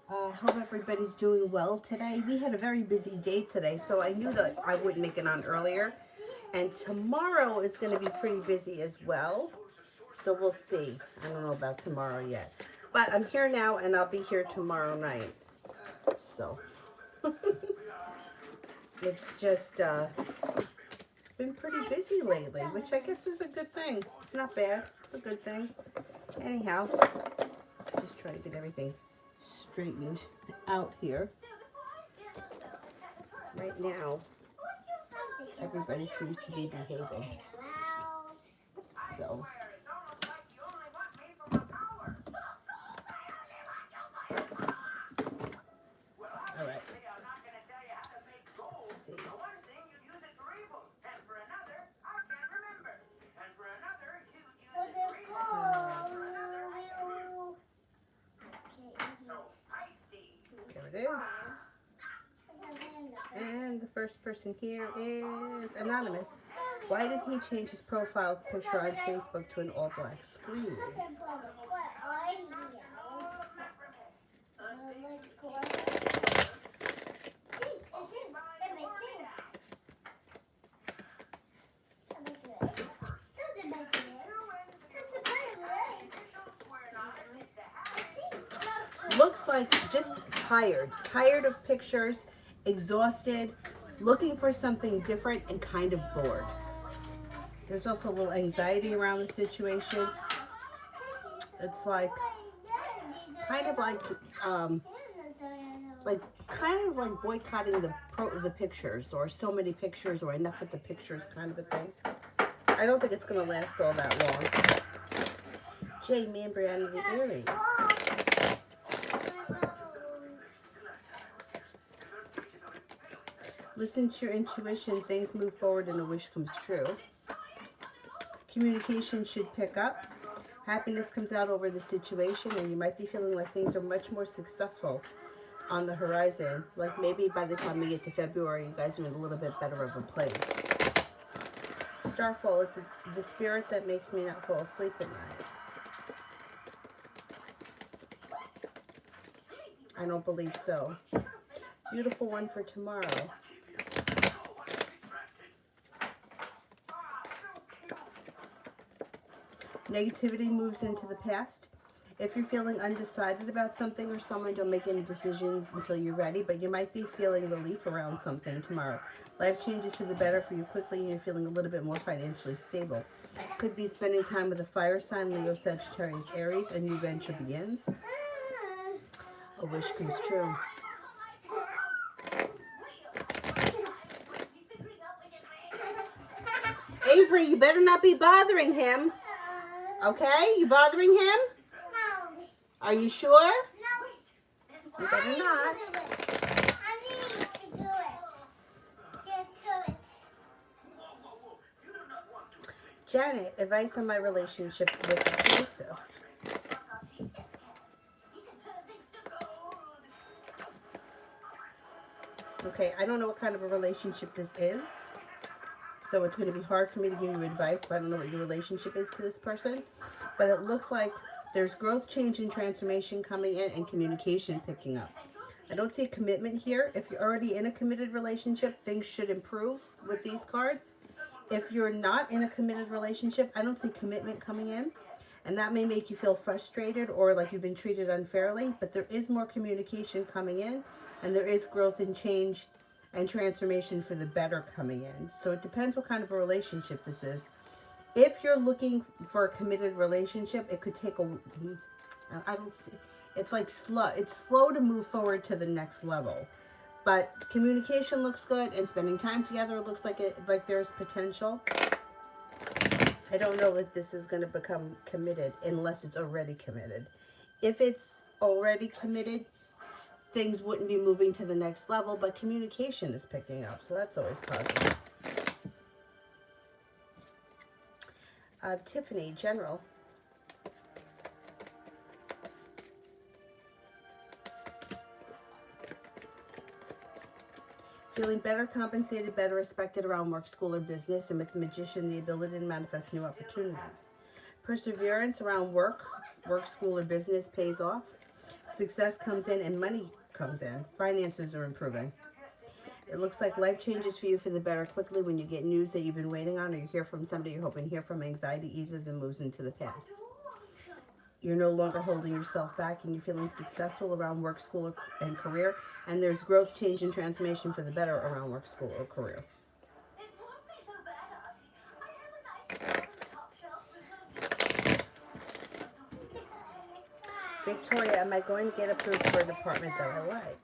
Hope everybody's doing well today. We had a very busy day today, so I knew that I wouldn't make it on earlier. And tomorrow is going to be pretty busy as well. So we'll see. I don't know about tomorrow yet. But I'm here now and I'll be here tomorrow night. So it's just been pretty busy lately, which I guess is a good thing. It's not bad. It's a good thing. Anyhow, just try to get everything straightened out here. Right now, everybody seems to be behaving. So, all right. Let's see. There it is. And the first person here is Anonymous. Why did he change his profile picture on Facebook to an all-black screen? Looks like just tired of pictures, exhausted, looking for something different, and kind of bored. There's also a little anxiety around the situation. It's like kind of like boycotting the pictures, or so many pictures, or enough of the pictures, kind of a thing. I don't think it's going to last all that long. J. Me and Brianna the Aries. Listen to your intuition. Things move forward and a wish comes true. Communication should pick up. Happiness comes out over the situation, and you might be feeling like things are much more successful on the horizon. Like maybe by the time we get to February, you guys are in a little bit better of a place. Starfall is the spirit that makes me not fall asleep at night. I don't believe so. Beautiful one for tomorrow. Negativity moves into the past. If you're feeling undecided about something or someone, don't make any decisions until you're ready, but you might be feeling relief around something tomorrow. Life changes for the better for you quickly, and you're feeling a little bit more financially stable. Could be spending time with a fire sign, Leo, Sagittarius, Aries. A new venture begins. A wish comes true. Avery, you better not be bothering him. Okay? You bothering him? No. Are you sure? No. You better not. I need to do it. Get to it. Janet, advice on my relationship with Joseph. Okay, I don't know what kind of a relationship this is. So it's going to be hard for me to give you advice if I don't know what your relationship is to this person. But it looks like there's growth, change, and transformation coming in, and communication picking up. I don't see a commitment here. If you're already in a committed relationship, things should improve with these cards. If you're not in a committed relationship, I don't see commitment coming in. And that may make you feel frustrated or like you've been treated unfairly. But there is more communication coming in, and there is growth and change and transformation for the better coming in. So it depends what kind of a relationship this is. If you're looking for a committed relationship, it could take I don't see, it's like slow. It's slow to move forward to the next level. But communication looks good, and spending time together looks like there's potential. I don't know if this is going to become committed unless it's already committed. If it's already committed, things wouldn't be moving to the next level, but communication is picking up, so that's always positive. Tiffany, General. Feeling better compensated, better respected around work, school, or business, and with the Magician, the ability to manifest new opportunities. Perseverance around work, school, or business pays off. Success comes in and money comes in. Finances are improving. It looks like life changes for you for the better quickly when you get news that you've been waiting on, or you hear from somebody you're hoping to hear from. Anxiety eases and moves into the past. You're no longer holding yourself back, and you're feeling successful around work, school, and career. And there's growth, change, and transformation for the better around work, school, or career. Victoria, am I going to get approved for a department that I like?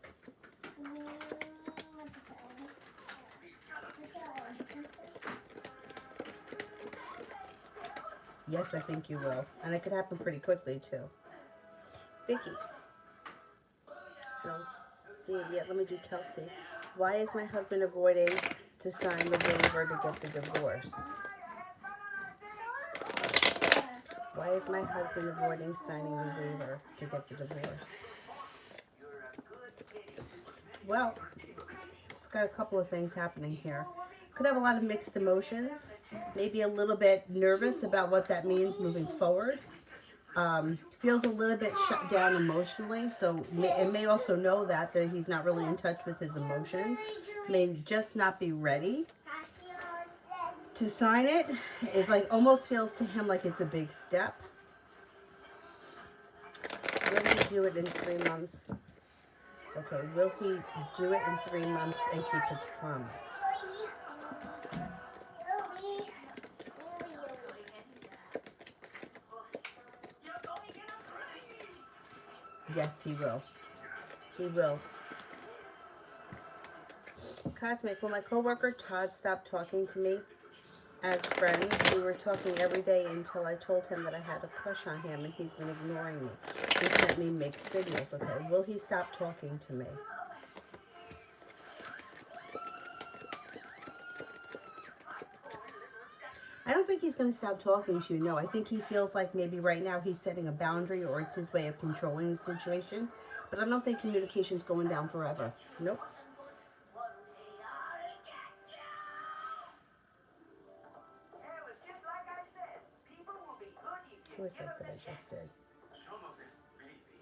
Yes, I think you will. And it could happen pretty quickly, too. Vicky. I don't see it yet. Let me do Kelsey. Why is my husband avoiding to sign the waiver to get the divorce? Why is my husband avoiding signing the waiver to get the divorce? Well, it's got a couple of things happening here. Could have a lot of mixed emotions. Maybe a little bit nervous about what that means moving forward. Feels a little bit shut down emotionally, so it may also know that he's not really in touch with his emotions. May just not be ready to sign it. It like almost feels to him like it's a big step. Will he do it in 3 months? Okay, will he do it in 3 months and keep his promise? Yes, he will. He will. Cosmic, will my coworker Todd stop talking to me as friends? We were talking every day until I told him that I had a crush on him, and he's been ignoring me. He sent me mixed signals. Okay, will he stop talking to me? I don't think he's going to stop talking to you, no. I think he feels like maybe right now he's setting a boundary, or it's his way of controlling the situation. But I don't think communication's going down forever. Nope. Who was that I just did? Some of it, maybe.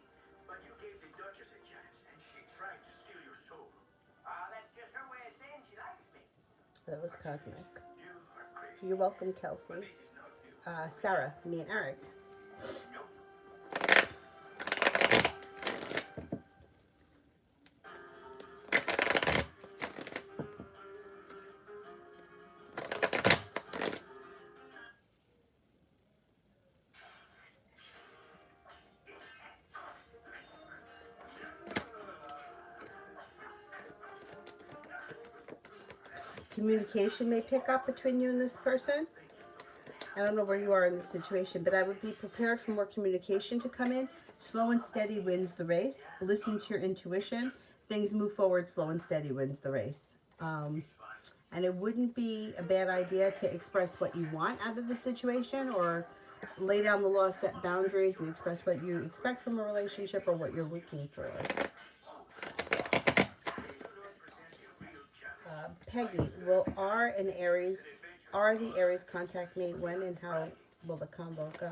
But you gave the Duchess a chance, and she tried to steal your soul. That's just her way of saying she likes me. That was Cosmic. You are crazy. You're welcome, Kelsey. Sarah, me and Eric. Communication may pick up between you and this person. I don't know where you are in this situation, but I would be prepared for more communication to come in. Slow and steady wins the race. Listen to your intuition. Things move forward. Slow and steady wins the race. And it wouldn't be a bad idea to express what you want out of the situation, or lay down the law, set boundaries, and express what you expect from a relationship or what you're looking for. Peggy, will R and Aries, are the Aries contact me? When and how will the combo go?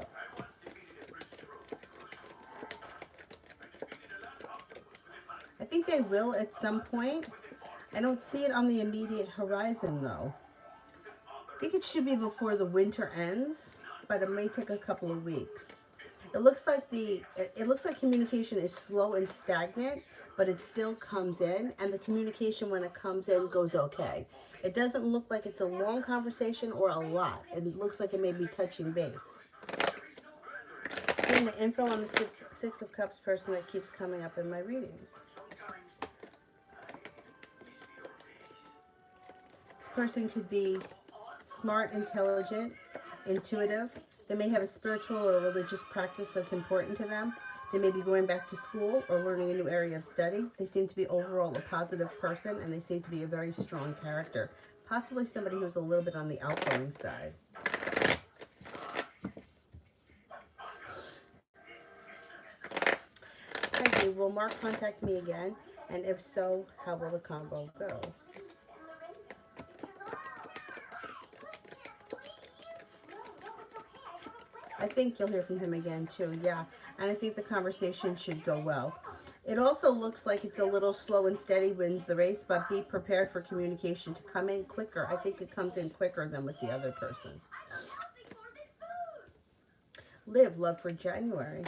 I think they will at some point. I don't see it on the immediate horizon though. I think it should be before the winter ends, but it may take a couple of weeks. It looks like communication is slow and stagnant, but it still comes in, and the communication when it comes in goes okay. It doesn't look like it's a long conversation or a lot. It looks like it may be touching base. Seeing the info on the Six of Cups person that keeps coming up in my readings. This person could be smart, intelligent, intuitive. They may have a spiritual or religious practice that's important to them. They may be going back to school or learning a new area of study. They seem to be overall a positive person, and they seem to be a very strong character. Possibly somebody who's a little bit on the outgoing side. Peggy, will Mark contact me again? And if so, how will the combo go? I I think you'll hear from him again too, yeah. And I think the conversation should go well. It also looks like it's a little slow and steady wins the race, but be prepared for communication to come in quicker. I think it comes in quicker than with the other person. Live, love for January.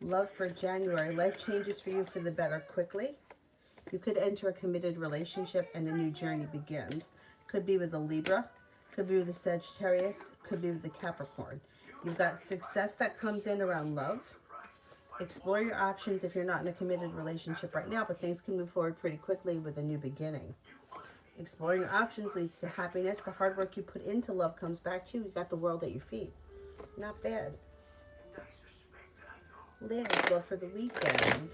Love for January. Life changes for you for the better quickly. You could enter a committed relationship and a new journey begins. Could be with a Libra, could be with a Sagittarius, could be with a Capricorn. You've got success that comes in around love. Explore your options if you're not in a committed relationship right now, but things can move forward pretty quickly with a new beginning. Exploring your options leads to happiness. The hard work you put into love comes back to you. You've got the world at your feet. Not bad. Liz, love for the weekend.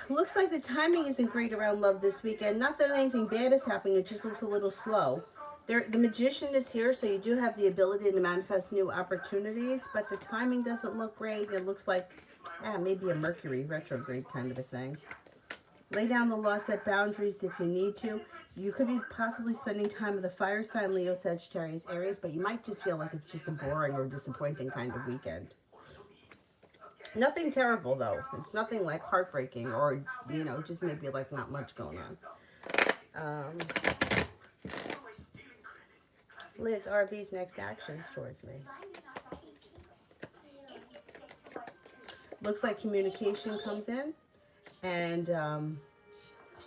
Looks like the timing isn't great around love this weekend. Not that anything bad is happening, it just looks a little slow. The Magician is here, so you do have the ability to manifest new opportunities, but the timing doesn't look great. It looks like maybe a Mercury retrograde kind of a thing. Lay down the law, set boundaries if you need to. You could be possibly spending time with a fire sign, Leo, Sagittarius, Aries, but you might just feel like it's just a boring or disappointing kind of weekend. Nothing terrible, though. It's nothing like heartbreaking or, you know, just maybe like not much going on. Liz, RB's next actions towards me. Looks like communication comes in, and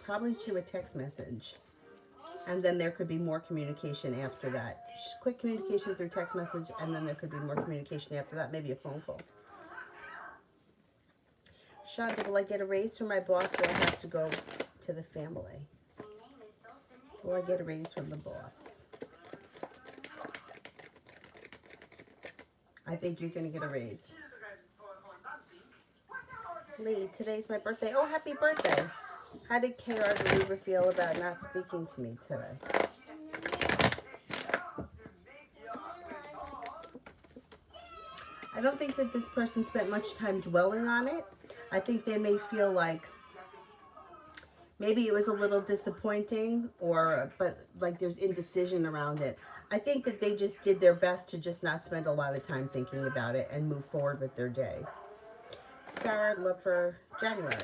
probably through a text message. And then there could be more communication after that. Just quick communication through text message, and then there could be more communication after that, maybe a phone call. Shonda, will I get a raise from my boss, or I have to go to the family? Will I get a raise from the boss? I think you're going to get a raise. Lee, today's my birthday. Oh, happy birthday. How did KR the Libra feel about not speaking to me today? I don't think that this person spent much time dwelling on it. I think they may feel like maybe it was a little disappointing, but like there's indecision around it. I think that they just did their best to just not spend a lot of time thinking about it and move forward with their day. Sarah, love for January.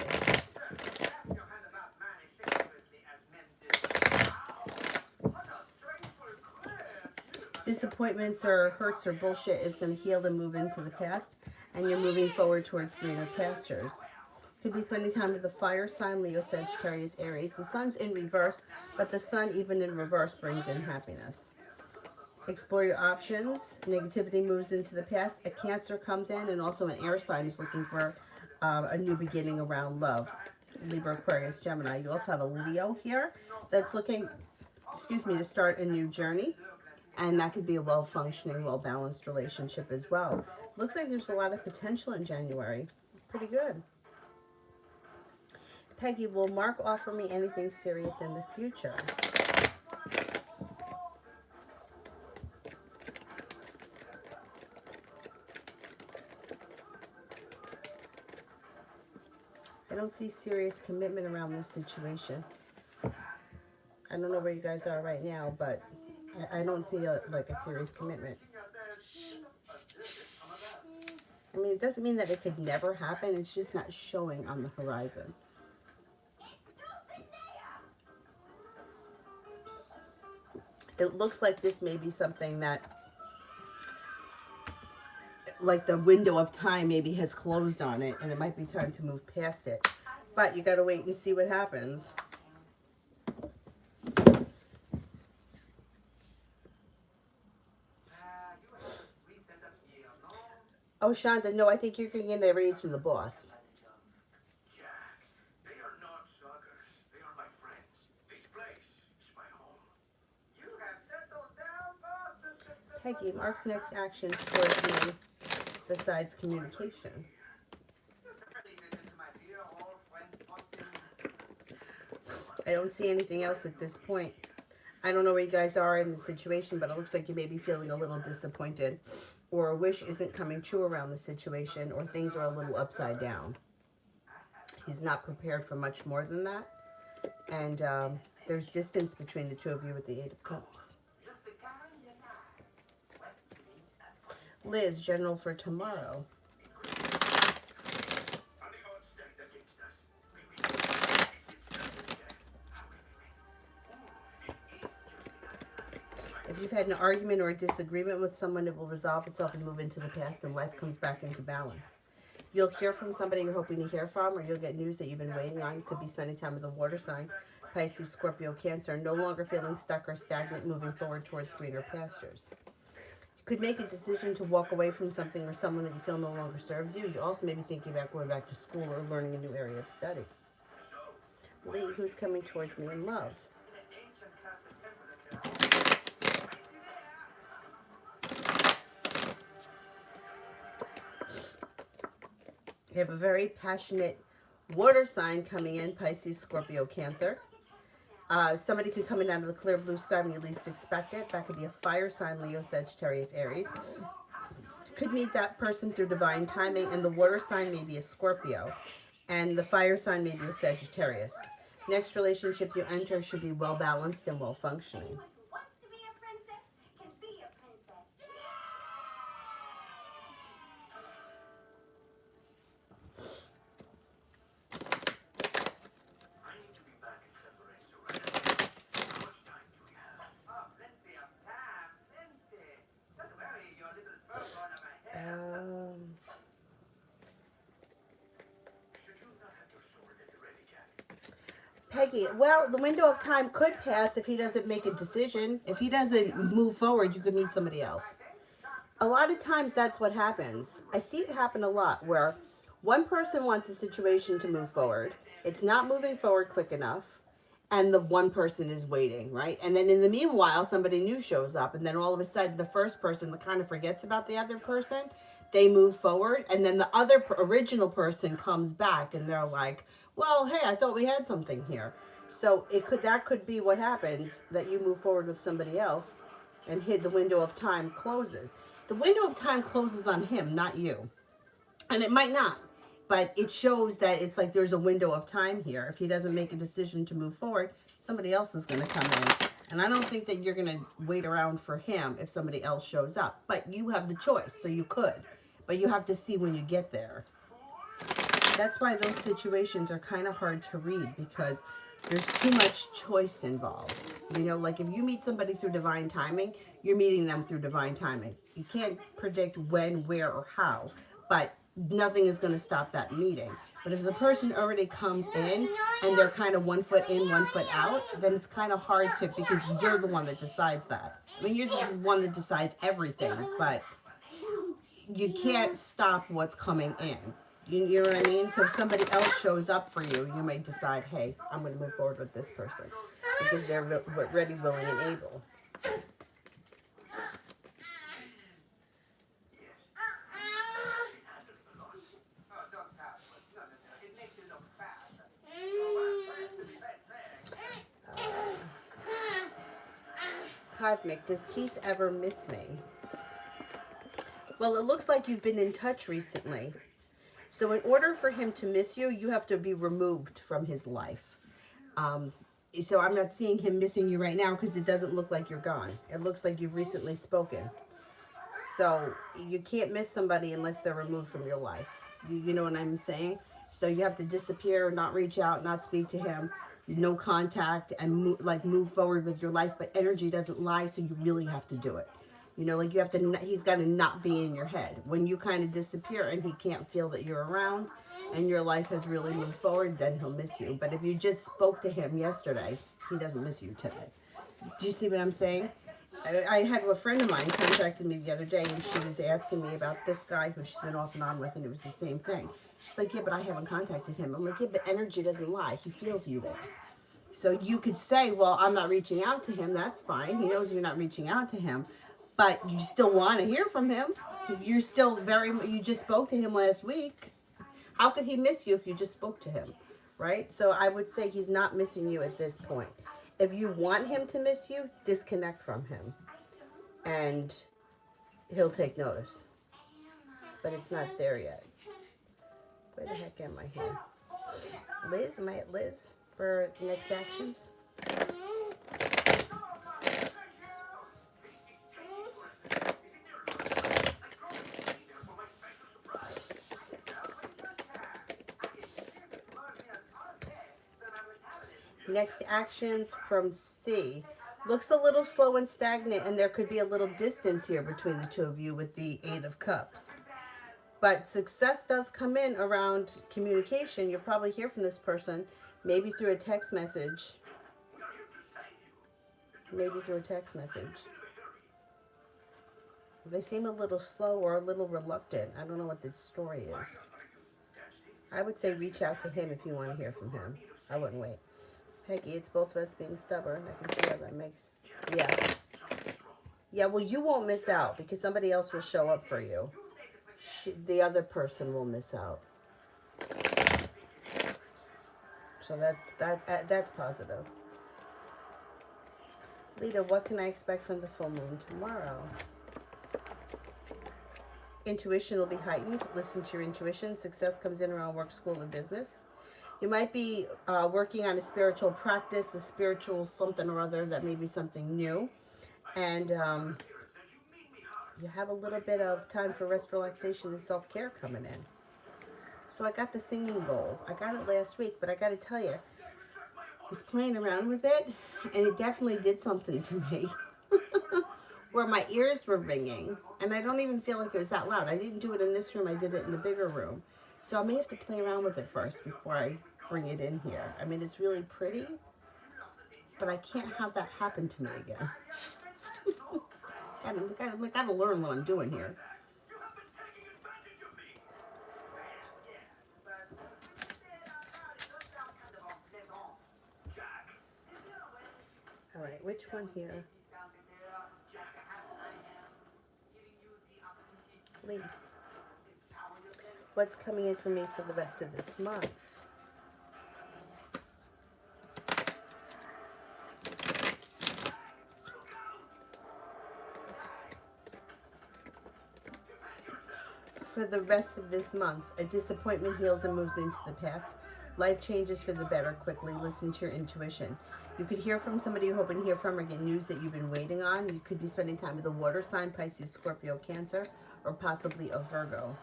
Disappointments or hurts or bullshit is going to heal and move into the past, and you're moving forward towards greener pastures. Could be spending time with the fire sign, Leo, Sagittarius, Aries. The sun's in reverse, but the sun, even in reverse, brings in happiness. Explore your options. Negativity moves into the past. A Cancer comes in, and also an air sign is looking for a new beginning around love. Libra, Aquarius, Gemini. You also have a Leo here that's looking, to start a new journey. And that could be a well-functioning, well-balanced relationship as well. Looks like there's a lot of potential in January. Pretty good. Peggy, will Mark offer me anything serious in the future? I don't see serious commitment around this situation. I don't know where you guys are right now, but I don't see a serious commitment. I mean, it doesn't mean that it could never happen. It's just not showing on the horizon. It looks like this may be something that, like the window of time maybe has closed on it, and it might be time to move past it. But you got to wait and see what happens. Oh, Shonda, no, I think you're going to get a raise from the boss. Jack, they are not suckers. They are my friends. This place is my home. You have settled down, boss. Peggy, Mark's next action towards me besides communication. I don't see anything else at this point. I don't know where you guys are in the situation, but it looks like you may be feeling a little disappointed, or a wish isn't coming true around the situation, or things are a little upside down. He's not prepared for much more than that. And there's distance between the two of you with the Eight of Cups. Liz, general for tomorrow. If you've had an argument or a disagreement with someone, it will resolve itself and move into the past, and life comes back into balance. You'll hear from somebody you're hoping to hear from, or you'll get news that you've been waiting on. You could be spending time with a water sign, Pisces, Scorpio, Cancer, no longer feeling stuck or stagnant, moving forward towards greener pastures. You could make a decision to walk away from something or someone that you feel no longer serves you. You also may be thinking about going back to school or learning a new area of study. Lee, who's coming towards me in love? You have a very passionate water sign coming in, Pisces, Scorpio, Cancer. Somebody could come in out of the clear blue sky when you least expect it. That could be a fire sign, Leo, Sagittarius, Aries. Could meet that person through divine timing, and the water sign may be a Scorpio, and the fire sign may be a Sagittarius. Next relationship you enter should be well balanced and well functioning. Peggy, well, the window of time could pass if he doesn't make a decision. If he doesn't move forward, you could meet somebody else. A lot of times that's what happens. I see it happen a lot where one person wants a situation to move forward. It's not moving forward quick enough, and the one person is waiting, right? And then in the meanwhile, somebody new shows up, and then all of a sudden the first person that kind of forgets about the other person, they move forward, and then the other original person comes back, and they're like, well, hey, I thought we had something here. So that could be what happens, that you move forward with somebody else, and the window of time closes. The window of time closes on him, not you. And it might not, but it shows that it's like there's a window of time here. If he doesn't make a decision to move forward, somebody else is going to come in. And I don't think that you're going to wait around for him if somebody else shows up. But you have the choice, so you could. But you have to see when you get there. That's why those situations are kind of hard to read, because there's too much choice involved. You know, like if you meet somebody through divine timing, you're meeting them through divine timing. You can't predict when, where, or how, but nothing is going to stop that meeting. But if the person already comes in and they're kind of 1 foot in, 1 foot out, then it's kind of hard to, because you're the one that decides that. I mean, you're the one that decides everything, but you can't stop what's coming in. You know what I mean? So if somebody else shows up for you, you may decide, hey, I'm going to move forward with this person because they're ready, willing, and able. Cosmic, does Keith ever miss me? Well, it looks like you've been in touch recently. So in order for him to miss you, you have to be removed from his life. So I'm not seeing him missing you right now because it doesn't look like you're gone. It looks like you've recently spoken. So you can't miss somebody unless they're removed from your life. You know what I'm saying? So you have to disappear, not reach out, not speak to him, no contact, and move forward with your life. But energy doesn't lie, so you really have to do it. You know, like you have to, he's got to not be in your head. When you kind of disappear and he can't feel that you're around and your life has really moved forward, then he'll miss you. But if you just spoke to him yesterday, he doesn't miss you today. Do you see what I'm saying? I had a friend of mine contacted me the other day, and she was asking me about this guy who she's been off and on with, and it was the same thing. She's like, yeah, but I haven't contacted him. I'm like, yeah, but energy doesn't lie. He feels you there. So you could say, well, I'm not reaching out to him. That's fine. He knows you're not reaching out to him. But you still want to hear from him. You're still you just spoke to him last week. How could he miss you if you just spoke to him? right? So I would say he's not missing you at this point. If you want him to miss you, disconnect from him and he'll take notice. But it's not there yet. Where the heck am I here? Liz, am I at Liz for next actions? Next actions from C. Looks a little slow and stagnant, and there could be a little distance here between the two of you with the Eight of Cups. But success does come in around communication. You'll probably hear from this person, maybe through a text message. Maybe through a text message. They seem a little slow or a little reluctant. I don't know what this story is. I would say reach out to him if you want to hear from him. I wouldn't wait. Peggy, it's both of us being stubborn. I can see how that makes... Yeah. Yeah, well, you won't miss out because somebody else will show up for you. The other person will miss out. So that's positive. Lita, what can I expect from the full moon tomorrow? Intuition will be heightened. Listen to your intuition. Success comes in around work, school, and business. You might be working on a spiritual practice, a spiritual something or other that may be something new. And you have a little bit of time for rest, relaxation, and self-care coming in. So I got the singing bowl. I got it last week, but I got to tell you, I was playing around with it, and it definitely did something to me. Where my ears were ringing, and I don't even feel like it was that loud. I didn't do it in this room. I did it in the bigger room. So I may have to play around with it first before I bring it in here. I mean, it's really pretty, but I can't have that happen to me again. gotta learn what I'm doing here. All right, which one here? Lee. What's coming in for me for the rest of this month? For the rest of this month, a disappointment heals and moves into the past. Life changes for the better quickly. Listen to your intuition. You could hear from somebody you're hoping to hear from or get news that you've been waiting on. You could be spending time with a water sign, Pisces, Scorpio, Cancer, or possibly a Virgo.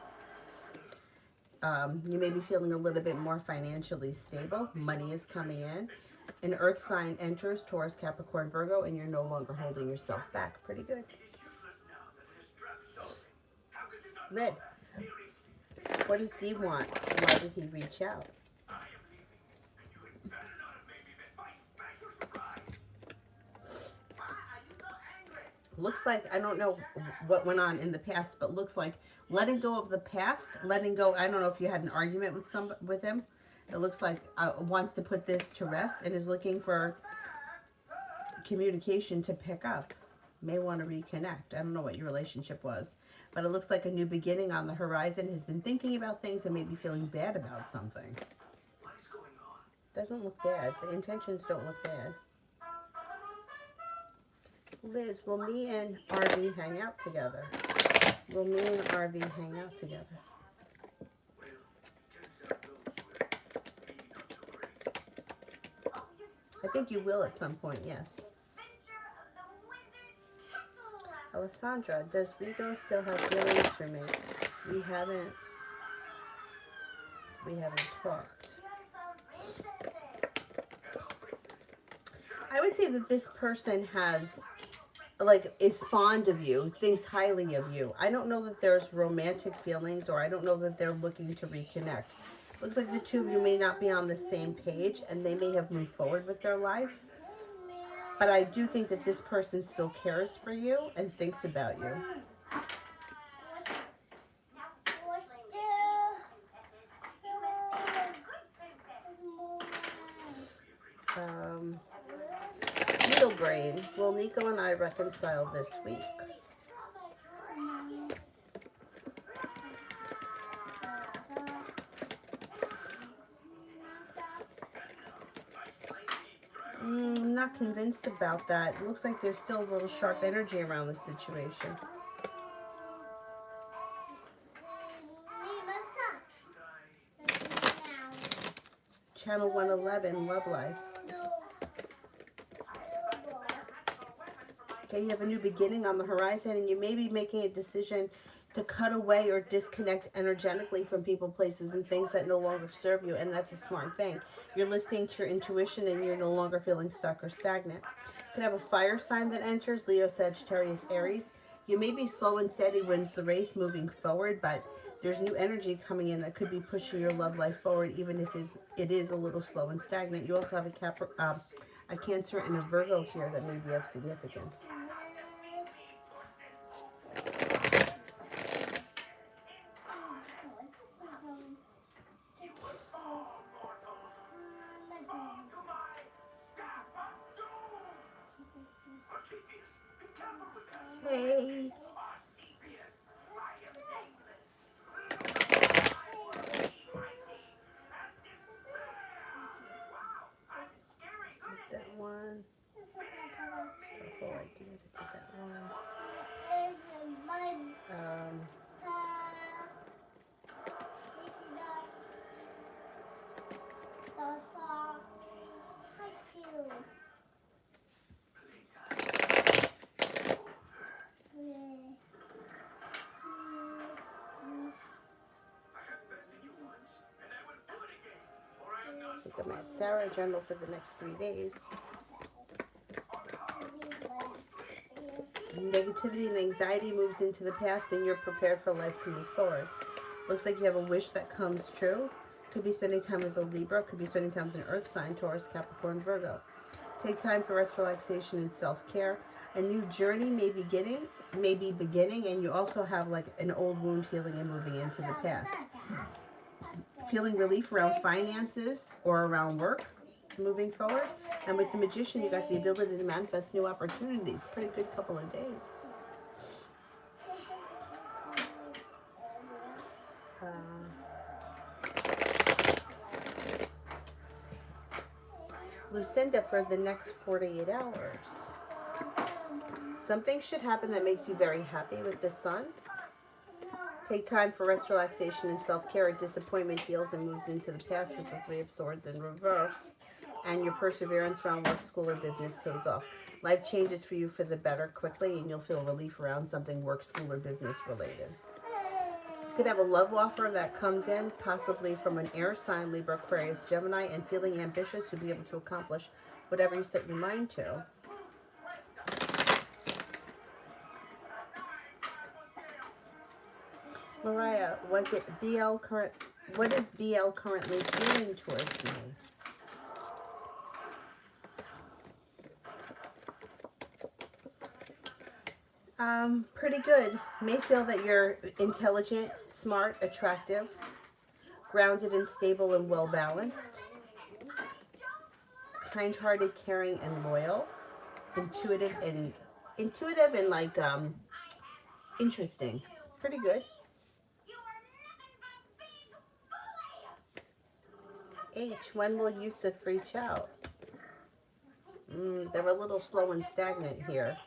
You may be feeling a little bit more financially stable. Money is coming in. An earth sign enters, Taurus, Capricorn, Virgo, and you're no longer holding yourself back. Pretty good. Red. What does Steve want? Why did he reach out? Looks like, I don't know what went on in the past, but looks like letting go of the past, letting go, I don't know if you had an argument with him. It looks like wants to put this to rest and is looking for communication to pick up. May want to reconnect. I don't know what your relationship was, but it looks like a new beginning on the horizon. Has been thinking about things and maybe feeling bad about something. Doesn't look bad. The intentions don't look bad. Liz, will me and RV hang out together? Will me and RV hang out together? I think you will at some point, yes. Alessandra, does Rigo still have feelings for me? We haven't talked. I would say that this person is fond of you, thinks highly of you. I don't know that there's romantic feelings, or I don't know that they're looking to reconnect. Looks like the two of you may not be on the same page, and they may have moved forward with their life. But I do think that this person still cares for you and thinks about you. Needle brain. Will Nico and I reconcile this week? I'm not convinced about that. It looks like there's still a little sharp energy around the situation. Channel 111, Love Life. Okay, you have a new beginning on the horizon, and you may be making a decision to cut away or disconnect energetically from people, places, and things that no longer serve you, and that's a smart thing. You're listening to your intuition, and you're no longer feeling stuck or stagnant. You could have a fire sign that enters, Leo, Sagittarius, Aries. You may be slow and steady wins the race moving forward, but there's new energy coming in that could be pushing your love life forward, even if it is a little slow and stagnant. You also have a Cancer and a Virgo here that may be of significance. Hey. That one. Full idea to take that one. I think I'm at Sarah General for the next 3 days. Negativity and anxiety moves into the past, and you're prepared for life to move forward. Looks like you have a wish that comes true. Could be spending time with a Libra. Could be spending time with an Earth sign, Taurus, Capricorn, Virgo. Take time for rest, relaxation, and self-care. A new journey may be beginning, and you also have like an old wound healing and moving into the past. Feeling relief around finances or around work moving forward. And with the Magician, you got the ability to manifest new opportunities. Pretty good couple of days. Lucinda for the next 48 hours. Something should happen that makes you very happy with the Sun. Take time for rest, relaxation, and self-care. A disappointment heals and moves into the past, which is Three of Swords in reverse. And your perseverance around work, school, or business pays off. Life changes for you for the better quickly, and you'll feel relief around something work, school, or business related. You could have a love offer that comes in, possibly from an air sign, Libra, Aquarius, Gemini, and feeling ambitious to be able to accomplish whatever you set your mind to. Mariah, what is BL currently feeling towards me? Pretty good. May feel that you're intelligent, smart, attractive, grounded and stable and well balanced, kind-hearted, caring and loyal, intuitive and like interesting. Pretty good. H, when will Yusuf reach out? They're a little slow and stagnant here.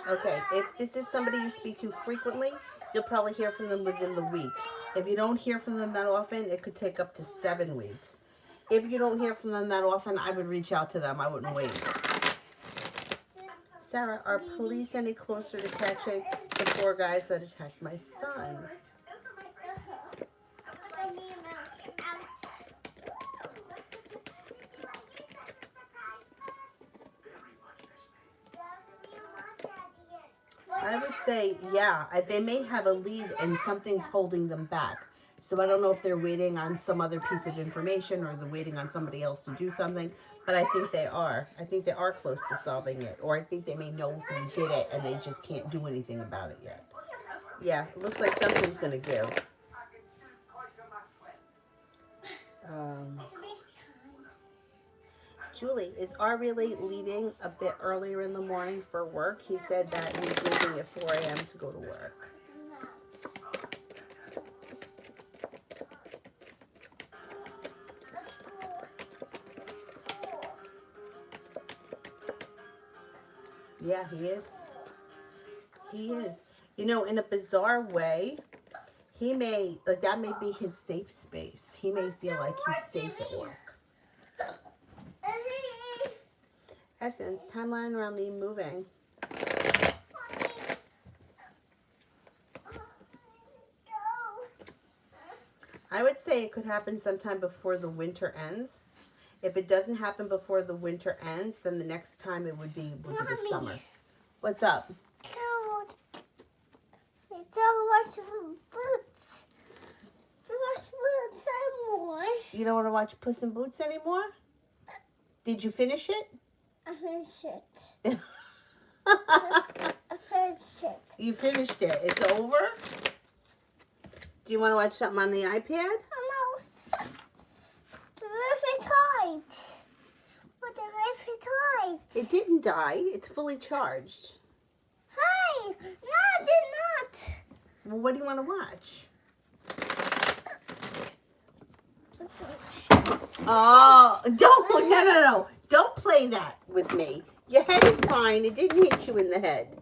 Okay, if this is somebody you speak to frequently, you'll probably hear from them within the week. If you don't hear from them that often, it could take up to 7 weeks. If you don't hear from them that often, I would reach out to them. I wouldn't wait. Sarah, are police any closer to catching the 4 guys that attacked my son? I would say, yeah, they may have a lead and something's holding them back. So I don't know if they're waiting on some other piece of information or they're waiting on somebody else to do something, but I think they are. I think they are close to solving it, or I think they may know who did it and they just can't do anything about it yet. Yeah, it looks like something's going to give. Julie, is R really leaving a bit earlier in the morning for work? He said that he's leaving at 4 a.m. to go to work. Yeah, he is. He is. You know, in a bizarre way, he may, like, that may be his safe space. He may feel like he's safe at work. Essence, timeline around me moving. I would say it could happen sometime before the winter ends. If it doesn't happen before the winter ends, then the next time it would be the summer. What's up? Watch Boots. Watch Boots anymore. You don't want to watch Puss in Boots anymore? Did you finish it? I finished it. You finished it. It's over? Do you want to watch something on the iPad? Oh no. The roof is tight. But the roof is tight. It didn't die. It's fully charged. Hey! No, it did not. Well, what do you want to watch? Oh, don't, no. Don't play that with me. Your head is fine. It didn't hit you in the head.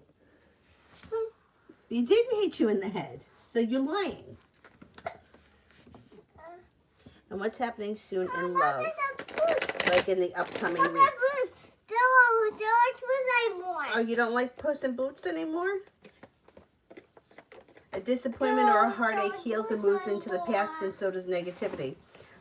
It didn't hit you in the head. So you're lying. And what's happening soon in love? Like in the upcoming weeks. Oh, you don't like Puss in Boots anymore? A disappointment or a heartache heals and moves into the past, and so does negativity.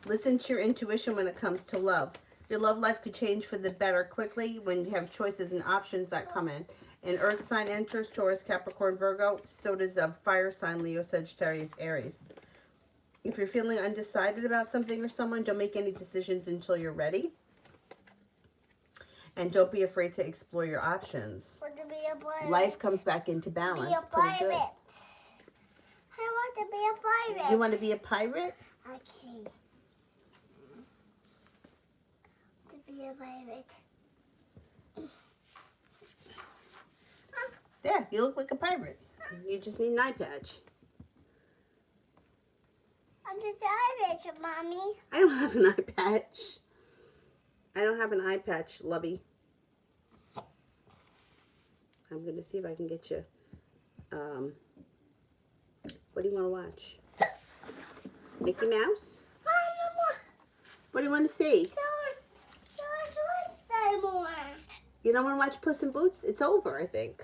Listen to your intuition when it comes to love. Your love life could change for the better quickly when you have choices and options that come in. An earth sign enters, Taurus, Capricorn, Virgo. So does a fire sign, Leo, Sagittarius, Aries. If you're feeling undecided about something or someone, don't make any decisions until you're ready. And don't be afraid to explore your options. Life comes back into balance. Pretty good. I want to be a pirate. You want to be a pirate? Okay. To be a pirate. Yeah, you look like a pirate. You just need an eye patch. I'm just a pirate, Mommy. I don't have an eye patch. I don't have an eye patch, Lubby. I'm going to see if I can get you. What do you want to watch? Mickey Mouse? What do you want to see? You don't want to watch Puss in Boots? It's over, I think.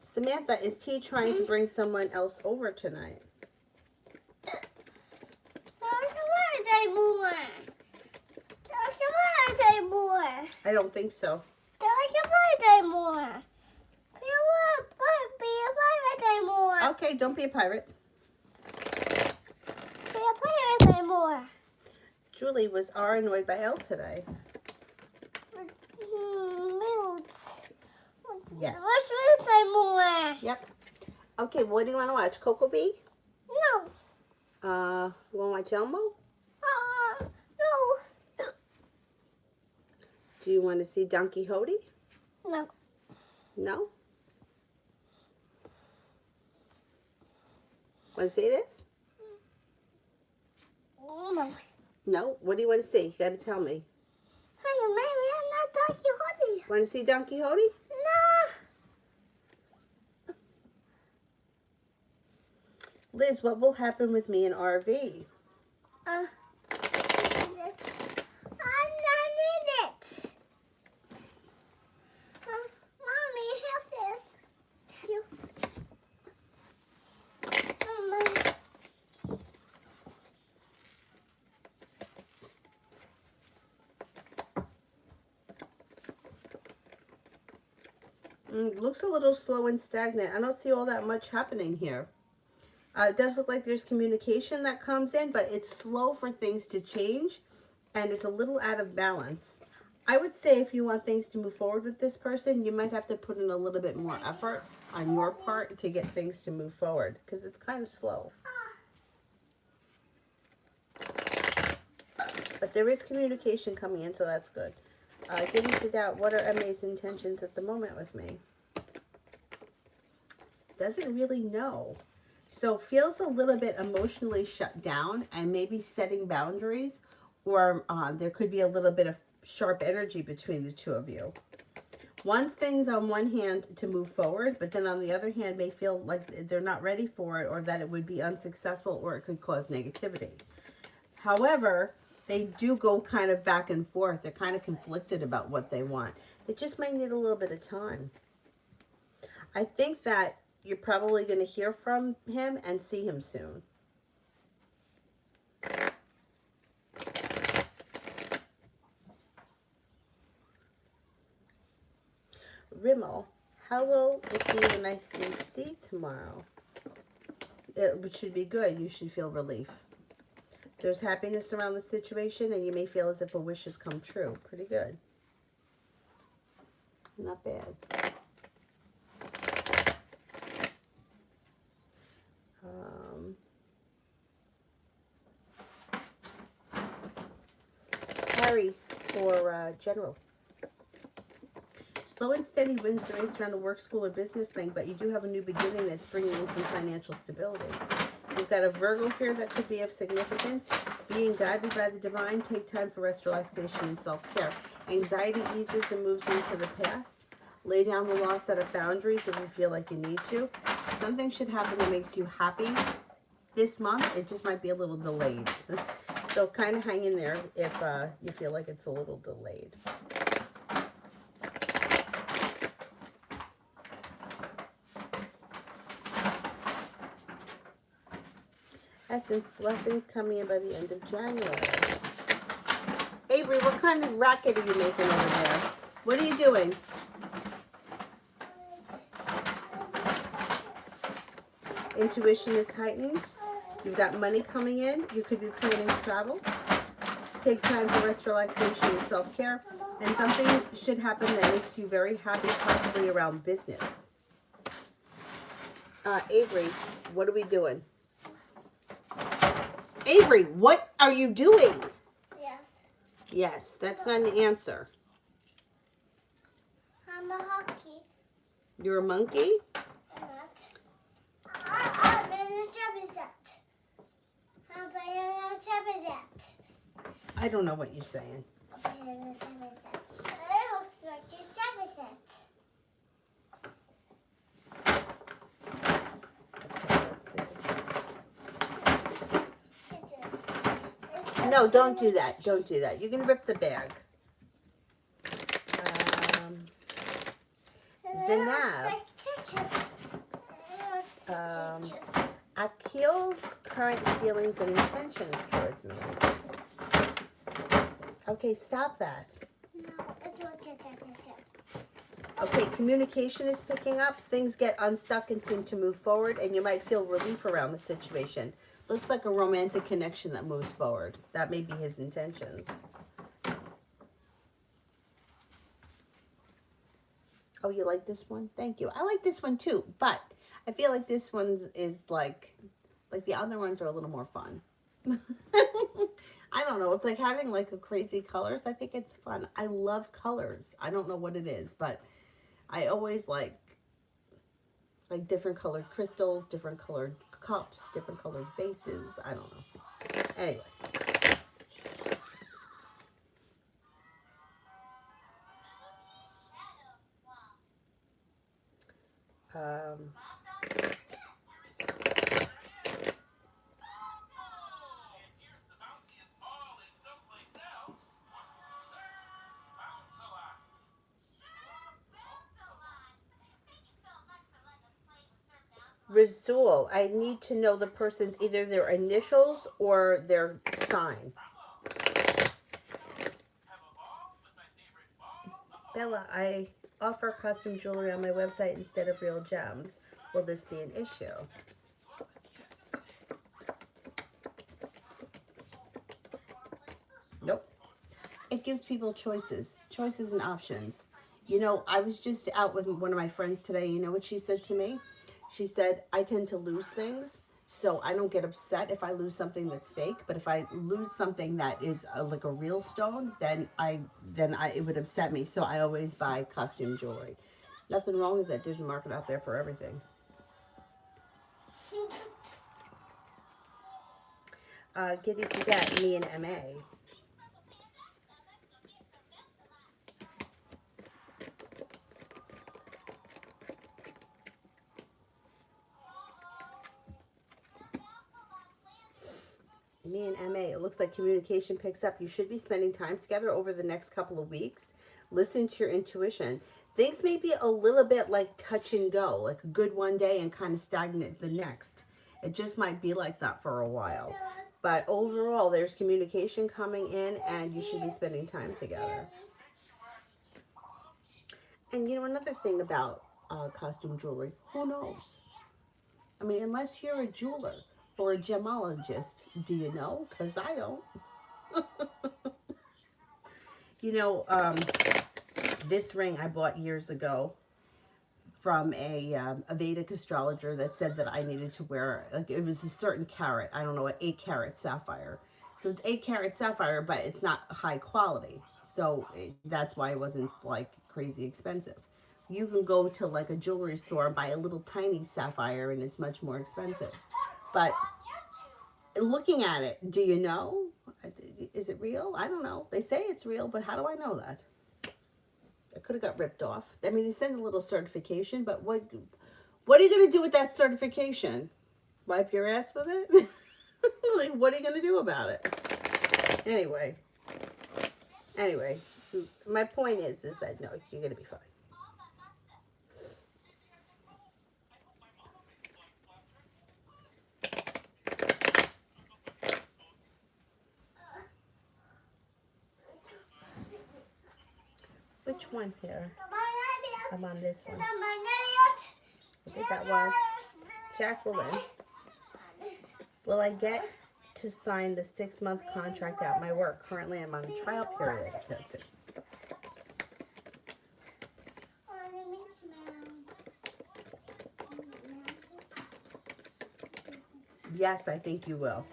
Samantha, is T trying to bring someone else over tonight? I don't think so. Okay, don't be a pirate. Julie, was R annoyed by L today? Yes. Yep. Okay, what do you want to watch? Coco Bee? No. You want to watch Elmo? No. Do you want to see Don Quixote? No. No? Want to see this? No. No? What do you want to see? You got to tell me. Hey, Mommy, I'm not Don Quixote. Want to see Don Quixote? No. Liz, what will happen with me in RV? I need it. Mommy, help this. You. Looks a little slow and stagnant. I don't see all that much happening here. It does look like there's communication that comes in, but it's slow for things to change, and it's a little out of balance. I would say if you want things to move forward with this person, you might have to put in a little bit more effort on your part to get things to move forward, because it's kind of slow. But there is communication coming in, so that's good. Getting to doubt, what are MA's intentions at the moment with me? Doesn't really know. So feels a little bit emotionally shut down and maybe setting boundaries, or there could be a little bit of sharp energy between the two of you. Wants things on one hand to move forward, but then on the other hand may feel like they're not ready for it, or that it would be unsuccessful, or it could cause negativity. However, they do go kind of back and forth. They're kind of conflicted about what they want. They just might need a little bit of time. I think that you're probably going to hear from him and see him soon. Rimmel, how will it be when I see tomorrow? It should be good. You should feel relief. There's happiness around the situation, and you may feel as if a wish has come true. Pretty good. Not bad. Harry for general. Slow and steady wins the race around a work, school, or business thing, but you do have a new beginning that's bringing in some financial stability. You've got a Virgo here that could be of significance. Being guided by the divine, take time for rest, relaxation, and self-care. Anxiety eases and moves into the past. Lay down the law, set up boundaries if you feel like you need to. Something should happen that makes you happy this month. It just might be a little delayed. So kind of hang in there if you feel like it's a little delayed. Essence, blessings coming in by the end of January. Avery, what kind of racket are you making over there? What are you doing? Intuition is heightened. You've got money coming in. You could be planning travel. Take time for rest, relaxation, and self-care. And something should happen that makes you very happy, possibly around business. Avery, what are we doing? Avery, what are you doing? Yes. Yes, that's not an answer. I'm a hockey. You're a monkey? I'm not. I'm in a chubby set. I'm playing a chubby set. I don't know what you're saying. I'm playing a chubby set. It looks like a chubby set. No, don't do that. Don't do that. You can rip the bag. Zanab. Akil's current feelings and intentions towards me. Okay, stop that. No, it's like a chubby set. Okay, communication is picking up. Things get unstuck and seem to move forward, and you might feel relief around the situation. Looks like a romantic connection that moves forward. That may be his intentions. Oh, you like this one? Thank you. I like this one too, but I feel like this one is like the other ones are a little more fun. I don't know. It's like having like a crazy colors. I think it's fun. I love colors. I don't know what it is, but I always like different colored crystals, different colored cups, different colored vases. I don't know. Anyway. Rizul, I need to know the person's either their initials or their sign. Bella, I offer custom jewelry on my website instead of real gems. Will this be an issue? Nope. It gives people choices and options. You know, I was just out with one of my friends today. You know what she said to me? She said, I tend to lose things, so I don't get upset if I lose something that's fake. But if I lose something that is like a real stone, then it would upset me. So I always buy costume jewelry. Nothing wrong with it. There's a market out there for everything. Giddy Sadat, me and MA. Me and MA, it looks like communication picks up. You should be spending time together over the next couple of weeks. Listen to your intuition. Things may be a little bit like touch and go, like a good one day and kind of stagnant the next. It just might be like that for a while. But overall, there's communication coming in and you should be spending time together. And you know, another thing about costume jewelry, who knows? I mean, unless you're a jeweler or a gemologist, do you know? Because I don't. You know, this ring I bought years ago from a Vedic astrologer that said that I needed to wear, like, it was a certain carat, I don't know, an 8-carat sapphire. So it's 8-carat sapphire, but it's not high quality. So that's why it wasn't like crazy expensive. You can go to like a jewelry store and buy a little tiny sapphire and it's much more expensive. But looking at it, do you know? Is it real? I don't know. They say it's real, but how do I know that? It could have got ripped off. I mean, they send a little certification, but what are you going to do with that certification? Wipe your ass with it? Like, what are you going to do about it? Anyway, my point is that no, you're going to be fine. Which one here? I'm on this one. I think that was Jacqueline. Will I get to sign the 6-month contract at my work? Currently, I'm on a trial period. That's it. Yes, I think you will.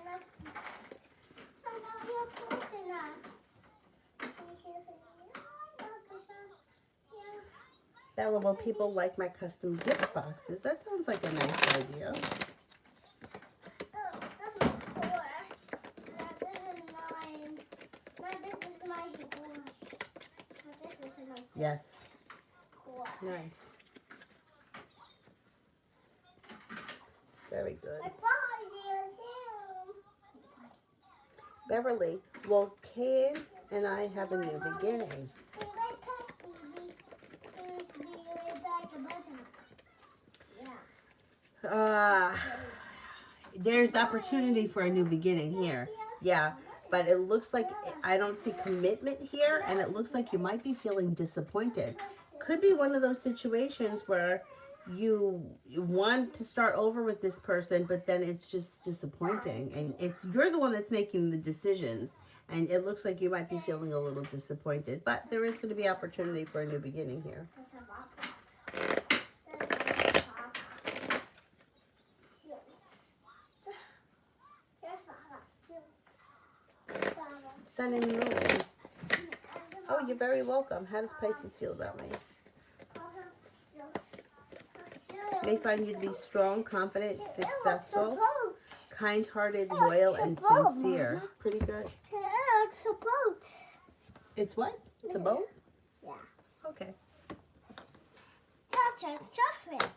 Bella, will people like my custom gift boxes? That sounds like a nice idea. Yes. Nice. Very good. Beverly, well, Kane and I have a new beginning. There's opportunity for a new beginning here. Yeah, but it looks like I don't see commitment here, and it looks like you might be feeling disappointed. Could be one of those situations where you want to start over with this person, but then it's just disappointing, and you're the one that's making the decisions, and it looks like you might be feeling a little disappointed. But there is going to be opportunity for a new beginning here. Sun and moon. Oh, you're very welcome. How does Pisces feel about me? They find you to be strong, confident, successful, kind-hearted, loyal, and sincere. Pretty good. It's a boat. It's what? It's a boat? Yeah. Okay. Chocolate.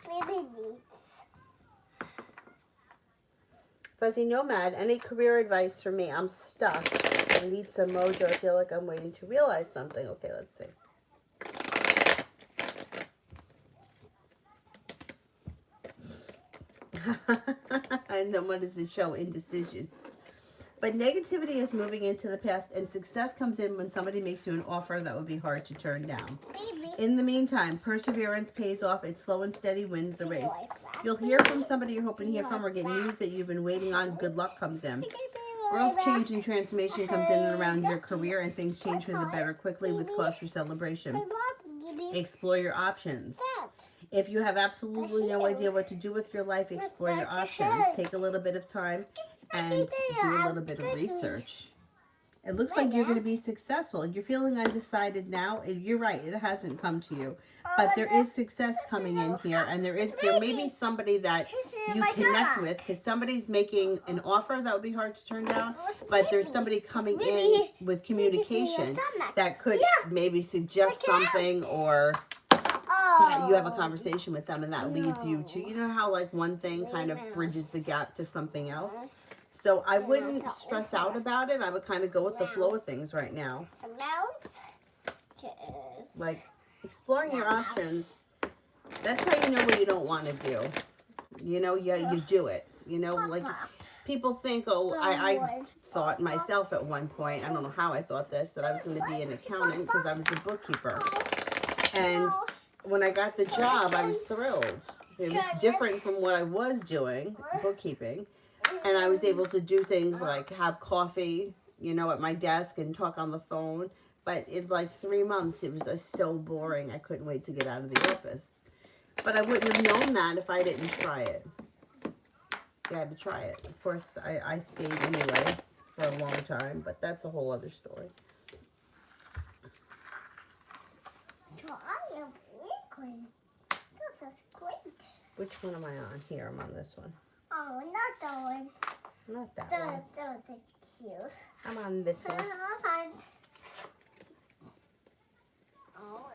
Maybe neat. Fuzzy Nomad, any career advice for me? I'm stuck. I need some mojo. I feel like I'm waiting to realize something. Okay, let's see. And then what does it show? Indecision. But negativity is moving into the past, and success comes in when somebody makes you an offer that would be hard to turn down. In the meantime, perseverance pays off. It's slow and steady wins the race. You'll hear from somebody you're hoping to hear from, or get news that you've been waiting on. Good luck comes in. Growth, change, and transformation comes in and around your career, and things change for the better quickly with cause for celebration. Explore your options. If you have absolutely no idea what to do with your life, explore your options. Take a little bit of time and do a little bit of research. It looks like you're going to be successful. You're feeling undecided now. You're right. It hasn't come to you. But there is success coming in here. And there may be somebody that you connect with. Because somebody's making an offer that would be hard to turn down. But there's somebody coming in with communication that could maybe suggest something, or you have a conversation with them and that leads you to, you know how like one thing kind of bridges the gap to something else. So I wouldn't stress out about it. I would kind of go with the flow of things right now. Like exploring your options. That's how you know what you don't want to do. You know, you do it. You know, like people think, oh, I thought myself at one point, I don't know how I thought this, that I was going to be an accountant because I was a bookkeeper. And when I got the job, I was thrilled. It was different from what I was doing, bookkeeping. And I was able to do things like have coffee, you know, at my desk and talk on the phone. But in like 3 months, it was so boring. I couldn't wait to get out of the office. But I wouldn't have known that if I didn't try it. You had to try it. Of course, I stayed anyway for a long time, but that's a whole other story. This is great. Which one am I on? Here, I'm on this one. Oh, not that one. Not that one. That was cute. I'm on this one. Oh,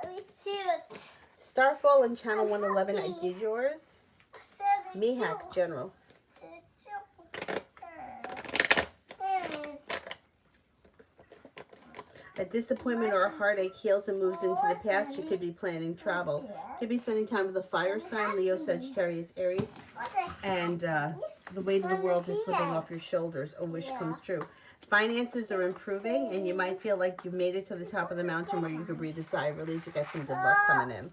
it's cute. Starfall and Channel 111, I did yours. Mihak General. A disappointment or a heartache heals and moves into the past. You could be planning travel. You could be spending time with a fire sign, Leo, Sagittarius, Aries. And the weight of the world is slipping off your shoulders. A wish comes true. Finances are improving, and you might feel like you made it to the top of the mountain where you could breathe a sigh of relief. You got some good luck coming in.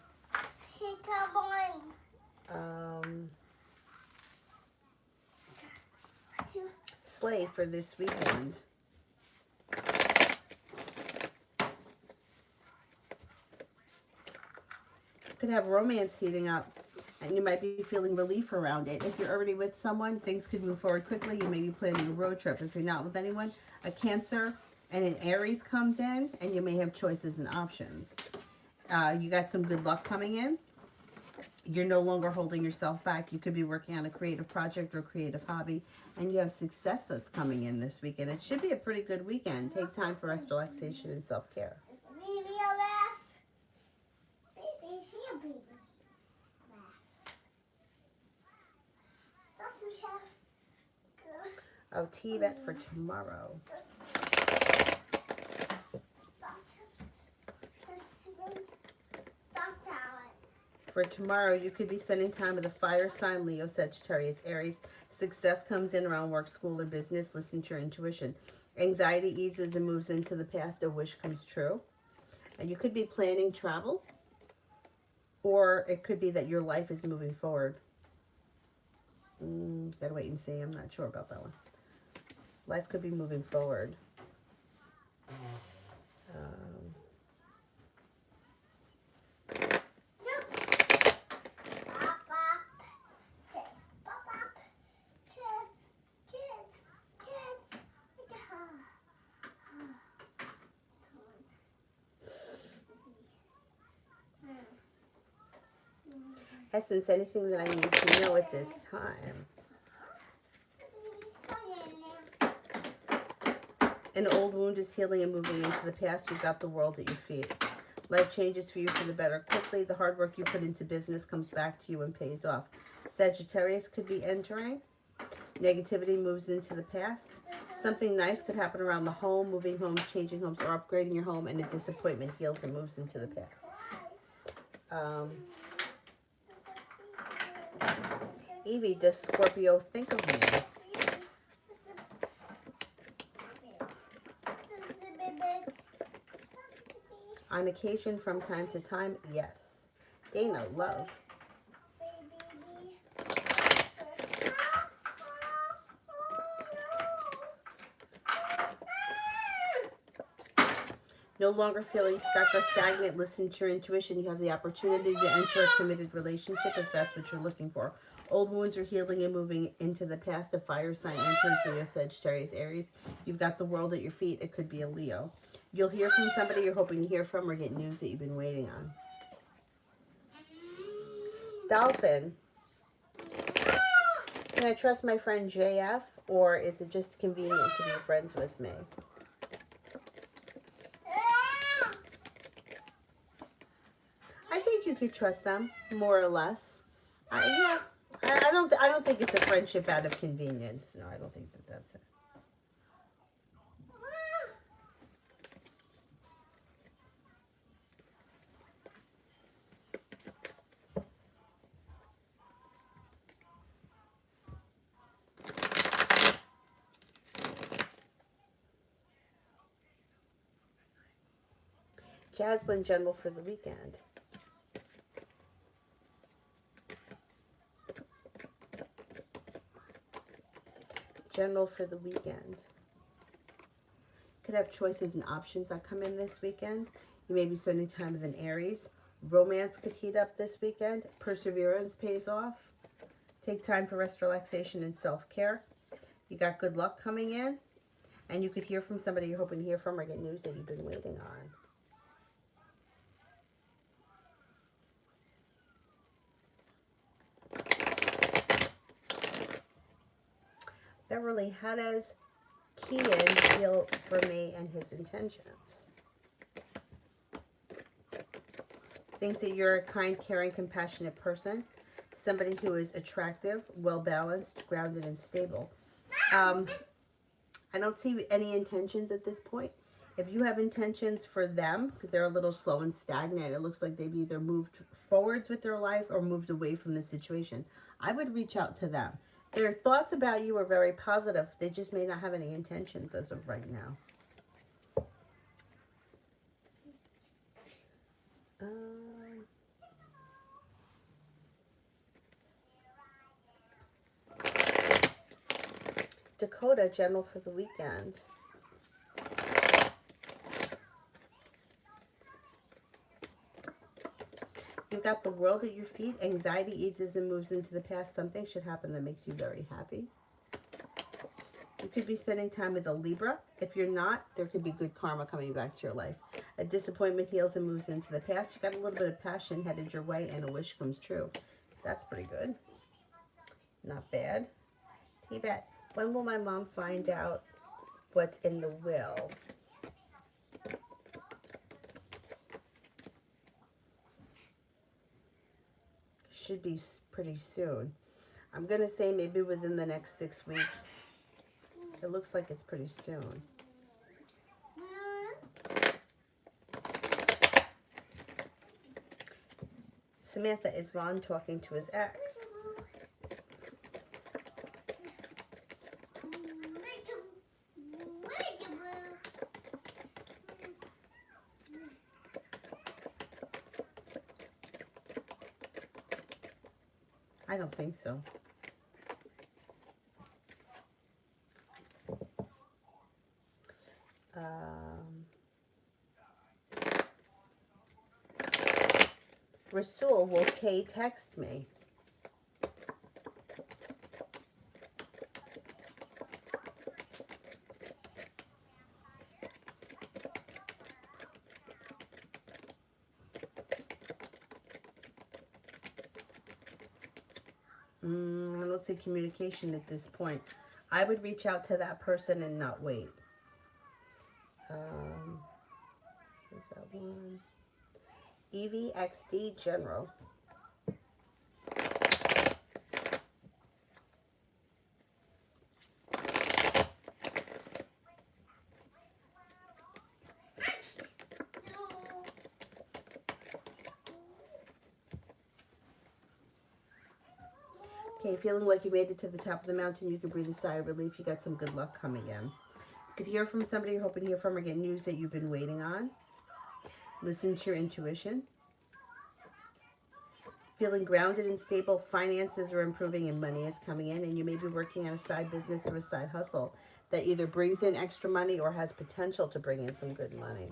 Slay for this weekend. Could have romance heating up, and you might be feeling relief around it. If you're already with someone, things could move forward quickly. You may be planning a road trip. If you're not with anyone, a Cancer and an Aries comes in, and you may have choices and options. You got some good luck coming in. You're no longer holding yourself back. You could be working on a creative project or creative hobby, and you have success that's coming in this weekend. It should be a pretty good weekend. Take time for rest, relaxation, and self-care. Oh, TVET for tomorrow. For tomorrow, you could be spending time with a fire sign, Leo, Sagittarius, Aries. Success comes in around work, school, or business. Listen to your intuition. Anxiety eases and moves into the past. A wish comes true. And you could be planning travel, or it could be that your life is moving forward. Gotta wait and see. I'm not sure about that one. Life could be moving forward. Essence, anything that I need to know at this time? An old wound is healing and moving into the past. You've got the world at your feet. Life changes for you for the better quickly. The hard work you put into business comes back to you and pays off. Sagittarius could be entering. Negativity moves into the past. Something nice could happen around the home, moving homes, changing homes, or upgrading your home, and a disappointment heals and moves into the past. Evie, does Scorpio think of me? On occasion, from time to time, yes. Dana, love. No longer feeling stuck or stagnant. Listen to your intuition. You have the opportunity to enter a committed relationship if that's what you're looking for. Old wounds are healing and moving into the past. A fire sign enters Leo, Sagittarius, Aries. You've got the world at your feet. It could be a Leo. You'll hear from somebody you're hoping to hear from or get news that you've been waiting on. Dolphin. Can I trust my friend JF, or is it just convenient to be friends with me? I think you could trust them, more or less. Yeah, I don't think it's a friendship out of convenience. No, I don't think that that's it. Jaslyn, general for the weekend. General for the weekend. Could have choices and options that come in this weekend. You may be spending time with an Aries. Romance could heat up this weekend. Perseverance pays off. Take time for rest, relaxation, and self-care. You got good luck coming in. And you could hear from somebody you're hoping to hear from or get news that you've been waiting on. Beverly, how does Kian feel for me and his intentions? Thinks that you're a kind, caring, compassionate person. Somebody who is attractive, well-balanced, grounded, and stable. I don't see any intentions at this point. If you have intentions for them, they're a little slow and stagnant. It looks like they've either moved forwards with their life or moved away from the situation. I would reach out to them. Their thoughts about you are very positive. They just may not have any intentions as of right now. Dakota, general for the weekend. You've got the world at your feet. Anxiety eases and moves into the past. Something should happen that makes you very happy. You could be spending time with a Libra. If you're not, there could be good karma coming back to your life. A disappointment heals and moves into the past. You got a little bit of passion headed your way, and a wish comes true. That's pretty good. Not bad. T-Bet, when will my mom find out what's in the will? Should be pretty soon. I'm going to say maybe within the next 6 weeks. It looks like it's pretty soon. Samantha, is Ron talking to his ex? I don't think so. Rasul, will Kay text me? I don't see communication at this point. I would reach out to that person and not wait. Where's that one? Evie XD General. Okay, feeling like you made it to the top of the mountain, you can breathe a sigh of relief. You got some good luck coming in. You could hear from somebody you're hoping to hear from or get news that you've been waiting on. Listen to your intuition. Feeling grounded and stable, finances are improving and money is coming in, and you may be working on a side business or a side hustle that either brings in extra money or has potential to bring in some good money.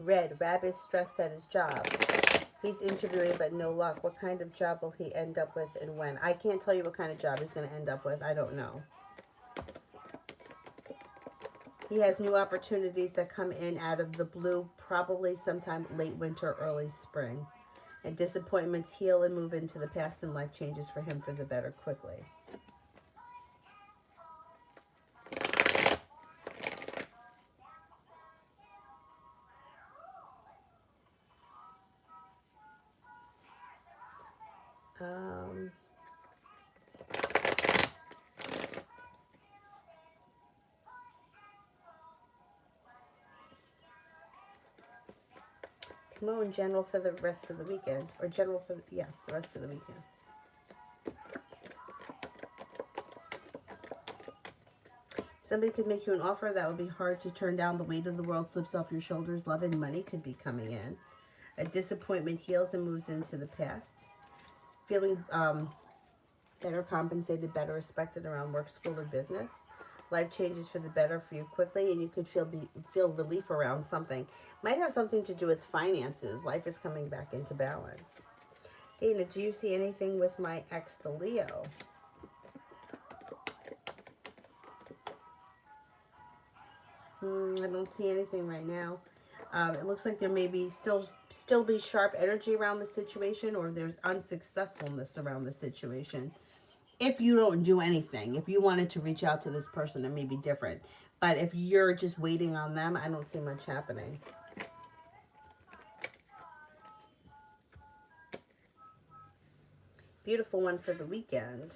Red, Rab is stressed at his job. He's interviewing but no luck. What kind of job will he end up with and when? I can't tell you what kind of job he's going to end up with. I don't know. He has new opportunities that come in out of the blue, probably sometime late winter, early spring. And disappointments heal and move into the past, and life changes for him for the better quickly. Come on, general for the rest of the weekend. Or general for, the rest of the weekend. Somebody could make you an offer that would be hard to turn down. The weight of the world slips off your shoulders. Love and money could be coming in. A disappointment heals and moves into the past. Feeling better compensated, better respected around work, school, or business. Life changes for the better for you quickly, and you could feel relief around something. Might have something to do with finances. Life is coming back into balance. Dana, do you see anything with my ex, the Leo? I don't see anything right now. It looks like there may be still be sharp energy around the situation, or there's unsuccessfulness around the situation. If you don't do anything, if you wanted to reach out to this person, it may be different. But if you're just waiting on them, I don't see much happening. Beautiful one for the weekend.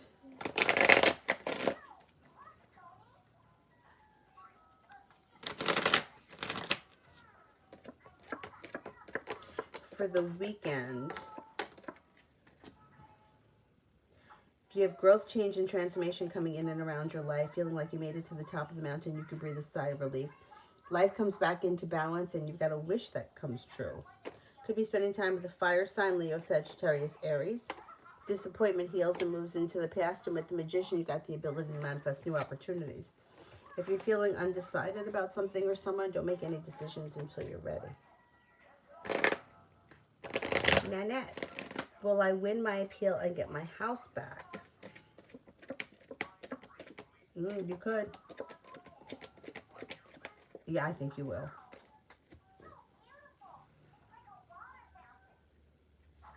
For the weekend, you have growth, change, and transformation coming in and around your life, feeling like you made it to the top of the mountain. You can breathe a sigh of relief. Life comes back into balance, and you've got a wish that comes true. Could be spending time with a fire sign, Leo, Sagittarius, Aries. Disappointment heals and moves into the past, and with the Magician, you've got the ability to manifest new opportunities. If you're feeling undecided about something or someone, don't make any decisions until you're ready. Nanette, will I win my appeal and get my house back? You could. Yeah, I think you will.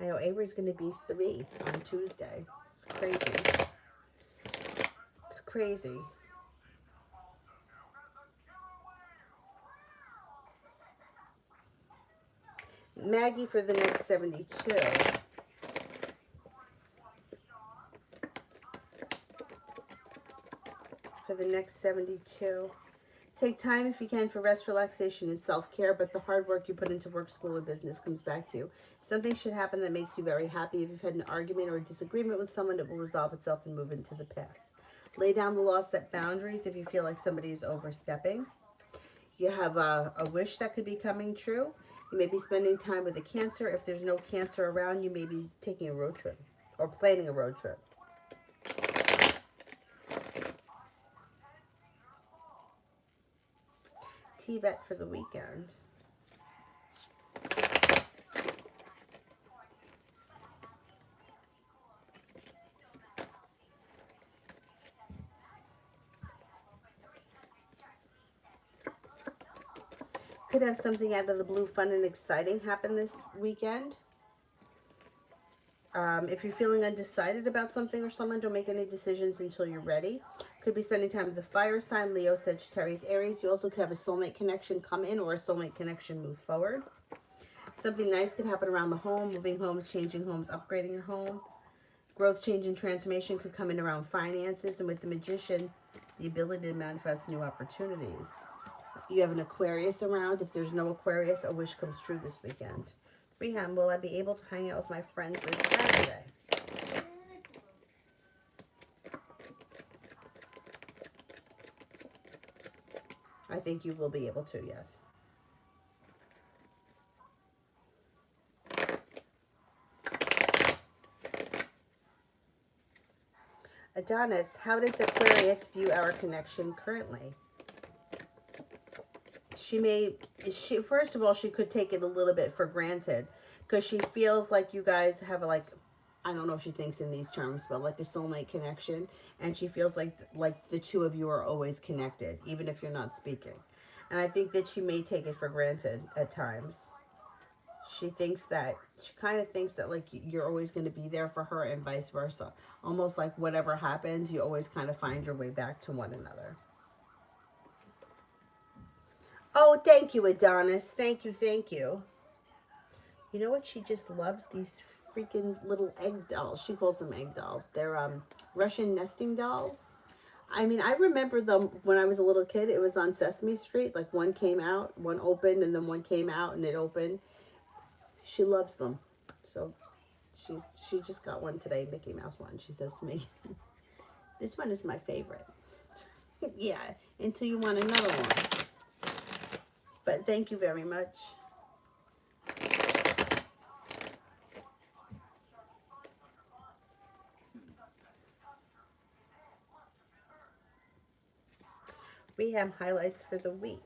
I know Avery's going to be 3 on Tuesday. It's crazy. It's crazy. Maggie for the next 72. For the next 72. Take time if you can for rest, relaxation, and self-care, but the hard work you put into work, school, or business comes back to you. Something should happen that makes you very happy. If you've had an argument or a disagreement with someone, it will resolve itself and move into the past. Lay down the law, set boundaries if you feel like somebody is overstepping. You have a wish that could be coming true. You may be spending time with a Cancer. If there's no Cancer around, you may be taking a road trip or planning a road trip. T-Bet for the weekend. Could have something out of the blue, fun and exciting happen this weekend. If you're feeling undecided about something or someone, don't make any decisions until you're ready. Could be spending time with the fire sign, Leo, Sagittarius, Aries. You also could have a soulmate connection come in or a soulmate connection move forward. Something nice could happen around the home, moving homes, changing homes, upgrading your home. Growth, change, and transformation could come in around finances. And with the Magician, the ability to manifest new opportunities. You have an Aquarius around. If there's no Aquarius, a wish comes true this weekend. Reham, will I be able to hang out with my friends this Saturday? I think you will be able to, yes. Adonis, how does Aquarius view our connection currently? first of all, she could take it a little bit for granted because she feels like you guys have like, I don't know if she thinks in these terms, but like a soulmate connection, and she feels like the two of you are always connected, even if you're not speaking. And I think that she may take it for granted at times. She kind of thinks that like you're always going to be there for her and vice versa. Almost like whatever happens, you always kind of find your way back to one another. Oh, thank you, Adonis. Thank you, thank you. You know what? She just loves these freaking little egg dolls. She calls them egg dolls. They're Russian nesting dolls. I mean, I remember them when I was a little kid. It was on Sesame Street. Like one came out, one opened, and then one came out and it opened. She loves them. So she just got one today, Mickey Mouse one. She says to me, "This one is my favorite." Yeah, until you want another one. But thank you very much. We have highlights for the week.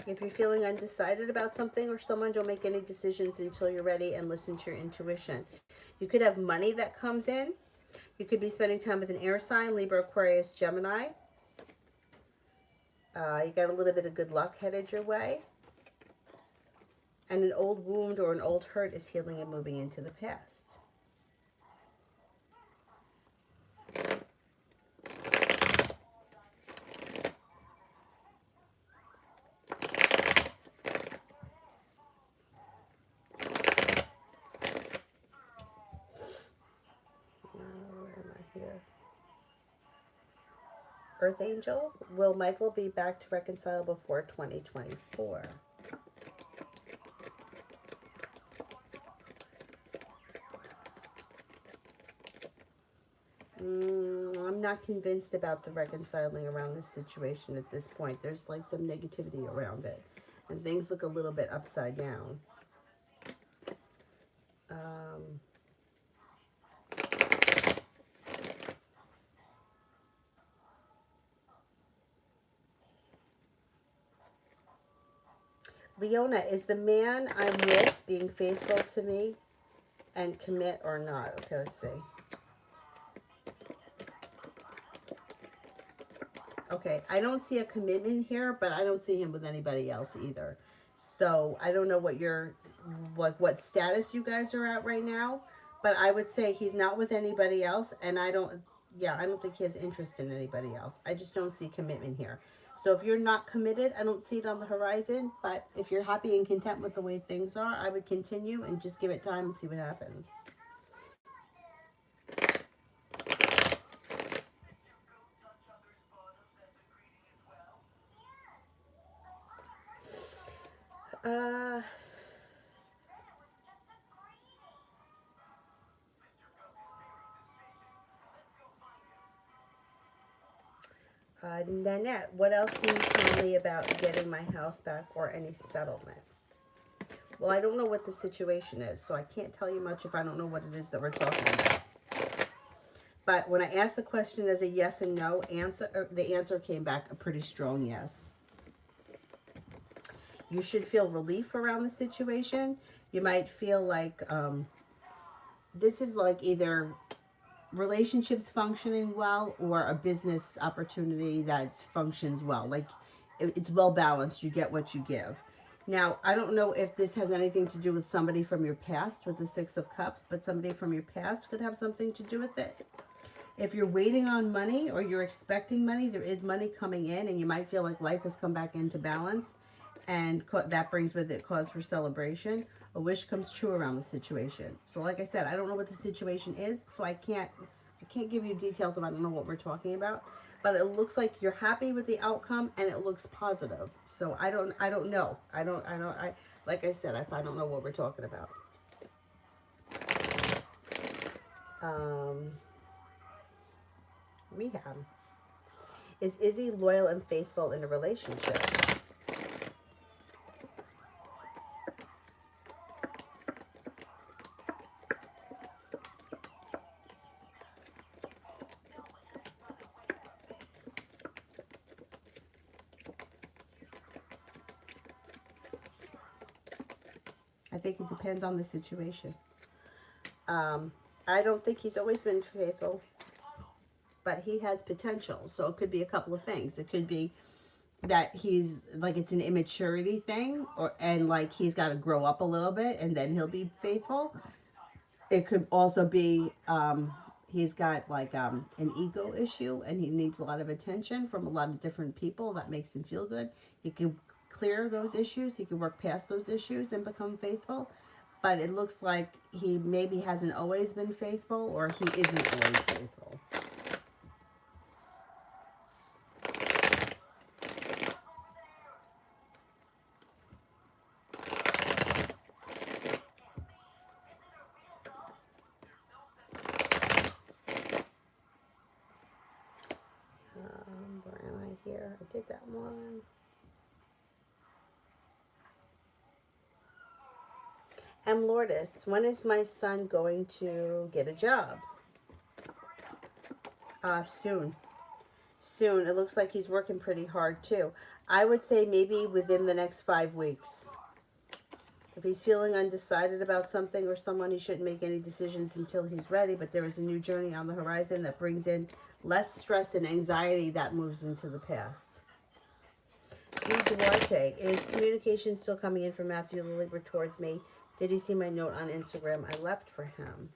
If you're feeling undecided about something or someone, don't make any decisions until you're ready and listen to your intuition. You could have money that comes in. You could be spending time with an air sign, Libra, Aquarius, Gemini. You got a little bit of good luck headed your way. And an old wound or an old hurt is healing and moving into the past. Earth Angel, will Michael be back to reconcile before 2024? I'm not convinced about the reconciling around this situation at this point. There's like some negativity around it. And things look a little bit upside down. Leona, is the man I'm with being faithful to me and commit or not? Okay, let's see. Okay, I don't see a commitment here, but I don't see him with anybody else either. So I don't know what status you guys are at right now, but I would say he's not with anybody else, and I don't think he has interest in anybody else. I just don't see commitment here. So if you're not committed, I don't see it on the horizon, but if you're happy and content with the way things are, I would continue and just give it time and see what happens. Nanette, what else can you tell me about getting my house back or any settlement? Well, I don't know what the situation is, so I can't tell you much if I don't know what it is that we're talking about. But when I asked the question as a yes and no answer, the answer came back a pretty strong yes. You should feel relief around the situation. You might feel like this is like either relationships functioning well or a business opportunity that functions well. Like it's well balanced. You get what you give. Now, I don't know if this has anything to do with somebody from your past with the Six of Cups, but somebody from your past could have something to do with it. If you're waiting on money or you're expecting money, there is money coming in, and you might feel like life has come back into balance, and that brings with it cause for celebration. A wish comes true around the situation. So like I said, I don't know what the situation is, so I can't give you details about, I don't know what we're talking about, but it looks like you're happy with the outcome and it looks positive. So I don't know. Like I said, I don't know what we're talking about. Rehab. Is Izzy loyal and faithful in a relationship? I think it depends on the situation. I don't think he's always been faithful, but he has potential. So it could be a couple of things. It could be that he's like it's an immaturity thing, or and like he's got to grow up a little bit, and then he'll be faithful. It could also be he's got like an ego issue, and he needs a lot of attention from a lot of different people. That makes him feel good. He can clear those issues. He can work past those issues and become faithful. But it looks like he maybe hasn't always been faithful, or he isn't always faithful. Where am I here? I did that one. M. Lourdes, when is my son going to get a job? Soon. Soon. It looks like he's working pretty hard too. I would say maybe within the next 5 weeks. If he's feeling undecided about something or someone, he shouldn't make any decisions until he's ready. But there is a new journey on the horizon that brings in less stress and anxiety that moves into the past. D. Duarte, is communication still coming in from Matthew Lillibert towards me? Did he see my note on Instagram? I left for him.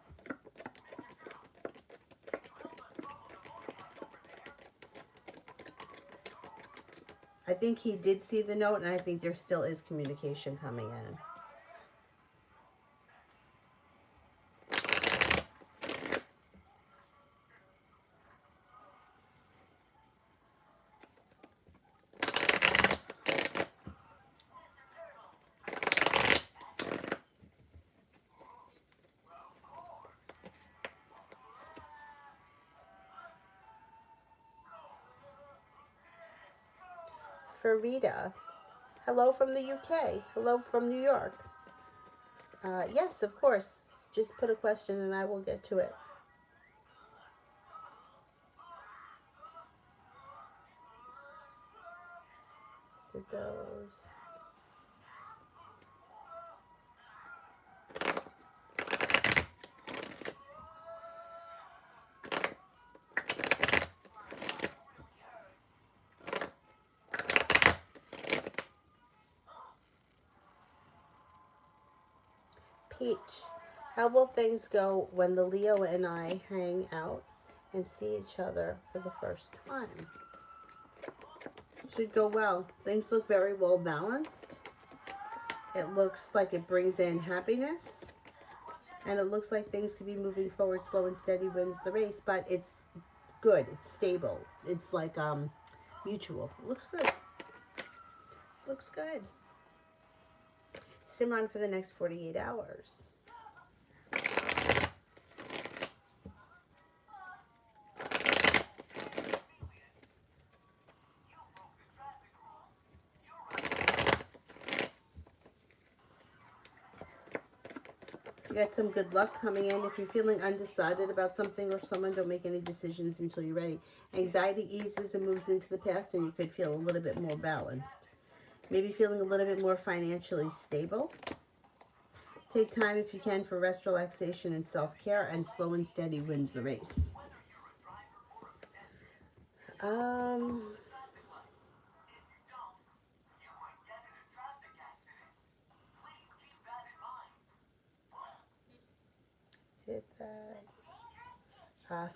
I think he did see the note, and I think there still is communication coming in. Farida, hello from the UK. Hello from New York. Yes, of course. Just put a question and I will get to it. Did those. Peach, how will things go when the Leo and I hang out and see each other for the first time? Should go well. Things look very well balanced. It looks like it brings in happiness. And it looks like things could be moving forward. Slow and steady wins the race, but it's good. It's stable. It's like mutual. It looks good. Looks good. Simran for the next 48 hours. You got some good luck coming in. If you're feeling undecided about something or someone, don't make any decisions until you're ready. Anxiety eases and moves into the past, and you could feel a little bit more balanced. Maybe feeling a little bit more financially stable. Take time if you can for rest, relaxation, and self-care, and slow and steady wins the race. Did that.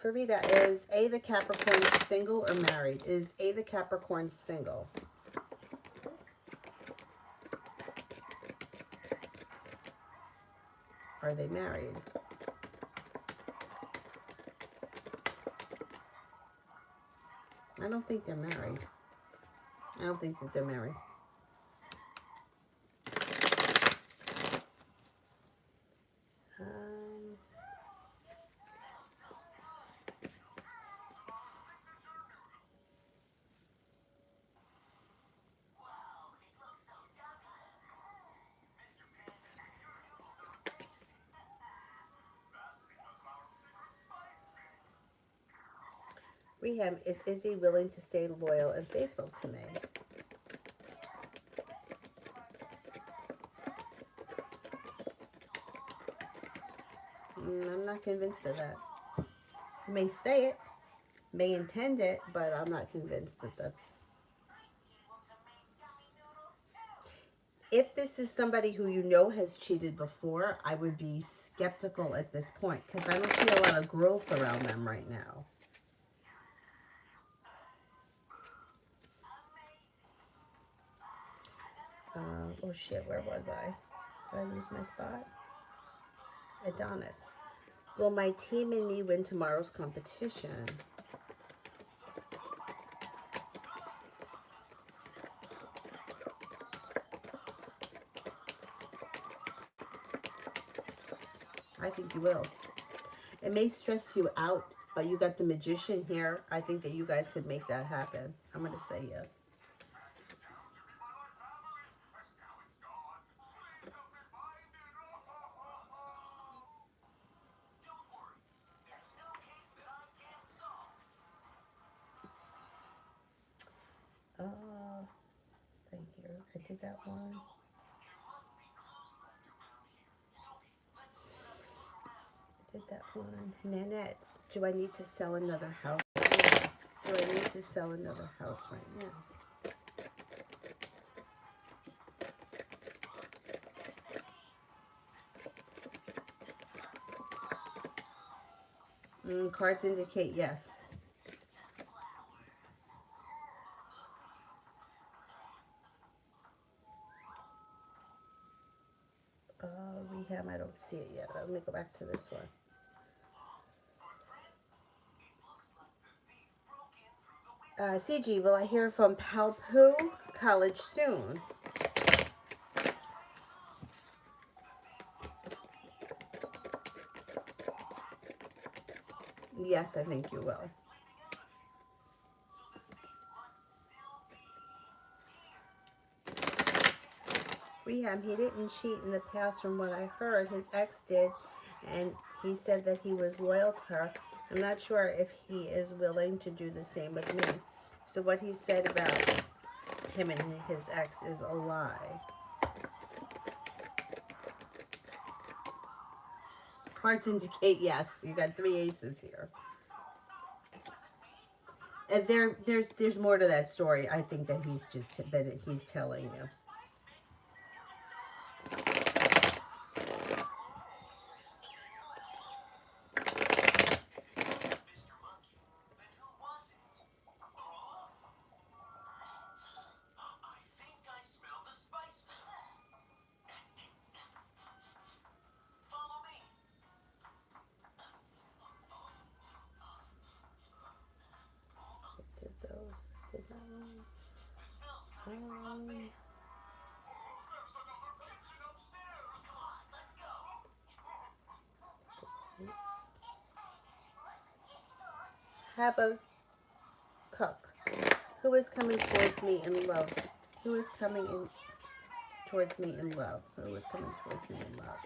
Farida, is A the Capricorn single or married? Is A the Capricorn single? Are they married? I don't think they're married. I don't think that they're married. Rehab, is Izzy willing to stay loyal and faithful to me? I'm not convinced of that. You may say it, may intend it, but I'm not convinced that that's... If this is somebody who you know has cheated before, I would be skeptical at this point because I don't see a lot of growth around them right now. Oh shit, where was I? Did I lose my spot? Adonis. Will my team and me win tomorrow's competition? I think you will. It may stress you out, but you got the magician here. I think that you guys could make that happen. I'm going to say yes. Thank you. I did that one. Did that one. Nanette, do I need to sell another house right now? Do I need to sell another house right now? Cards indicate yes. Rehab, I don't see it yet. Let me go back to this one. CG, will I hear from Palpu College soon? Yes, I think you will. Rehab, he didn't cheat in the past from what I heard. His ex did, and he said that he was loyal to her. I'm not sure if he is willing to do the same with me. So what he said about him and his ex is a lie. Cards indicate yes. You got 3 aces here. And there's more to that story. I think that he's telling you. Habakkuk. Who is coming towards me in love? Who is coming in towards me in love? Who is coming towards me in love?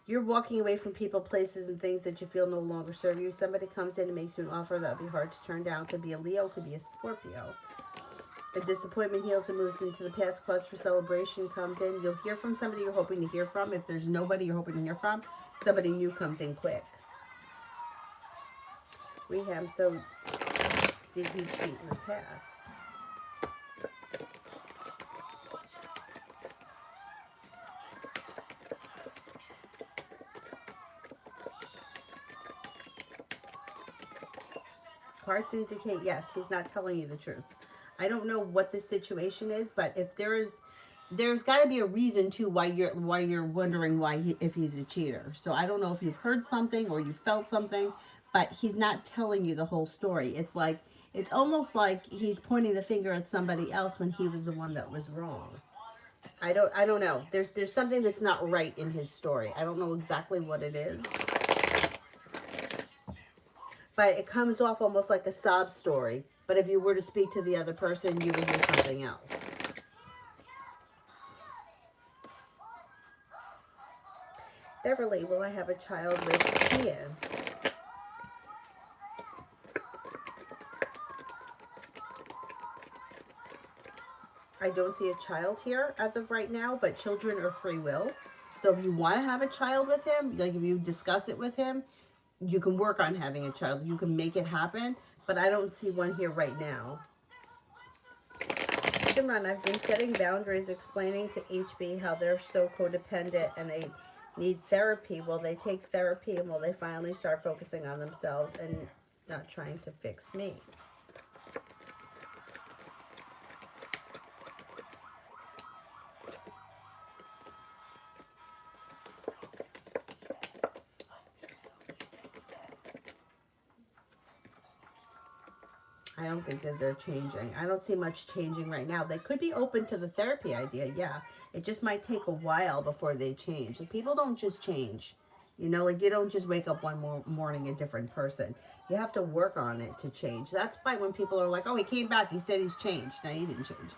You're walking away from people, places, and things that you feel no longer serve you. Somebody comes in and makes you an offer that would be hard to turn down. Could be a Leo, could be a Scorpio. A disappointment heals and moves into the past. Cause for celebration comes in. You'll hear from somebody you're hoping to hear from. If there's nobody you're hoping to hear from, somebody new comes in quick. Rehab, so did he cheat in the past? Cards indicate yes, he's not telling you the truth. I don't know what the situation is, but if there's got to be a reason too why you're wondering if he's a cheater. So I don't know if you've heard something or you felt something, but he's not telling you the whole story. It's almost like he's pointing the finger at somebody else when he was the one that was wrong. I don't know. There's something that's not right in his story. I don't know exactly what it is. But it comes off almost like a sob story. But if you were to speak to the other person, you would hear something else. Beverly, will I have a child with Ian? I don't see a child here as of right now, but children are free will. So if you want to have a child with him, like if you discuss it with him, you can work on having a child. You can make it happen, but I don't see one here right now. Simran, I've been setting boundaries, explaining to HB how they're so codependent and they need therapy. Will they take therapy and will they finally start focusing on themselves and not trying to fix me? I don't think that they're changing. I don't see much changing right now. They could be open to the therapy idea, yeah. It just might take a while before they change. Like, people don't just change. You know, like you don't just wake up one morning a different person. You have to work on it to change. That's why when people are like, oh, he came back, he said he's changed. No, he didn't change.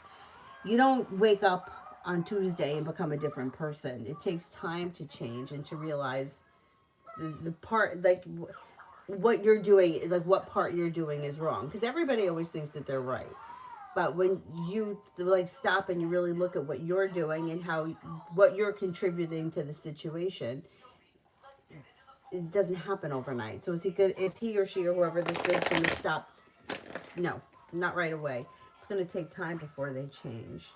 You don't wake up on Tuesday and become a different person. It takes time to change and to realize the part, like, what you're doing, like what part you're doing is wrong, because everybody always thinks that they're right, but when you like stop and you really look at what you're doing and how what you're contributing to the situation, it doesn't happen overnight. So is he or she or whoever this is going to stop? No, not right away. It's going to take time before they change.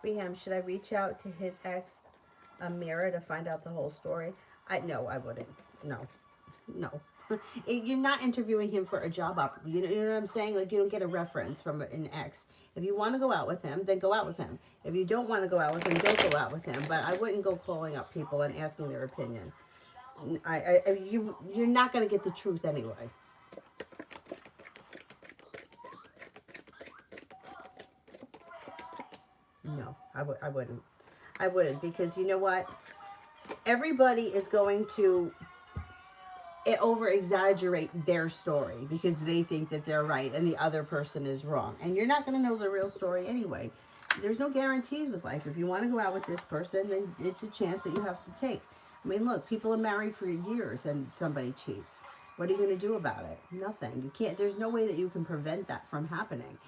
Reham, should I reach out to his ex, Amira, to find out the whole story? No, I wouldn't. No. You're not interviewing him for a job you know what I'm saying? Like, you don't get a reference from an ex. If you want to go out with him, then go out with him. If you don't want to go out with him, don't go out with him. But I wouldn't go calling up people and asking their opinion. You're not going to get the truth anyway. No, I wouldn't. I wouldn't, because you know what? Everybody is going to over exaggerate their story because they think that they're right and the other person is wrong. And you're not going to know the real story anyway. There's no guarantees with life. If you want to go out with this person, then it's a chance that you have to take. I mean, look, people are married for years and somebody cheats. What are you going to do about it? Nothing. You can't. There's no way that you can prevent that from happening.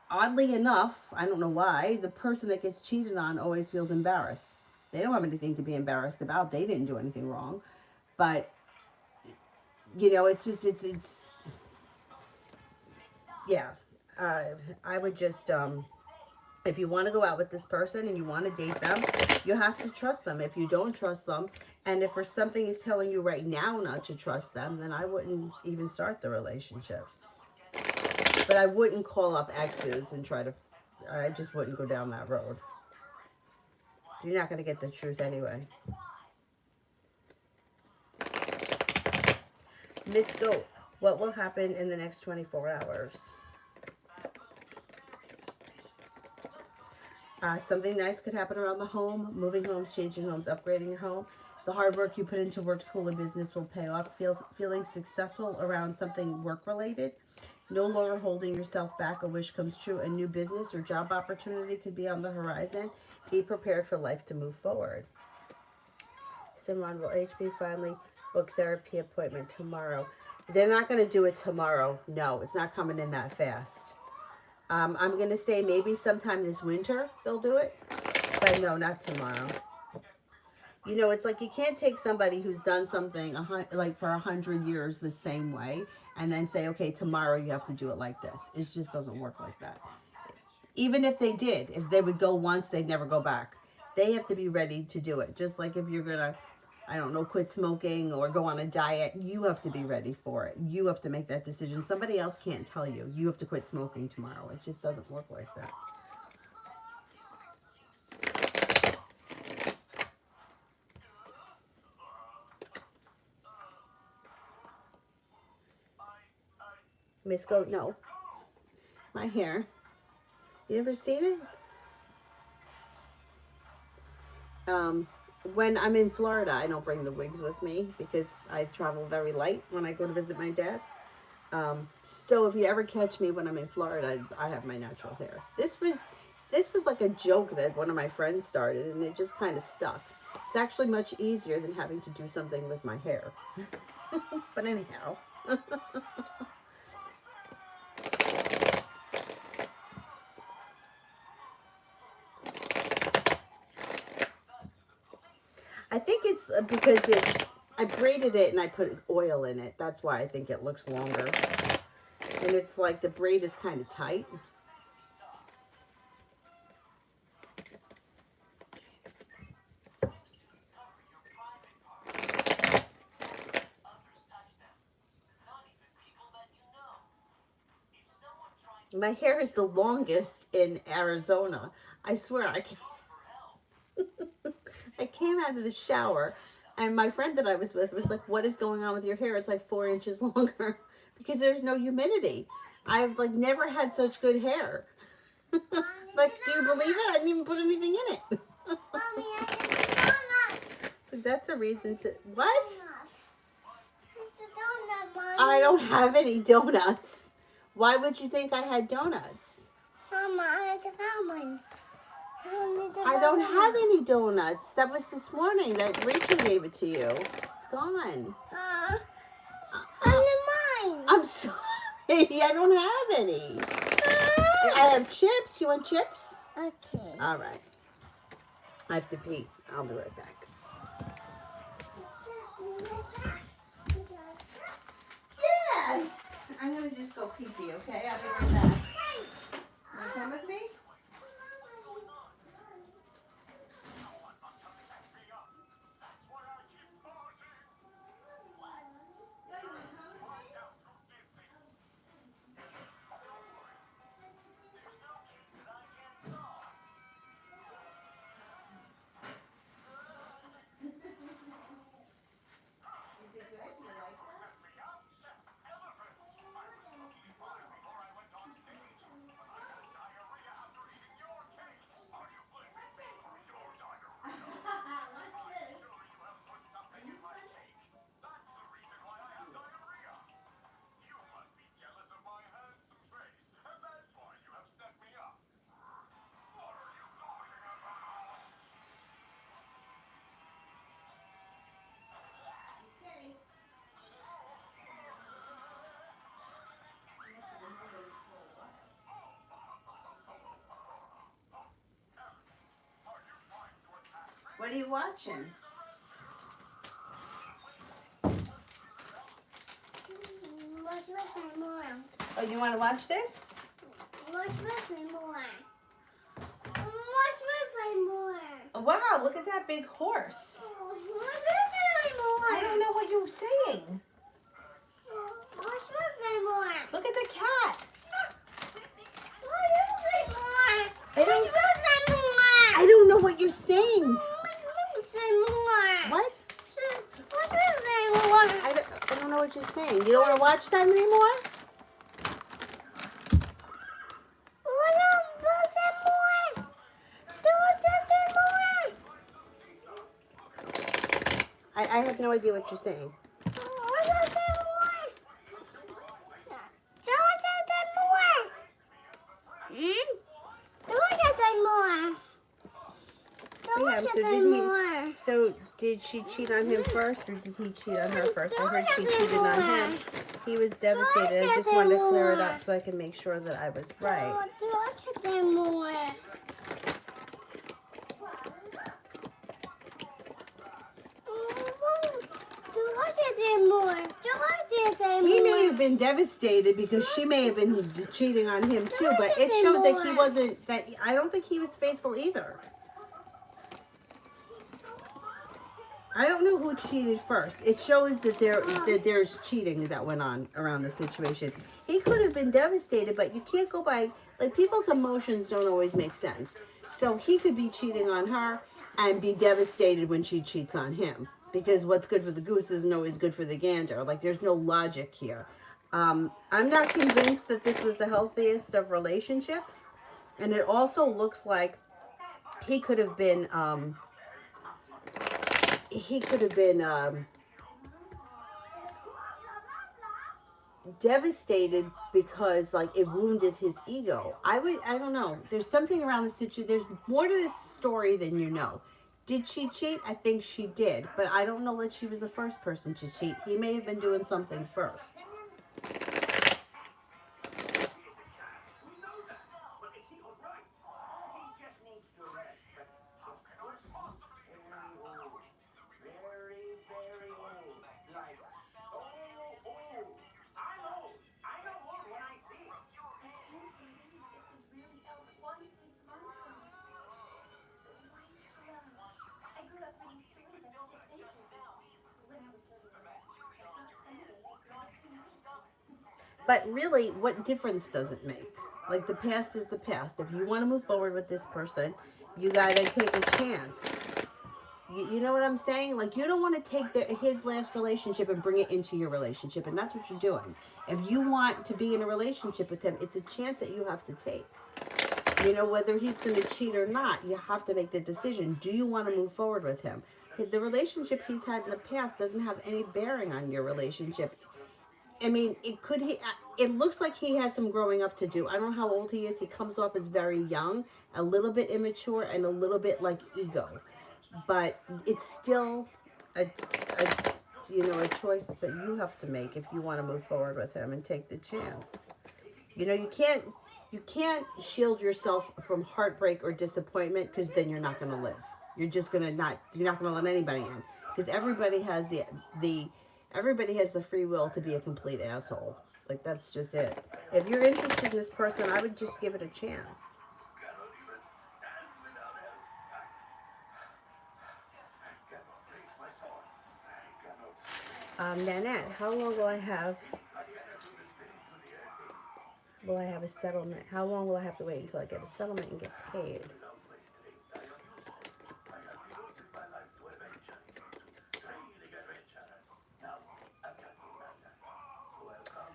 Oddly enough, I don't know why, the person that gets cheated on always feels embarrassed. They don't have anything to be embarrassed about. They didn't do anything wrong. But, you know, it's just, yeah. I would just, if you want to go out with this person and you want to date them, you have to trust them. If you don't trust them, and if for something is telling you right now not to trust them, then I wouldn't even start the relationship. But I wouldn't call up exes and I just wouldn't go down that road. You're not going to get the truth anyway. Miss Goat, what will happen in the next 24 hours? Something nice could happen around the home. Moving homes, changing homes, upgrading your home. The hard work you put into work, school, and business will pay off. Feeling successful around something work-related. No longer holding yourself back. A wish comes true. A new business or job opportunity could be on the horizon. Be prepared for life to move forward. Simran, will HB finally book therapy appointment tomorrow? They're not going to do it tomorrow. No, it's not coming in that fast. I'm going to say maybe sometime this winter they'll do it. But no, not tomorrow. You know, it's like you can't take somebody who's done something like for 100 years the same way and then say, okay, tomorrow you have to do it like this. It just doesn't work like that. Even if they did, if they would go once, they'd never go back. They have to be ready to do it. Just like if you're going to, I don't know, quit smoking or go on a diet, you have to be ready for it. You have to make that decision. Somebody else can't tell you. You have to quit smoking tomorrow. It just doesn't work like that. Miss Goat, no. My hair. You ever seen it? When I'm in Florida, I don't bring the wigs with me because I travel very light when I go to visit my dad. So if you ever catch me when I'm in Florida, I have my natural hair. This was like a joke that one of my friends started, and it just kind of stuck. It's It's actually much easier than having to do something with my hair. But anyhow. I think it's because I braided it and I put oil in it. That's why I think it looks longer. And it's like the braid is kind of tight. My hair is the longest in Arizona. I swear, I came out of the shower and my friend that I was with was like, what is going on with your hair? It's like 4 inches longer because there's no humidity. I've like never had such good hair. Like, do you believe it? I didn't even put anything in it. Mommy, I have donuts. So that's a reason to, what? Donuts. It's a donut, Mommy. I don't have any donuts. Why would you think I had donuts? Mama, I found one. I don't have any donuts. That was this morning that Rachel gave it to you. It's gone. Mine. I'm sorry. I don't have any. I have chips. You want chips? Okay. All right. I have to pee. I'll be right back. Yeah. I'm going to just go pee-pee, okay? I'll be right back. Want to come with me? What are you watching? Watch with more. Oh, you want to watch this? Watch with more. Watch with more. Oh, wow, look at that big horse. Watch with more. I don't know what you're saying. Watch with more. Look at the cat. Watch with more. I don't, Watch with more. I don't know what you're saying. More. What? Watch with more. I don't know what you're saying. You don't want to watch that anymore? I have no idea what you're saying. So did she cheat on him first or did he cheat on her first? I heard she cheated on him. He was devastated. I just wanted to clear it up so I can make sure that I was right. He may have been devastated because she may have been cheating on him too, but it shows that he wasn't, that I don't think he was faithful either. I don't know who cheated first. It shows that there's cheating that went on around the situation. He could have been devastated, but you can't go by, like, people's emotions don't always make sense. So he could be cheating on her and be devastated when she cheats on him. Because what's good for the goose isn't always good for the gander. Like, there's no logic here. I'm not convinced that this was the healthiest of relationships. And it also looks like he could have been, devastated because, like, it wounded his ego. I don't know. There's something around the situation. There's more to this story than you know. Did she cheat? I think she did, but I don't know that she was the first person to cheat. He may have been doing something first. We know that. But is he all right? He just needs to rest. But how can I possibly very old? Very, very old. Like so old. I'm old. I know old when I see it. I can't believe this is really how it was 6 months ago. The white glove. I grew up reading stories of epic adventures when I was little. But not someday like tonight. But really, what difference does it make? Like, the past is the past. If you want to move forward with this person, you got to take a chance. You know what I'm saying? Like, you don't want to take his last relationship and bring it into your relationship, and that's what you're doing. If you want to be in a relationship with him, it's a chance that you have to take. You know, whether he's going to cheat or not, you have to make the decision. Do you want to move forward with him? The relationship he's had in the past doesn't have any bearing on your relationship. I mean, it looks like he has some growing up to do. I don't know how old he is. He comes off as very young, a little bit immature, and a little bit like ego. But it's still a choice that you have to make if you want to move forward with him and take the chance. You know, you can't shield yourself from heartbreak or disappointment, because then you're not going to live. You're not going to let anybody in, because everybody has the free will to be a complete asshole. Like, that's just it. If you're interested in this person, I would just give it a chance. Cannot even stand without help. I cannot raise my sword. I cannot. Nanette, how long will I have? I cannot do this finish with the earthing. Will I have a settlement? How long will I have to wait until I get a settlement and get paid? Without wasting a time on you, soul. I have devoted my life to adventure. Thrilling adventure. Now, I've got to go back. Welcome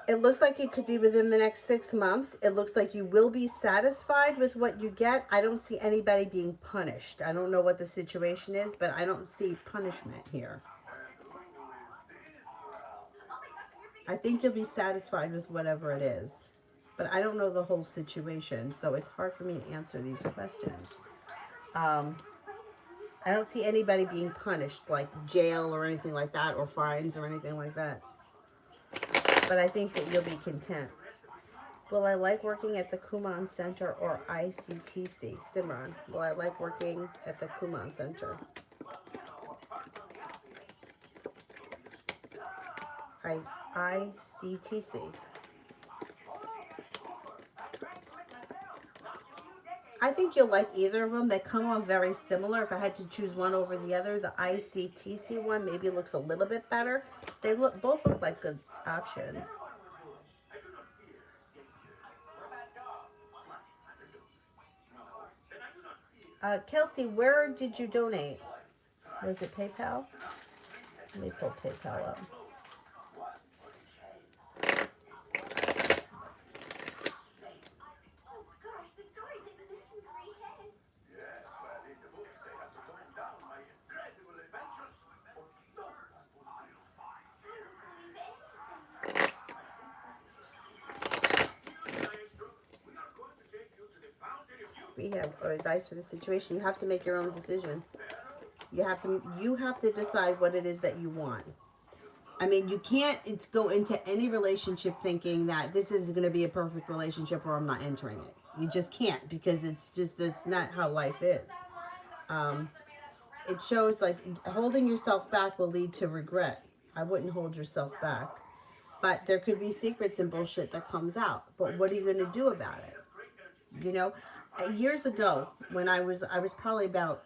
to It looks like it could be within the next 6 months. It looks like you will be satisfied with what you get. I don't see anybody being punished. I don't know what the situation is, but I don't see punishment here. I think you'll be satisfied with whatever it is. But I don't know the whole situation, so it's hard for me to answer these questions. I don't see anybody being punished, like jail or anything like that, or fines or anything like that. But I think that you'll be content. Will I like working at the Kumon Center or ICTC? Simran, will I like working at the Kumon Center? ICTC. I think you'll like either of them. They come off very similar. If I had to choose one over the other, the ICTC one maybe looks a little bit better. They both look like good options. Kelsey, where did you donate? Was it PayPal? Let me pull PayPal up. Oh gosh, the story didn't mention 3 heads. Yes, well, in the books they have to tone down my incredible adventures. But no one would I don't believe anything. We are going to take you to the fountain of youth. We have advice for the situation. You have to make your own decision. You have to decide what it is that you want. I mean, you can't go into any relationship thinking that this is going to be a perfect relationship or I'm not entering it. You just can't, because it's not how life is. It shows like holding yourself back will lead to regret. I wouldn't hold yourself back. But there could be secrets and bullshit that comes out. But what are you going to do about it? You know, years ago when I was probably about,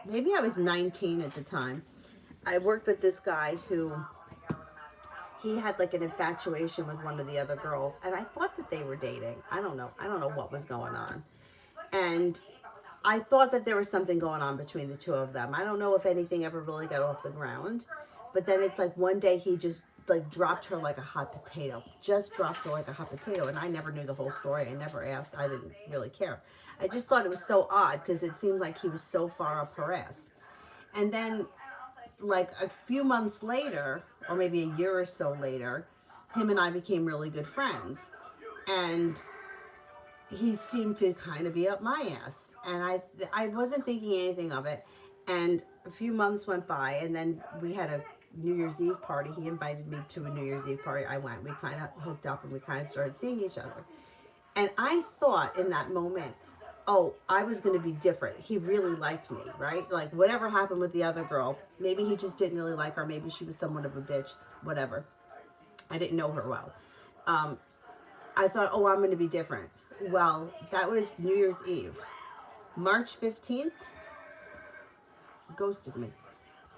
maybe I was 19 at the time. I worked with this guy who, he had like an infatuation with one of the other girls, and I thought that they were dating. I don't know what was going on. And I thought that there was something going on between the two of them. I don't know if anything ever really got off the ground. But then it's like one day he just like dropped her like a hot potato. Just dropped her like a hot potato. And I never knew the whole story. I never asked. I didn't really care. I just thought it was so odd because it seemed like he was so far up her ass. And then like a few months later, or maybe a year or so later, him and I became really good friends. And he seemed to kind of be up my ass, and I wasn't thinking anything of it. And a few months went by, and then we had a New Year's Eve party. He invited me to a New Year's Eve party. I went. We kind of hooked up, and we kind of started seeing each other. And I thought in that moment, oh, I was going to be different. He really liked me, right? Like whatever happened with the other girl, maybe he just didn't really like her. Maybe she was somewhat of a bitch. Whatever. I didn't know her well. I thought, oh, I'm going to be different. Well, that was New Year's Eve. March 15th, ghosted me.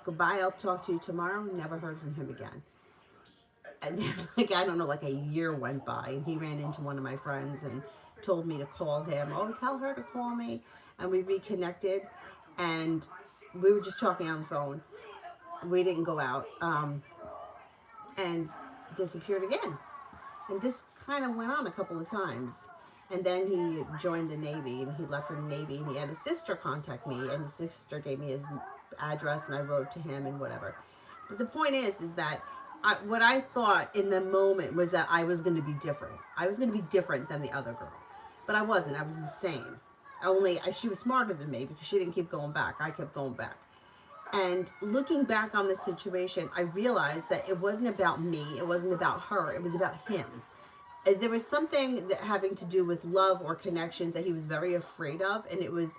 Goodbye, I'll talk to you tomorrow. Never heard from him again. And then, like, I don't know, like a year went by, and he ran into one of my friends and told me to call him. Oh, tell her to call me. And we reconnected, and we were just talking on the phone. We didn't go out, and disappeared again. And this kind of went on a couple of times. And then he joined the Navy, and he left for the Navy, and he had his sister contact me, and his sister gave me his address, and I wrote to him and whatever. But the point is that what I thought in the moment was that I was going to be different. I was going to be different than the other girl. But I wasn't. I was the same. Only she was smarter than me because she didn't keep going back. I kept going back. And looking back on this situation, I realized that it wasn't about me. It wasn't about her. It was about him. There was something that having to do with love or connections that he was very afraid of. And it was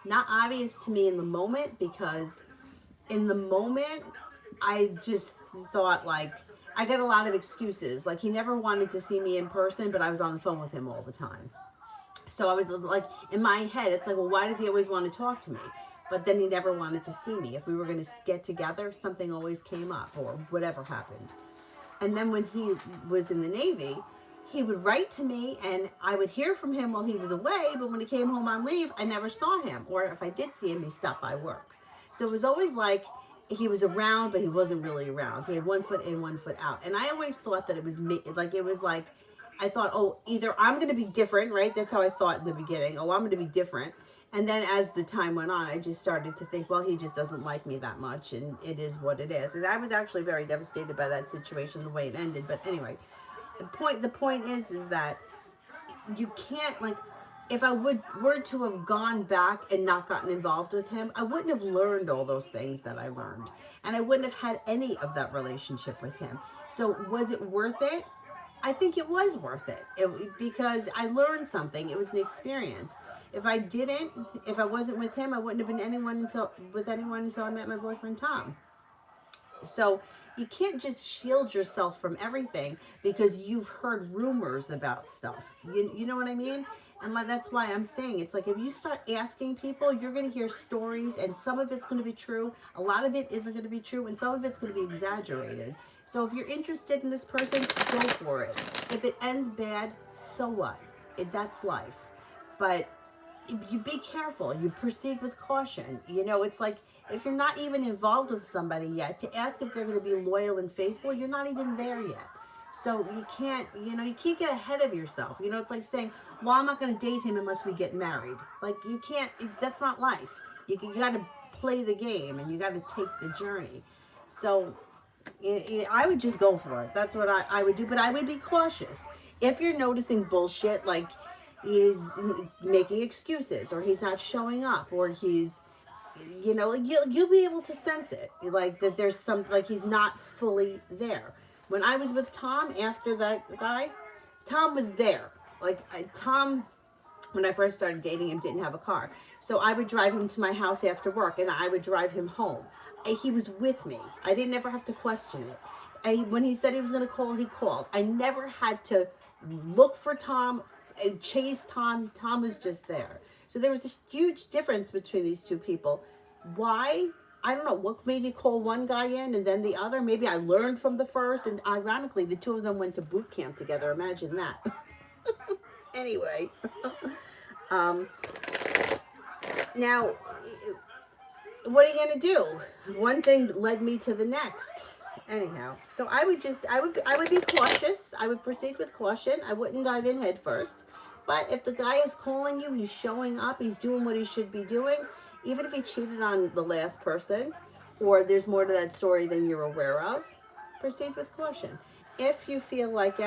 not obvious to me in the moment, because in the moment, I just thought, like, I got a lot of excuses. Like, he never wanted to see me in person, but I was on the phone with him all the time. So I was like, in my head, it's like, well, why does he always want to talk to me? But then he never wanted to see me. If we were going to get together, something always came up or whatever happened. And then when he was in the Navy, he would write to me, and I would hear from him while he was away, but when he came home on leave, I never saw him. Or if I did see him, he stopped by work. So it was always like he was around, but he wasn't really around. He had 1 foot in, 1 foot out. And I always thought that it was like, I thought, oh, either I'm going to be different, right? That's how I thought in the beginning. Oh, I'm going to be different. And then as the time went on, I just started to think, well, he just doesn't like me that much, and it is what it is. And I was actually very devastated by that situation, the way it ended. But anyway, the point is that you can't, like, if I were to have gone back and not gotten involved with him, I wouldn't have learned all those things that I learned, and I wouldn't have had any of that relationship with him. So was it worth it? I think it was worth it, because I learned something. It was an experience. If I wasn't with him, I wouldn't have been anyone until I met my boyfriend Tom. So you can't just shield yourself from everything because you've heard rumors about stuff. You know what I mean? And that's why I'm saying, it's like, if you start asking people, you're going to hear stories, and some of it's going to be true. A lot of it isn't going to be true, and some of it's going to be exaggerated. So if you're interested in this person, go for it. If it ends bad, so what? That's life. But you be careful. You proceed with caution. It's like, if you're not even involved with somebody yet, to ask if they're going to be loyal and faithful, you're not even there yet. So you can't get ahead of yourself. It's like saying, well, I'm not going to date him unless we get married. Like, you can't, that's not life. You got to play the game, and you got to take the journey. So I would just go for it. That's what I would do. But I would be cautious. If you're noticing bullshit, like he's making excuses, or he's not showing up, or he's, you'll be able to sense it. Like that there's like he's not fully there. When I was with Tom after that guy, Tom was there. Like Tom, when I first started dating him, didn't have a car. So I would drive him to my house after work, and I would drive him home. He was with me. I didn't ever have to question it. When he said he was going to call, he called. I never had to look for Tom, chase Tom. Tom was just there. So there was a huge difference between these two people. Why? I don't know what made me call one guy in and then the other. Maybe I learned from the first, and ironically, the two of them went to boot camp together. Imagine that. Anyway, now, what are you gonna do? One thing led me to the next. Anyhow, so I would be cautious. I would proceed with caution. I wouldn't dive in head first. But if the guy is calling you, he's showing up, he's doing what he should be doing, even if he cheated on the last person, or there's more to that story than you're aware of, proceed with caution. If you feel like,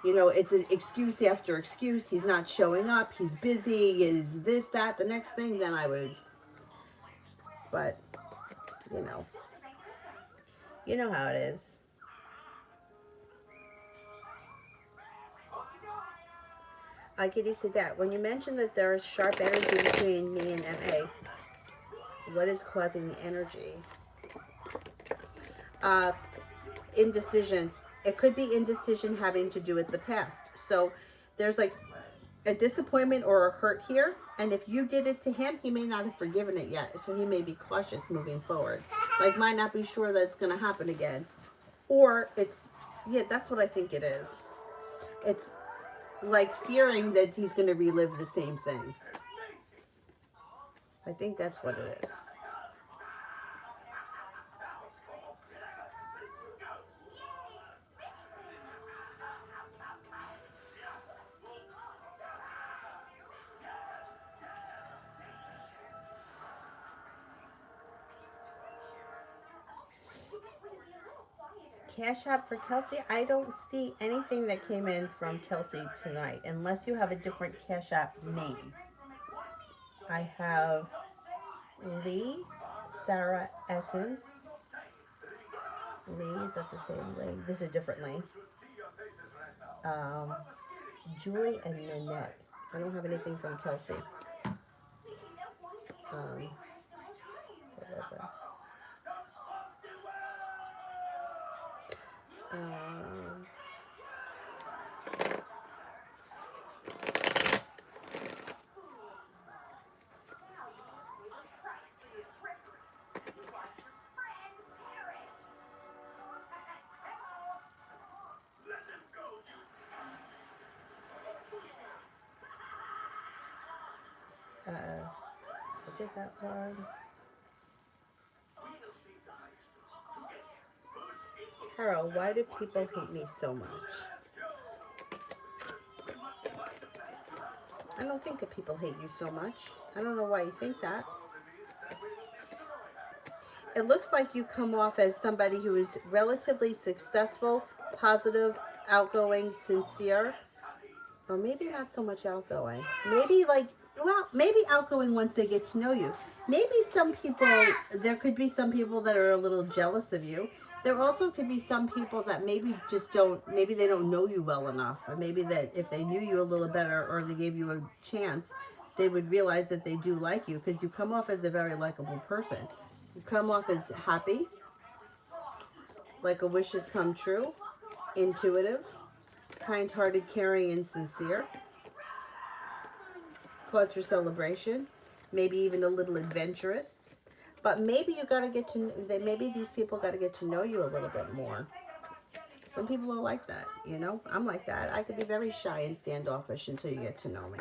You know, it's an excuse after excuse. He's not showing up. He's busy. Is this, that, the next thing? Then I would. But, you know. You know how it is. I get used to that. When you mentioned that there is sharp energy between me and MA, what is causing the energy? Uh, indecision. It could be indecision having to do with the past. So there's like a disappointment or a hurt here, and if you did it to him, he may not have forgiven it yet, so he may be cautious moving forward. Like, might not be sure that it's going to happen again. Or it's, yeah, that's what I think it is. It's like fearing that he's going to relive the same thing. I think that's what it is. Cash App for Kelsey. I don't see anything that came in from Kelsey tonight, unless you have a different Cash App name. I have Lee, Sarah Essence. Lee, is that the same Lee? This is a different Lee. Julie and Nanette. I don't have anything from Kelsey. What was that? I did that one. Tara, why do people hate me so much? I don't think that people hate you so much. I don't know why you think that. It looks like you come off as somebody who is relatively successful, positive, outgoing, sincere. Or maybe not so much outgoing. Maybe like, well, maybe outgoing once they get to know you. Maybe some people, there could be some people that are a little jealous of you. There also could be some people that maybe just don't, maybe they don't know you well enough. Or maybe that if they knew you a little better or they gave you a chance, they would realize that they do like you, because you come off as a very likable person. You come off as happy, like a wish has come true, intuitive, kind-hearted, caring, and sincere. Cause for celebration, maybe even a little adventurous. But maybe you got to get to, maybe these people got to get to know you a little bit more. Some people are like that, you know? I'm like that. I could be very shy and standoffish until you get to know me.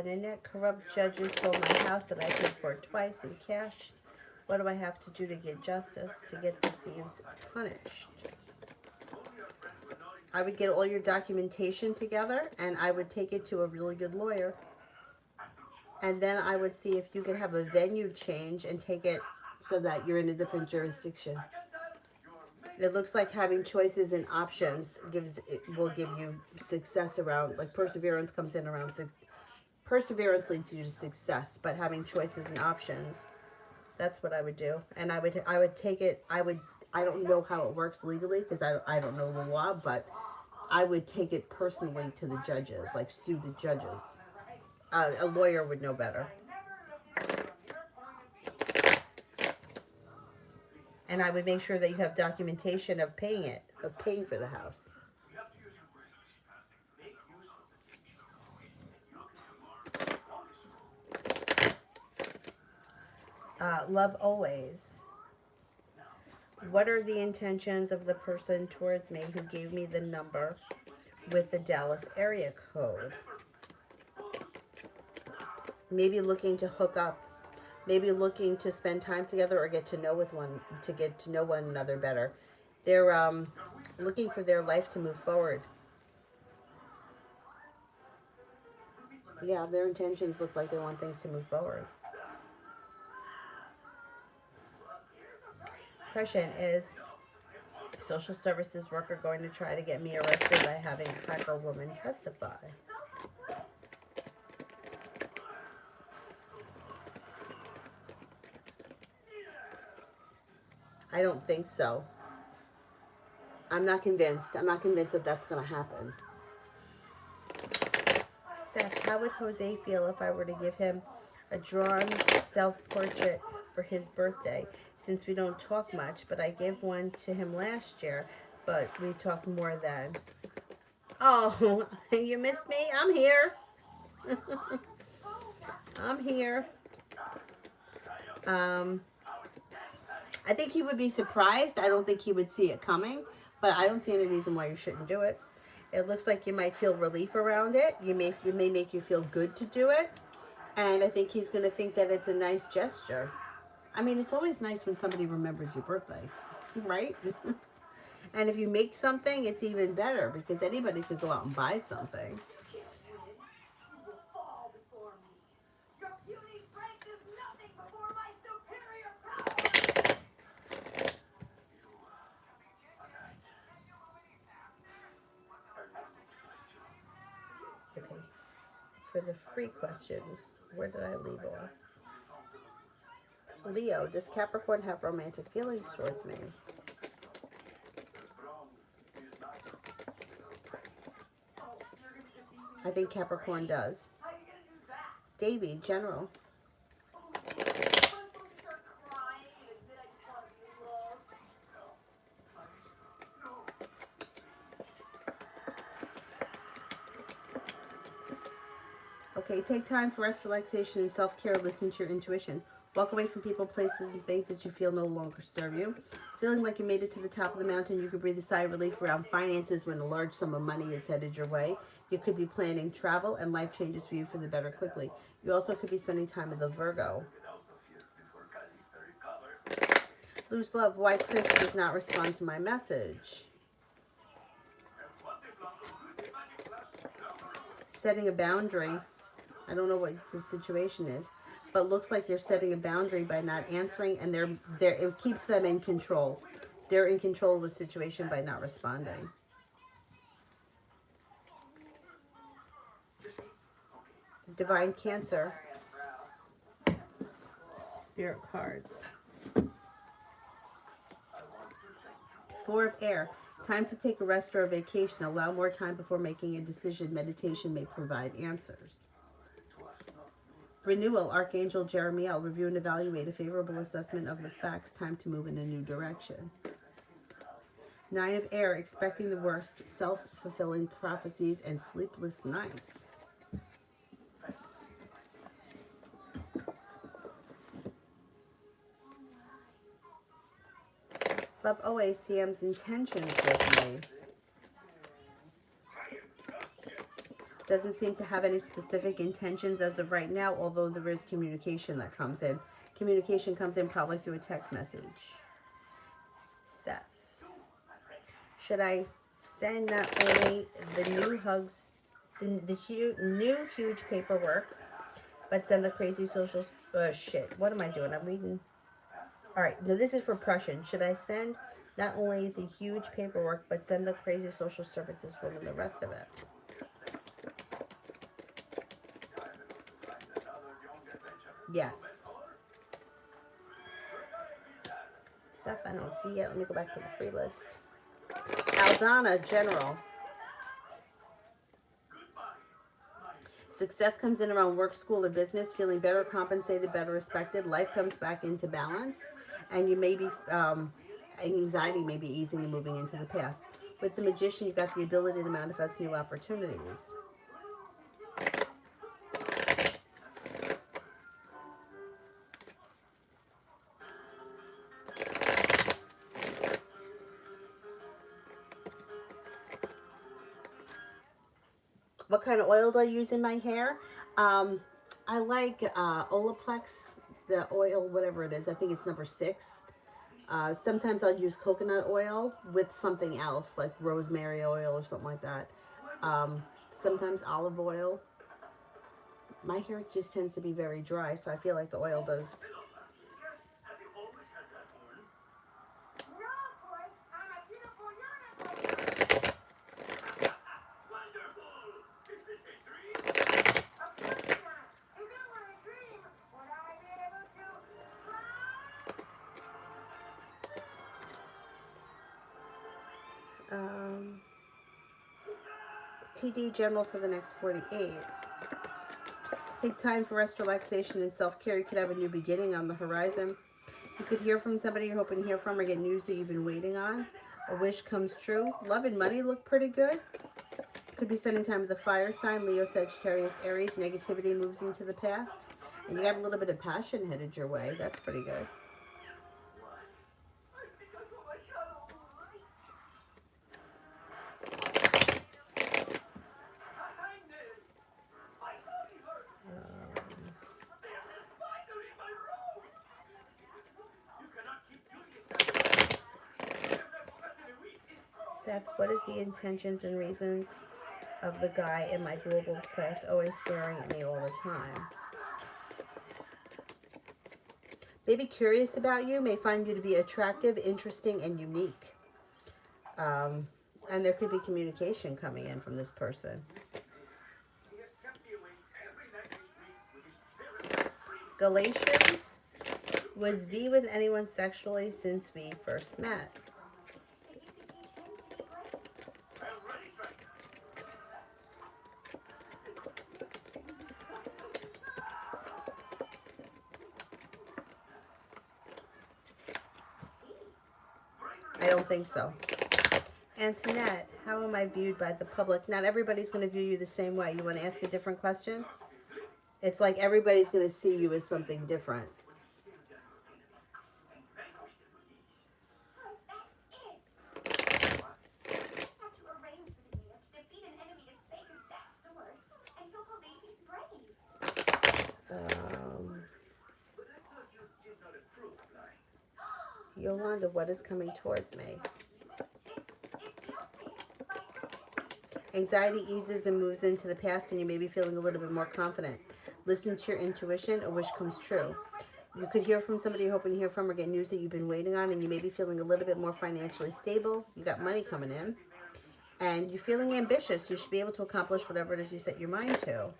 Nanette, corrupt judges sold my house that I paid for twice in cash. What do I have to do to get justice, to get the thieves punished? I would get all your documentation together, and I would take it to a really good lawyer. And then I would see if you could have a venue change and take it so that you're in a different jurisdiction. It looks like having choices and options will give you success around, like perseverance comes in around perseverance leads you to success, but having choices and options, that's what I would do. And I would take it, I don't know how it works legally because I don't know the law, but I would take it personally to the judges, like sue the judges. A lawyer would know better. And I would make sure that you have documentation of paying for the house. Love always. What are the intentions of the person towards me who gave me the number with the Dallas area code? Maybe looking to hook up. Maybe looking to spend time together or get to know one another better. They're looking for their life to move forward. Yeah, their intentions look like they want things to move forward. Question is, social services worker going to try to get me arrested by having a hacker woman testify? I don't think so. I'm not convinced. I'm not convinced that that's going to happen. Steph, how would Jose feel if I were to give him a drawn self-portrait for his birthday? Since we don't talk much, but I gave one to him last year, but we talked more then. Oh, you missed me? I'm here. I'm here. I think he would be surprised. I don't think he would see it coming, but I don't see any reason why you shouldn't do it. It looks like you might feel relief around it. It may make you feel good to do it, and I think he's going to think that it's a nice gesture. I mean, it's always nice when somebody remembers your birthday, right? And if you make something, it's even better because anybody could go out and buy something. Okay. For the free questions, where did I leave off? Leo, does Capricorn have romantic feelings towards me? I think Capricorn does. Davy, general. Okay, take time for rest, relaxation, and self-care. Listen to your intuition. Walk away from people, places, and things that you feel no longer serve you. Feeling like you made it to the top of the mountain, you could breathe a sigh of relief around finances when a large sum of money is headed your way. You could be planning travel and life changes for you for the better quickly. You also could be spending time with a Virgo. Loose love, why Chris does not respond to my message. Setting a boundary. I don't know what the situation is, but looks like they're setting a boundary by not answering, and it keeps them in control. They're in control of the situation by not responding. Divine Cancer. Spirit cards. Four of Air. Time to take a rest or a vacation. Allow more time before making a decision. Meditation may provide answers. Renewal, Archangel Jeremiel, review and evaluate a favorable assessment of the facts. Time to move in a new direction. Nine of Air, expecting the worst, self-fulfilling prophecies and sleepless nights. Love always, CM's intentions with me. Doesn't seem to have any specific intentions as of right now, although there is communication that comes in. Communication comes in probably through a text message. Seth. Should I send not only the new hugs, the new huge paperwork, but send the crazy social... shit. What am I doing? I'm reading... Alright, no, this is for Prussian. Should I send not only the huge paperwork, but send the crazy social services woman the rest of it? Yes. Stuff I don't see yet. Let me go back to the free list. Aldana, general. Success comes in around work, school, or business. Feeling better compensated, better respected. Life comes back into balance. And you may be, anxiety may be easing and moving into the past. With the Magician, you've got the ability to manifest new opportunities. What kind of oil do I use in my hair? I like Olaplex, the oil, whatever it is. I think it's number 6. Sometimes I'll use coconut oil with something else, like rosemary oil or something like that. Sometimes olive oil. My hair just tends to be very dry, so I feel like the oil does. Have you always had that horn? No, of course. I'm a beautiful unicorn. Wonderful! Is this a dream? Of course not. If it were a dream, would I be able to fly? TD General for the next 48. Take time for rest, relaxation, and self-care. You could have a new beginning on the horizon. You could hear from somebody you're hoping to hear from or get news that you've been waiting on. A wish comes true. Love and money look pretty good. Could be spending time with the fire sign, Leo, Sagittarius, Aries. Negativity moves into the past. And you got a little bit of passion headed your way. That's pretty good. I think I saw my shadow. Kindness! My body hurts! There's a spider in my room! You cannot keep doing this. I've not slept in a week. Seth, what is the intentions and reasons of the guy in my global class always staring at me all the time? Maybe curious about you, may find you to be attractive, interesting, and unique. And there could be communication coming in from this person. He has kept me awake every night this week with his spirit screaming. Galatians, was V with anyone sexually since we first met? I'm ready, Frank. I don't think so. Antoinette, how am I viewed by the public? Not everybody's going to view you the same way. You want to ask a different question? It's like everybody's going to see you as something different. Yolanda, what is coming towards me? Anxiety eases and moves into the past, and you may be feeling a little bit more confident. Listen to your intuition. A wish comes true. You could hear from somebody you're hoping to hear from or get news that you've been waiting on, and you may be feeling a little bit more financially stable. You got money coming in. And you're feeling ambitious. You should be able to accomplish whatever it is you set your mind to.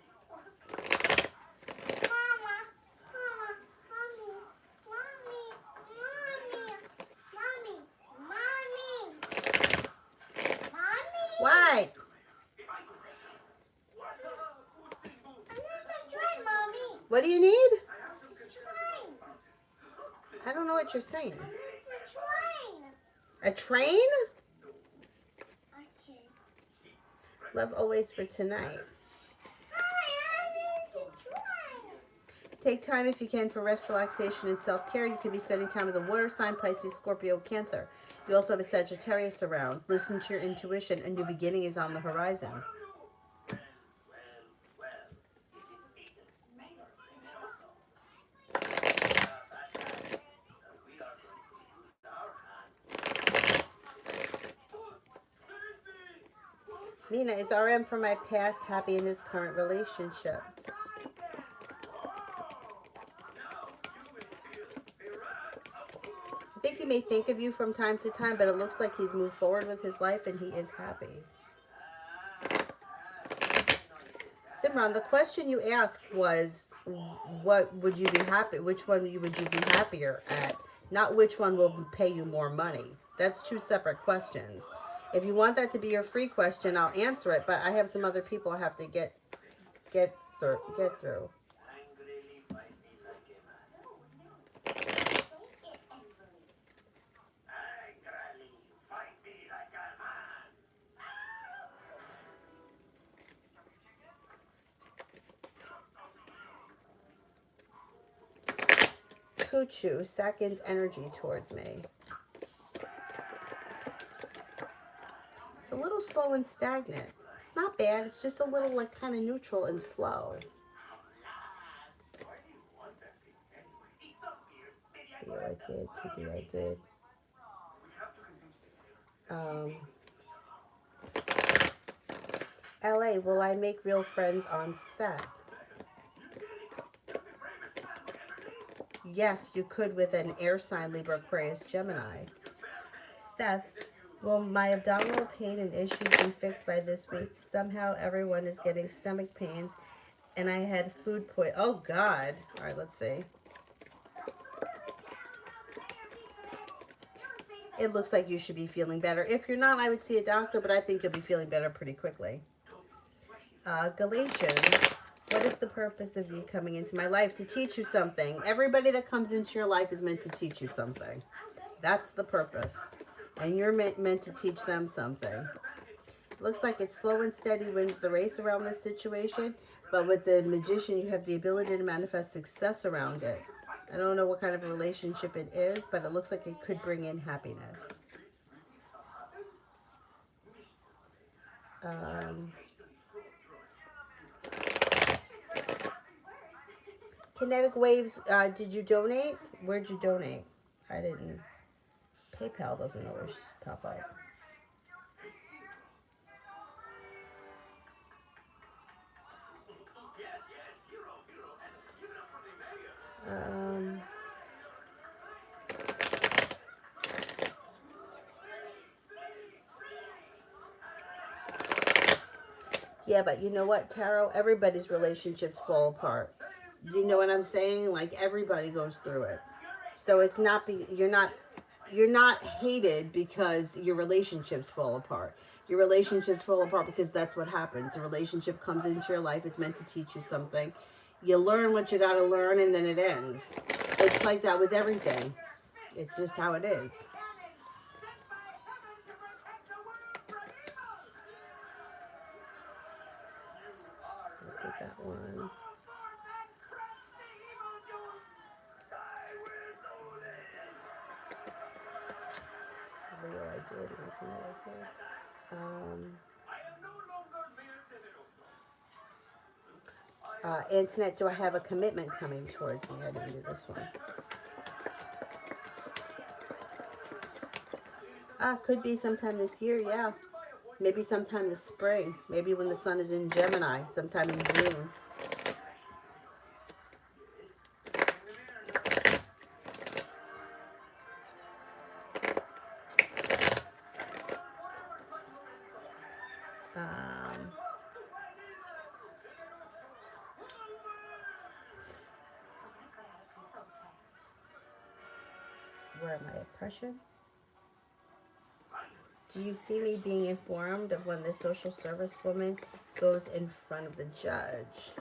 Why? What do you need? I don't know what you're saying. A train? Love always for tonight. Take time if you can for rest, relaxation, and self-care. You could be spending time with a water sign, Pisces, Scorpio, Cancer. You also have a Sagittarius around. Listen to your intuition. A new beginning is on the horizon. Nina, is RM from my past happy in his current relationship? I think he may think of you from time to time, but it looks like he's moved forward with his life and he is happy. Simran, the question you asked was, what would you be happy? Which one would you be happier at? Not which one will pay you more money. That's two separate questions. If you want that to be your free question, I'll answer it. But I have some other people I have to get through. Kuchu, seconds energy towards me. It's a little slow and stagnant. It's not bad. It's just a little like kind of neutral and slow. Video I did, TV I did. LA, will I make real friends on set? Yes, you could with an air sign, Libra, Aquarius, Gemini. Seth, will my abdominal pain and issues be fixed by this week? Somehow everyone is getting stomach pains and I had food poison. Oh, God. All right, let's see. It looks like you should be feeling better. If you're not, I would see a doctor, but I think you'll be feeling better pretty quickly. Galatians, what is the purpose of you coming into my life? To teach you something. Everybody that comes into your life is meant to teach you something. That's the purpose. And you're meant to teach them something. Looks like it's slow and steady wins the race around this situation, but with the Magician, you have the ability to manifest success around it. I don't know what kind of a relationship it is, but it looks like it could bring in happiness. Kinetic Waves, did you donate? Where'd you donate? I didn't. PayPal doesn't always pop up. Yeah, but you know what, Tarot? Everybody's relationships fall apart. You know what I'm saying? Like everybody goes through it. So it's not you're not hated because your relationships fall apart. Your relationships fall apart because that's what happens. The relationship comes into your life. It's meant to teach you something. You learn what you got to learn and then it ends. It's like that with everything. It's just how it is. Look at that one. Video I did, internet I did. Internet, do I have a commitment coming towards me? I didn't do this one. Could be sometime this year, yeah. Maybe sometime this spring. Maybe when the sun is in Gemini, sometime in June. Where am I? Oppression? Do you see me being informed of when the social service woman goes in front of the judge?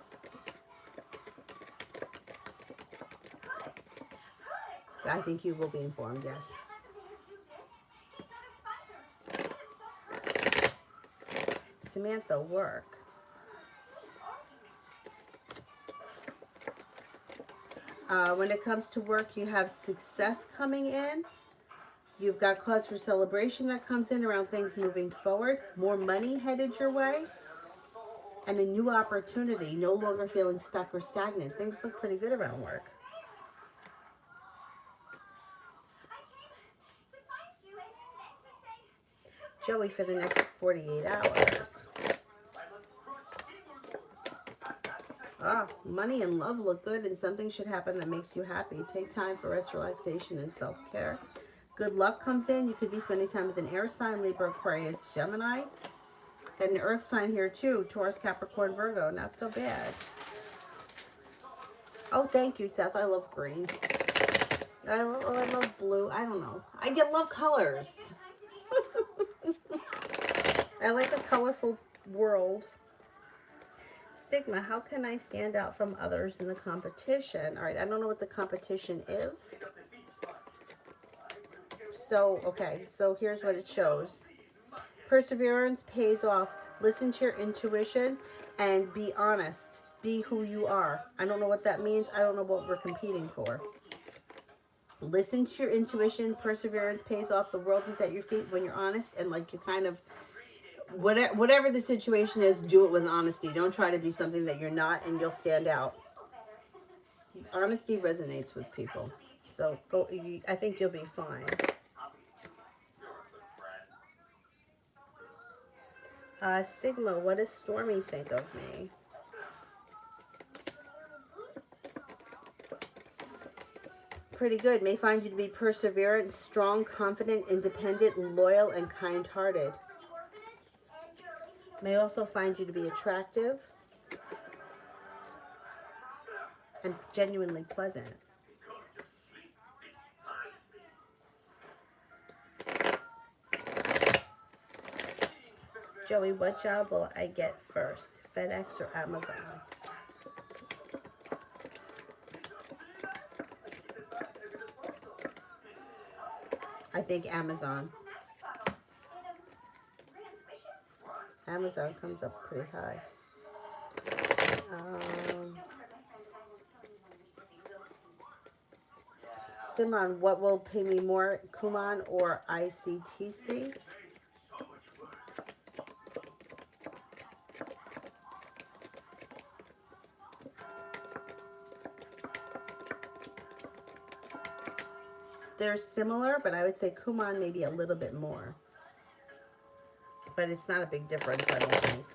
I think you will be informed, yes. Samantha, work. When it comes to work, you have success coming in. You've got cause for celebration that comes in around things moving forward. More money headed your way. And a new opportunity. No longer feeling stuck or stagnant. Things look pretty good around work. Joey, for the next 48 hours. Money and love look good, and something should happen that makes you happy. Take time for rest, relaxation, and self-care. Good luck comes in. You could be spending time with an air sign, Libra, Aquarius, Gemini. Got an earth sign here too, Taurus, Capricorn, Virgo. Not so bad. Oh, thank you, Seth. I love green. I love blue. I don't know. I love colors. I like a colorful world. Sigma, how can I stand out from others in the competition? All right, I don't know what the competition is. So, okay, so here's what it shows. Perseverance pays off. Listen to your intuition and be honest. Be who you are. I don't know what that means. I don't know what we're competing for. Listen to your intuition. Perseverance pays off. The world is at your feet when you're honest and like you kind of whatever the situation is, do it with honesty. Don't try to be something that you're not, and you'll stand out. Honesty resonates with people, so go. I think you'll be fine. Sigma, what does Stormy think of me? Pretty good. May find you to be perseverant, strong, confident, independent, loyal, and kind-hearted. May also find you to be attractive and genuinely pleasant. Joey, what job will I get first? FedEx or Amazon? I think Amazon. Amazon comes up pretty high. Simran, what will pay me more, Kuman or ICTC? They're similar, but I would say Kuman maybe a little bit more. But it's not a big difference, I don't think.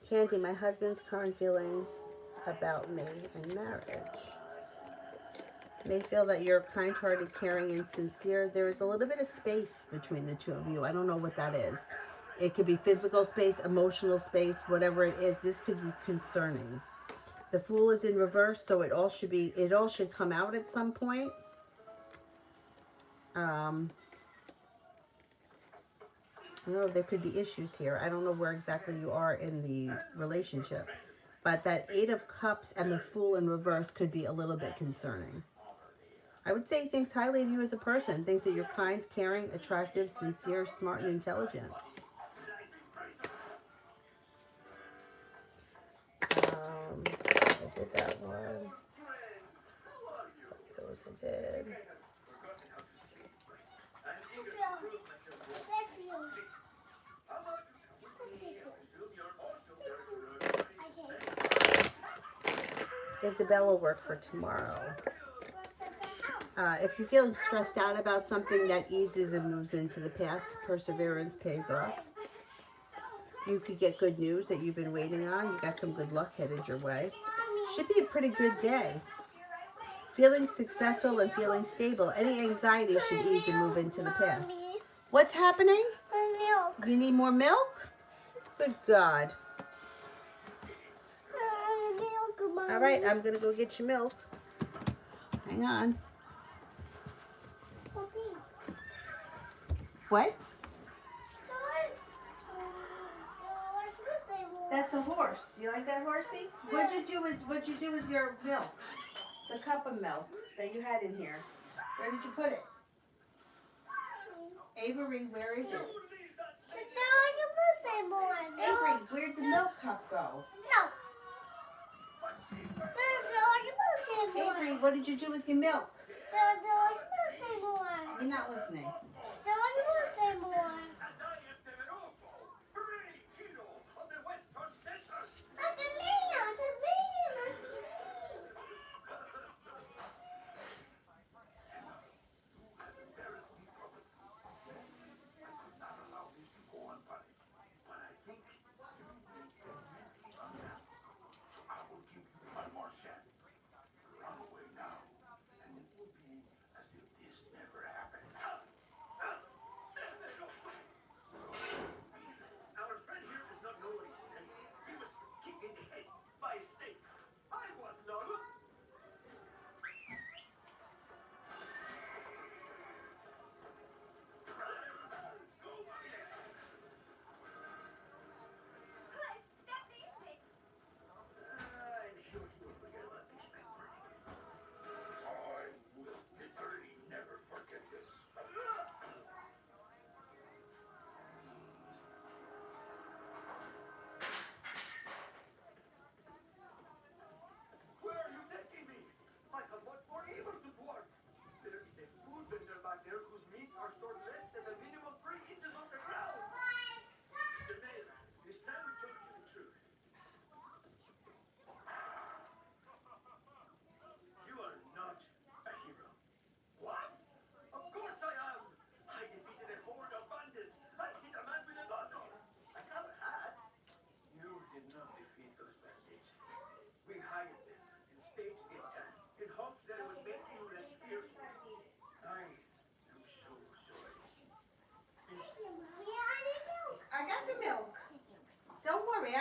Candy, my husband's current feelings about me and marriage. May feel that you're kind-hearted, caring, and sincere. There is a little bit of space between the two of you. I don't know what that is. It could be physical space, emotional space, whatever it is. This could be concerning. The Fool is in reverse, so it all should come out at some point. I don't know, there could be issues here. I don't know where exactly you are in the relationship. But that 8 of Cups and the Fool in reverse could be a little bit concerning. I would say he thinks highly of you as a person. Thinks that you're kind, caring, attractive, sincere, smart, and intelligent. I did that one. Those I did. Isabella work for tomorrow. If you're feeling stressed out about something, that eases and moves into the past. Perseverance pays off. You could get good news that you've been waiting on. You got some good luck headed your way. Should be a pretty good day. Feeling successful and feeling stable. Any anxiety should ease and move into the past. What's happening? Milk. You need more milk? Good God. Milk, Mommy. All right, I'm going to go get your milk. Hang on. What? That's a horse. You like that horsey? What'd you do with your milk? The cup of milk that you had in here. Where did you put it? Avery, where is it? Avery, where'd the milk cup go? Avery, what did you do with your milk? You're not listening.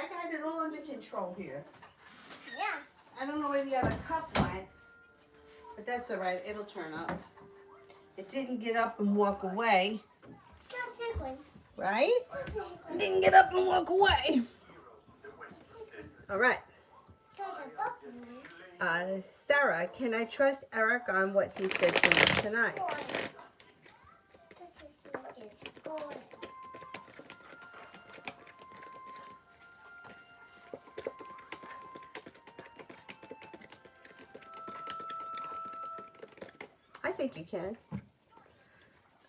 I got it all under control here. Yeah. I don't know where the other cup went, but that's all right. It'll turn up. It didn't get up and walk away, That's it, Quinn. right? That's it, It Quinn. didn't get up and walk away. All right. Sarah, can I trust Eric on what he said to me tonight? I think you can.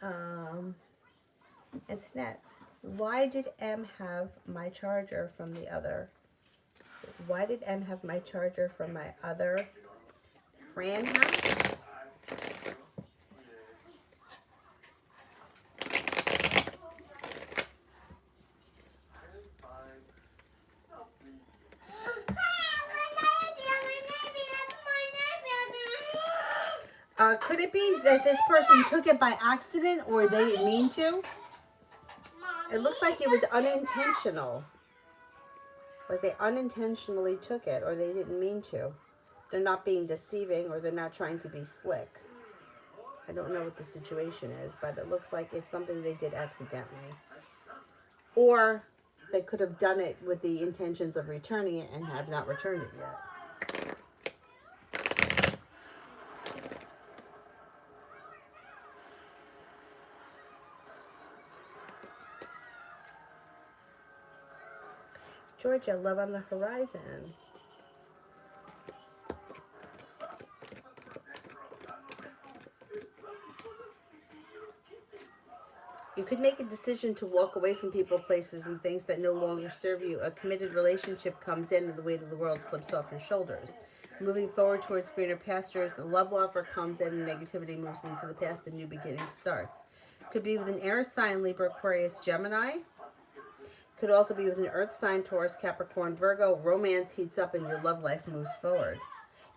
And Snap, why did M have my charger from the other? Why did M have my charger from my other friend house? Could it be that this person took it by accident or they didn't mean to? It looks like it was unintentional. Like they unintentionally took it or they didn't mean to. They're not being deceiving or they're not trying to be slick. I don't know what the situation is, but it looks like it's something they did accidentally. Or they could have done it with the intentions of returning it and have not returned it yet. Georgia, love on the horizon. You could make a decision to walk away from people, places, and things that no longer serve you. A committed relationship comes in and the weight of the world slips off your shoulders. Moving forward towards greener pastures, a love offer comes in and negativity moves into the past and new beginning starts. Could be with an air sign, Libra, Aquarius, Gemini. Could also be with an earth sign, Taurus, Capricorn, Virgo. Romance heats up and your love life moves forward.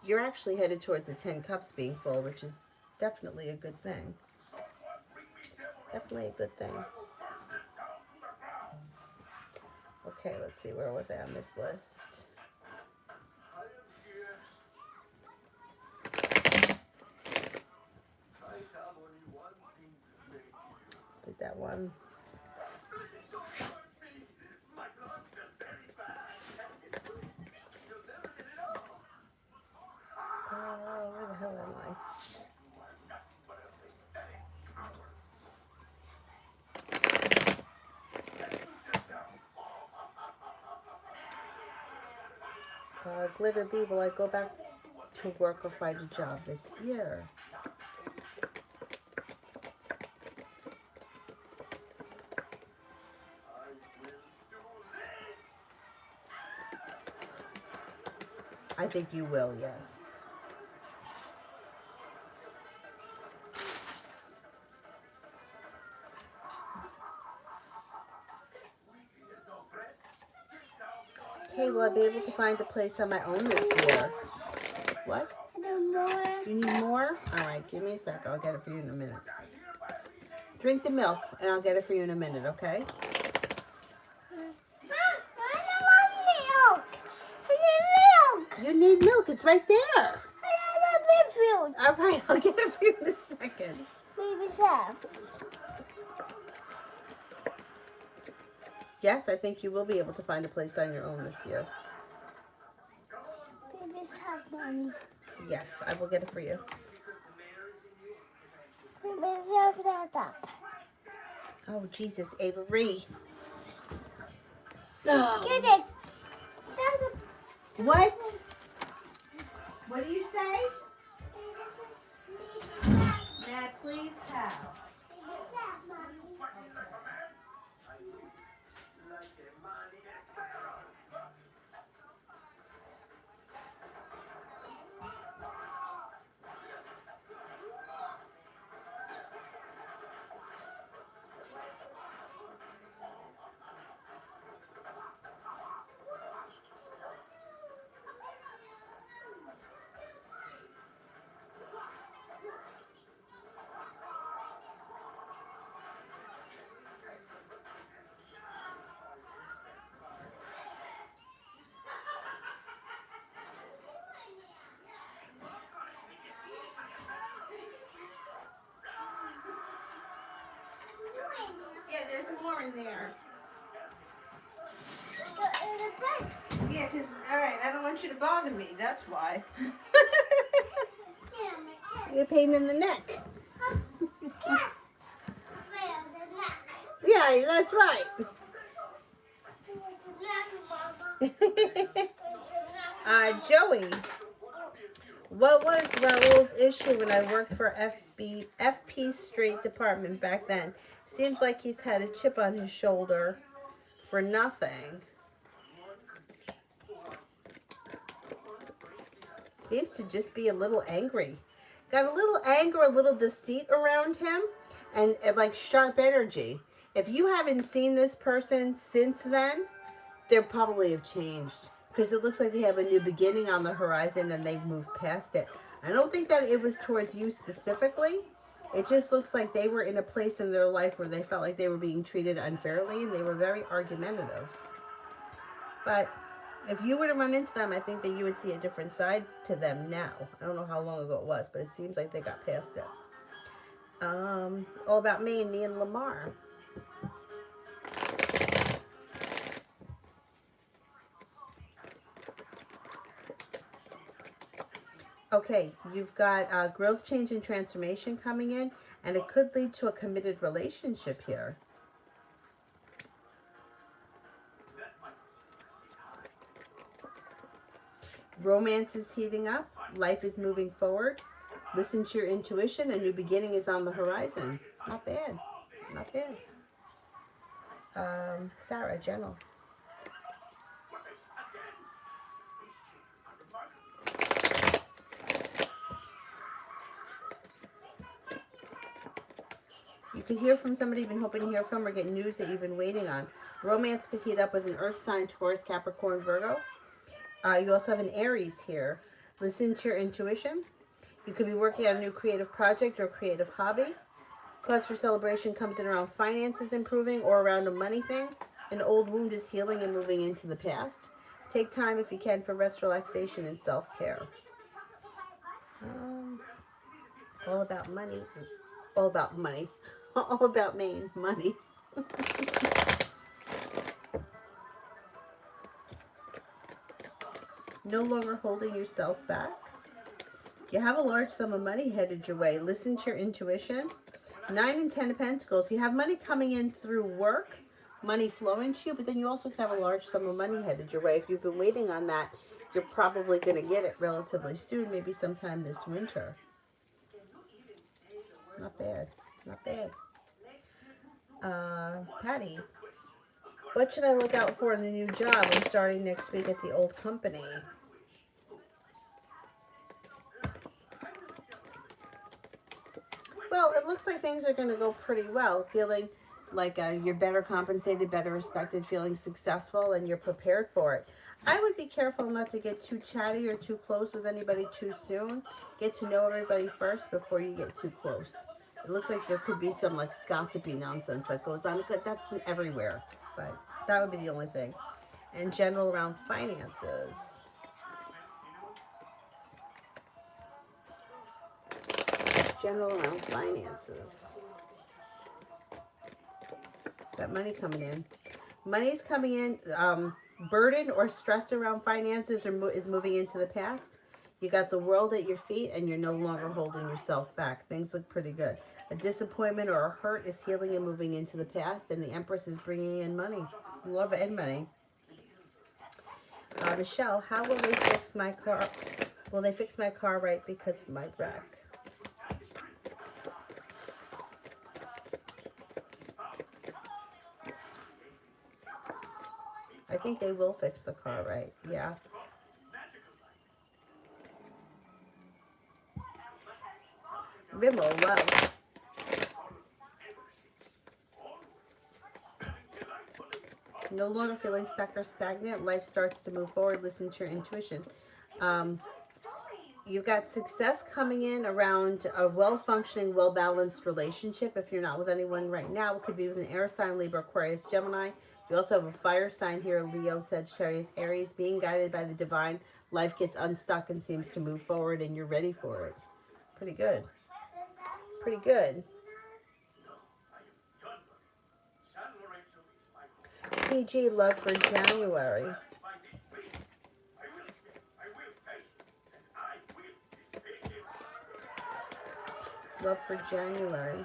You're actually headed towards the 10 cups being full, which is definitely a good thing. Definitely a good thing. Okay, let's see. Where was I on this list? Did that one. Where the hell am I? Glitter Bee, will I go back to work or find a job this year? I think you will, yes. Okay, will I be able to find a place on my own this year? What? You need more? All right, give me a sec. I'll get it for you in a minute. Drink the milk, and I'll get it for you in a minute, okay? You need milk. It's right there. All right, I'll get it for you in a second. Yes, I think you will be able to find a place on your own this year. Babies have money. Yes, I will get it for you. Babies have that up. Oh, Jesus, Avery. No. Get it. What? What do you say? Matt, please have. there's more in there. In the bed. Yeah, because, all right, I don't want you to bother me. That's why. Damn it. You're a pain in the neck. Yes. Round the neck. Yeah, that's right. It's a neck, Mama. It's a neck. Joey, what was Raul's issue when I worked for FP Street Department back then? Seems like he's had a chip on his shoulder for nothing. Seems to just be a little angry. Got a little anger, a little deceit around him, and like sharp energy. If you haven't seen this person since then, they probably have changed. Because it looks like they have a new beginning on the horizon and they've moved past it. I don't think that it was towards you specifically. It just looks like they were in a place in their life where they felt like they were being treated unfairly and they were very argumentative. But if you were to run into them, I think that you would see a different side to them now. I don't know how long ago it was, but it seems like they got past it. All about me and Lamar. Okay, you've got growth, change, and transformation coming in, and it could lead to a committed relationship here. Romance is heating up. Life is moving forward. Listen to your intuition. A new beginning is on the horizon. Not bad. Not bad. Sarah, General. You could hear from somebody you've been hoping to hear from or get news that you've been waiting on. Romance could heat up with an earth sign, Taurus, Capricorn, Virgo. You also have an Aries here. Listen to your intuition. You could be working on a new creative project or creative hobby. Cause for celebration comes in around finances improving or around a money thing. An old wound is healing and moving into the past. Take time if you can for rest, relaxation, and self-care. All about money. All about money. All about Maine. Money. No longer holding yourself back. You have a large sum of money headed your way. Listen to your intuition. 9 and 10 of Pentacles. You have money coming in through work, money flowing to you, but then you also could have a large sum of money headed your way. If you've been waiting on that, you're probably going to get it relatively soon, maybe sometime this winter. Not bad. Not bad. Patty, what should I look out for in a new job? I'm starting next week at the old company. Well, it looks like things are going to go pretty well. Feeling like you're better compensated, better respected, feeling successful, and you're prepared for it. I would be careful not to get too chatty or too close with anybody too soon. Get to know everybody first before you get too close. It looks like there could be some like gossipy nonsense that goes on. That's everywhere, but that would be the only thing. In general, around finances. General around finances. Got money coming in. Money's coming in. Burden or stress around finances is moving into the past. You got the world at your feet and you're no longer holding yourself back. Things look pretty good. A disappointment or a hurt is healing and moving into the past, and the Empress is bringing in money. Love and money. Michelle, how will they fix my car? Will they fix my car right because of my wreck? I think they will fix the car right. Yeah. Rimmel, love. No longer feeling stuck or stagnant. Life starts to move forward. Listen to your intuition. You've got success coming in around a well-functioning, well-balanced relationship. If you're not with anyone right now, it could be with an air sign, Libra, Aquarius, Gemini. You also have a fire sign here, Leo, Sagittarius, Aries. Being guided by the divine, life gets unstuck and seems to move forward, and you're ready for it. Pretty good. Pretty good. PG, love for January. Love for January.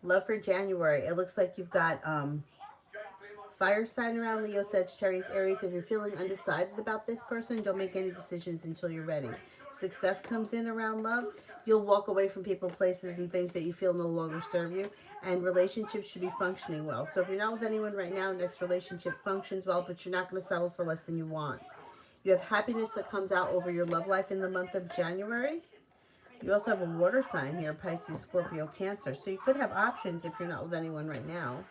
Love for January. It looks like you've got fire sign around Leo, Sagittarius, Aries. If you're feeling undecided about this person, don't make any decisions until you're ready. Success comes in around love. You'll walk away from people, places, and things that you feel no longer serve you. And relationships should be functioning well. So if you're not with anyone right now, next relationship functions well, but you're not going to settle for less than you want. You have happiness that comes out over your love life in the month of January. You also have a water sign here, Pisces, Scorpio, Cancer. So you could have options if you're not with anyone right now.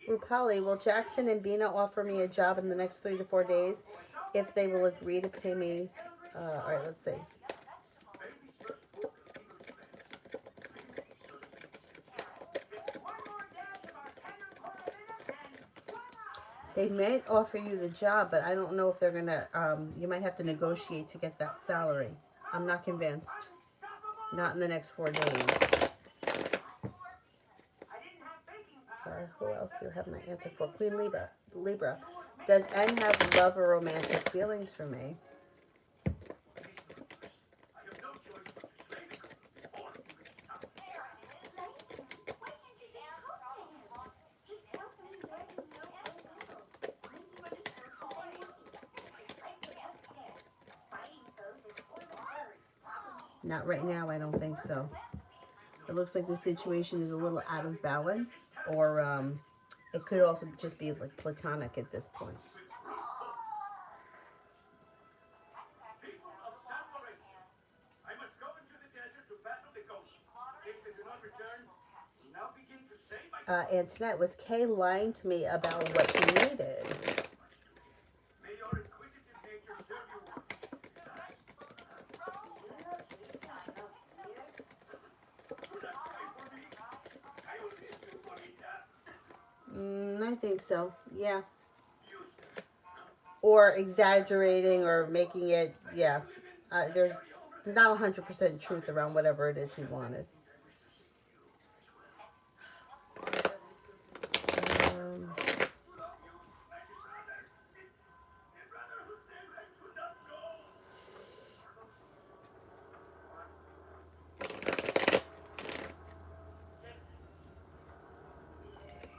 Rupali, will Jackson and Bina offer me a job in the next 3 to 4 days if they will agree to pay me? All right, let's see. They may offer you the job, but I don't know if they're going to, you might have to negotiate to get that salary. I'm not convinced. Not in the next 4 days. Who else here have my answer for? Queen Libra. Libra. Does N have love or romantic feelings for me? Not right now, I don't think so. It looks like the situation is a little out of balance, or it could also just be like platonic at this point. Antoinette, was Kay lying to me about what he needed? I think so, yeah. Or exaggerating or making it, yeah. There's not 100% truth around whatever it is he wanted.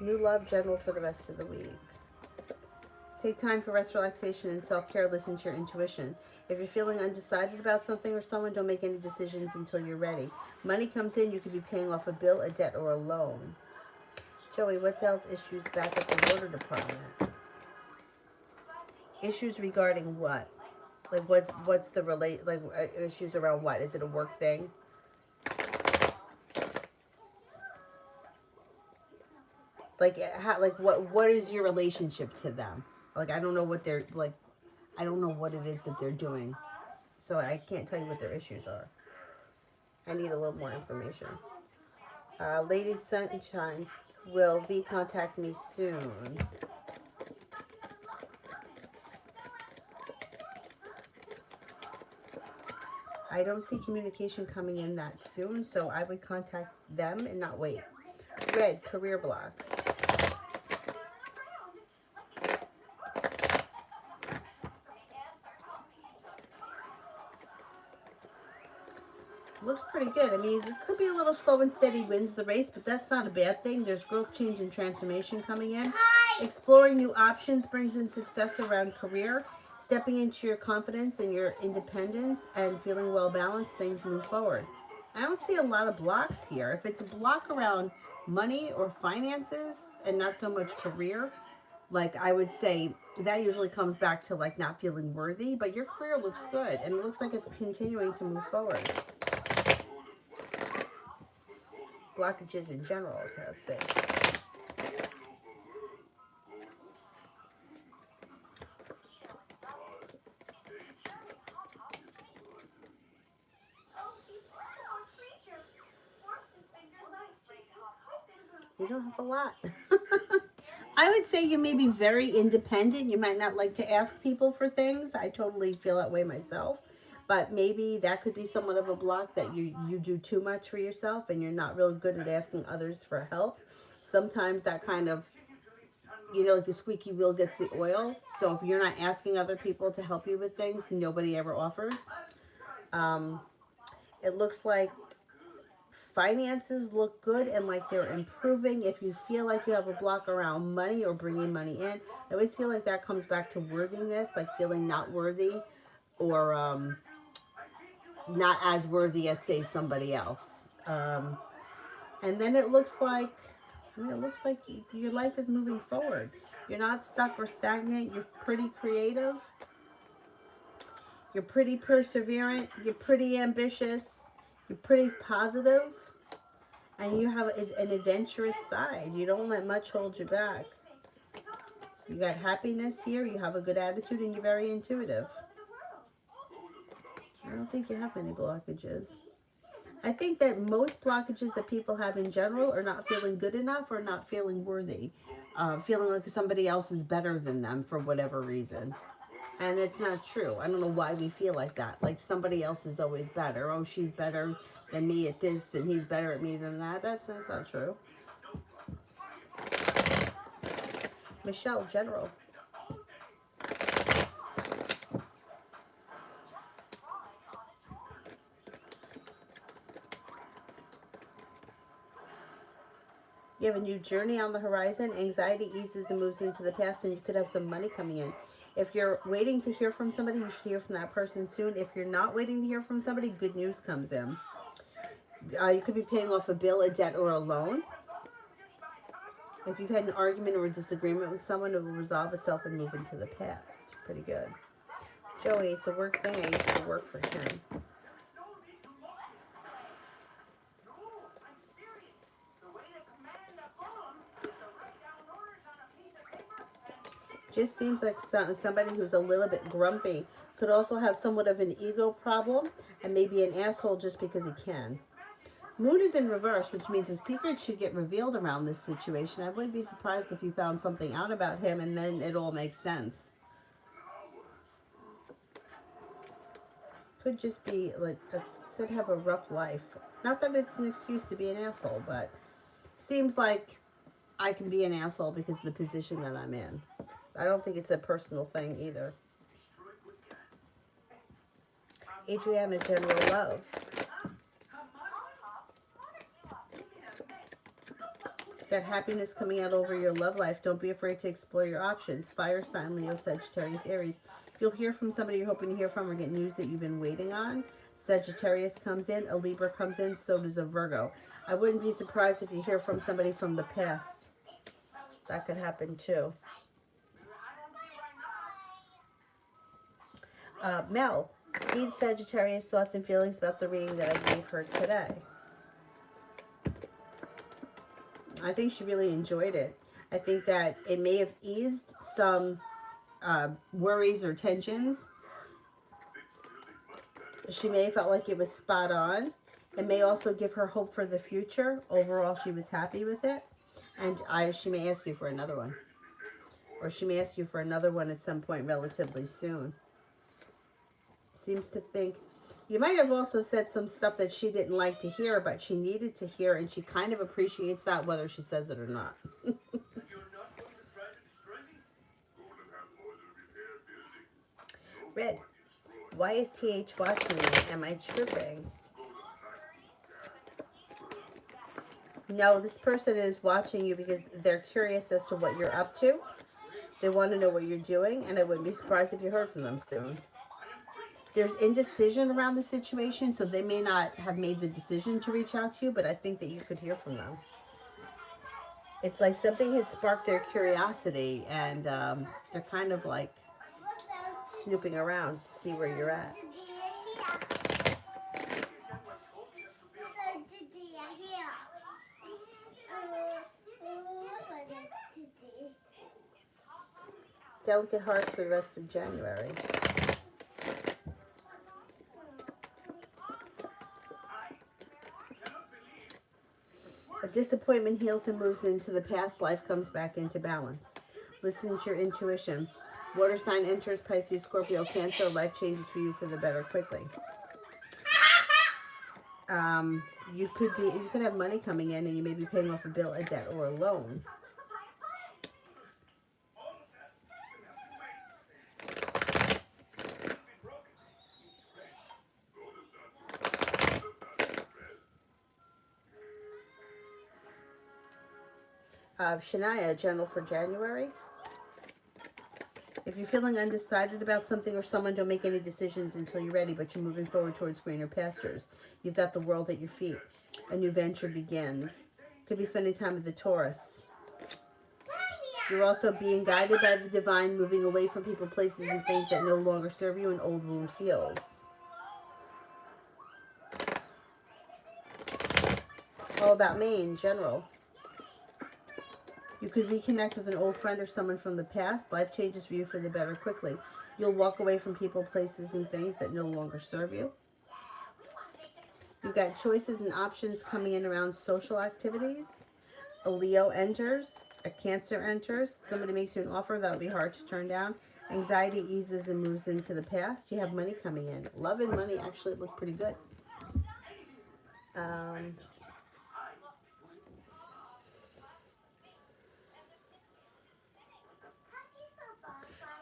New love general for the rest of the week. Take time for rest, relaxation, and self-care. Listen to your intuition. If you're feeling undecided about something or someone, don't make any decisions until you're ready. Money comes in, you could be paying off a bill, a debt, or a loan. Joey, what's else issues back at the water department? Issues regarding what? Like what's the issues around what? Is it a work thing? What is your relationship to them? Like, I don't know what they're like. I don't know what it is that they're doing, so I can't tell you what their issues are. I need a little more information. Lady Sunshine, will V contact me soon? I don't see communication coming in that soon, so I would contact them and not wait. Red, career blocks. Looks pretty good. I mean, it could be a little slow and steady wins the race, but that's not a bad thing. There's growth, change, and transformation coming in. Exploring new options brings in success around career. Stepping into your confidence and your independence and feeling well balanced, things move forward. I don't see a lot of blocks here. If it's a block around money or finances and not so much career, like I would say that usually comes back to like not feeling worthy, but your career looks good and it looks like it's continuing to move forward. Blockages in general, okay, let's see. You don't have a lot. I would say you may be very independent. You might not like to ask people for things. I totally feel that way myself. But maybe that could be somewhat of a block that you do too much for yourself and you're not real good at asking others for help. Sometimes that kind of, like the squeaky wheel gets the oil. So if you're not asking other people to help you with things, nobody ever offers. Um, it looks like finances look good and like they're improving. If you feel like you have a block around money or bringing money in, I always feel like that comes back to worthiness, like feeling not worthy or not as worthy as, say, somebody else. And then it looks like, your life is moving forward. You're not stuck or stagnant. You're pretty creative. You're pretty perseverant. You're pretty ambitious. You're pretty positive. And you have an adventurous side. You don't let much hold you back. You got happiness here. You have a good attitude and you're very intuitive. I don't think you have any blockages. I think that most blockages that people have in general are not feeling good enough or not feeling worthy. Feeling like somebody else is better than them for whatever reason. And it's not true. I don't know why we feel like that. Like somebody else is always better. Oh, she's better than me at this and he's better at me than that. That's not true. Michelle, General. You have a new journey on the horizon. Anxiety eases and moves into the past, and you could have some money coming in. If you're waiting to hear from somebody, you should hear from that person soon. If you're not waiting to hear from somebody, good news comes in. You could be paying off a bill, a debt, or a loan. If you've had an argument or a disagreement with someone, it will resolve itself and move into the past. Pretty good. Joey, it's a work thing. I used to work for him. Just seems like somebody who's a little bit grumpy could also have somewhat of an ego problem and maybe an asshole just because he can. Moon is in reverse, which means a secret should get revealed around this situation. I wouldn't be surprised if you found something out about him and then it all makes sense. Could just be like, could have a rough life. Not that it's an excuse to be an asshole, but seems like I can be an asshole because of the position that I'm in. I don't think it's a personal thing either. Adriana, General Love. Got happiness coming out over your love life. Don't be afraid to explore your options. Fire sign, Leo, Sagittarius, Aries. You'll hear from somebody you're hoping to hear from or get news that you've been waiting on. Sagittarius comes in, a Libra comes in, so does a Virgo. I wouldn't be surprised if you hear from somebody from the past. That could happen too. Mel, feed Sagittarius thoughts and feelings about the reading that I gave her today. I think she really enjoyed it. I think that it may have eased some worries or tensions. She may have felt like it was spot on. It may also give her hope for the future. Overall, she was happy with it. And she may ask you for another one. Or she may ask you for another one at some point relatively soon. Seems to think... You might have also said some stuff that she didn't like to hear, but she needed to hear, and she kind of appreciates that whether she says it or not. Red, why is TH watching me? Am I tripping? No, this person is watching you because they're curious as to what you're up to. They want to know what you're doing, and I wouldn't be surprised if you heard from them soon. There's indecision around the situation, so they may not have made the decision to reach out to you, but I think that you could hear from them. It's like something has sparked their curiosity, and they're kind of like snooping around to see where you're at. Delicate hearts for the rest of January. A disappointment heals and moves into the past. Life comes back into balance. Listen to your intuition. Water sign enters Pisces, Scorpio, Cancer. Life changes for you for the better quickly. You could have money coming in, and you may be paying off a bill, a debt, or a loan. Shania, general for January. If you're feeling undecided about something or someone, don't make any decisions until you're ready, but you're moving forward towards greener pastures. You've got the world at your feet. A new venture begins. Could be spending time with the Taurus. You're also being guided by the divine, moving away from people, places, and things that no longer serve you. An old wound heals. All about May in general. You could reconnect with an old friend or someone from the past. Life changes for you for the better quickly. You'll walk away from people, places, and things that no longer serve you. You've got choices and options coming in around social activities. A Leo enters. A Cancer enters. Somebody makes you an offer that would be hard to turn down. Anxiety eases and moves into the past. You have money coming in. Love and money actually look pretty good.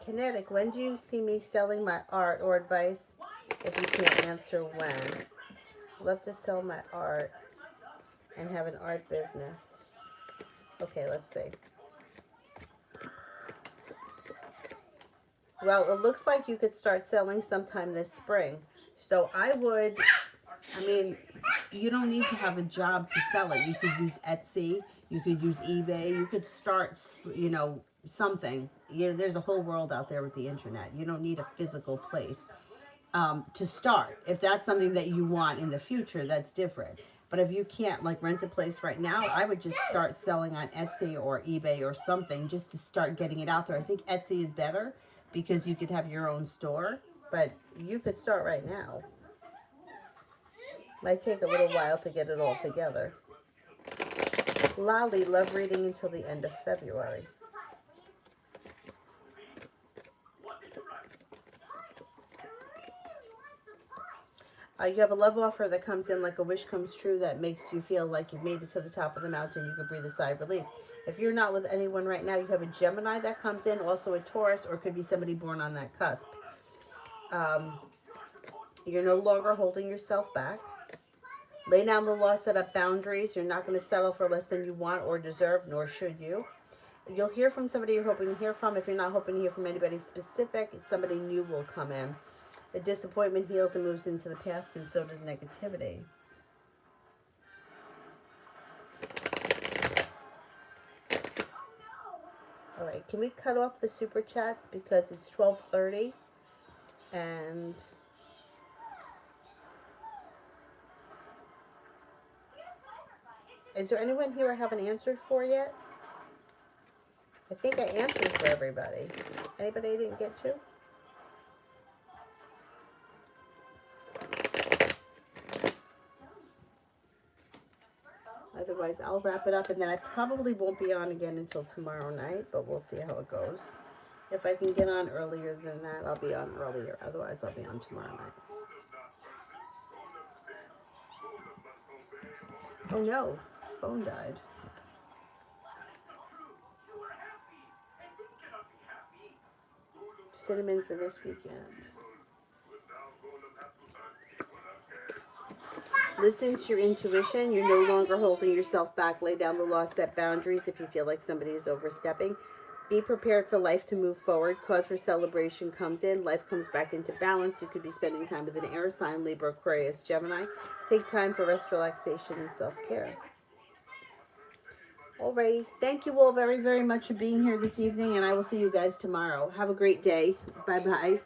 Kinetic, when do you see me selling my art, or advice if you can't answer when? Love to sell my art and have an art business. Okay, let's see. Well, it looks like you could start selling sometime this spring. So you don't need to have a job to sell it. You could use Etsy, you could use eBay, you could start, something. There's a whole world out there with the internet. You don't need a physical place to start. If that's something that you want in the future, that's different. But if you can't rent a place right now, I would just start selling on Etsy or eBay or something just to start getting it out there. I think Etsy is better because you could have your own store, but you could start right now. Might take a little while to get it all together. Lolly, love reading until the end of February. You have a love offer that comes in like a wish comes true that makes you feel like you've made it to the top of the mountain. You can breathe a sigh of relief. If you're not with anyone right now, you have a Gemini that comes in, also a Taurus, or it could be somebody born on that cusp. You're no longer holding yourself back. Lay down the law, set up boundaries. You're not going to settle for less than you want or deserve, nor should you. You'll hear from somebody you're hoping to hear from. If you're not hoping to hear from anybody specific, somebody new will come in. A disappointment heals and moves into the past, and so does negativity. All right, can we cut off the super chats because it's 12:30 and is there anyone here I haven't answered for yet? I think I answered for everybody. Anybody I didn't get to? Otherwise, I'll wrap it up, and then I probably won't be on again until tomorrow night, but we'll see how it goes. If I can get on earlier than that, I'll be on earlier. Otherwise, I'll be on tomorrow night. Oh no, his phone died. Send him in for this weekend. Listen to your intuition. You're no longer holding yourself back. Lay down the law, set boundaries if you feel like somebody is overstepping. Be prepared for life to move forward. Cause for celebration comes in. Life comes back into balance. You could be spending time with an air sign, Libra, Aquarius, Gemini. Take time for rest, relaxation, and self-care. Alrighty. Thank you all very, very much for being here this evening, and I will see you guys tomorrow. Have a great day. Bye-bye.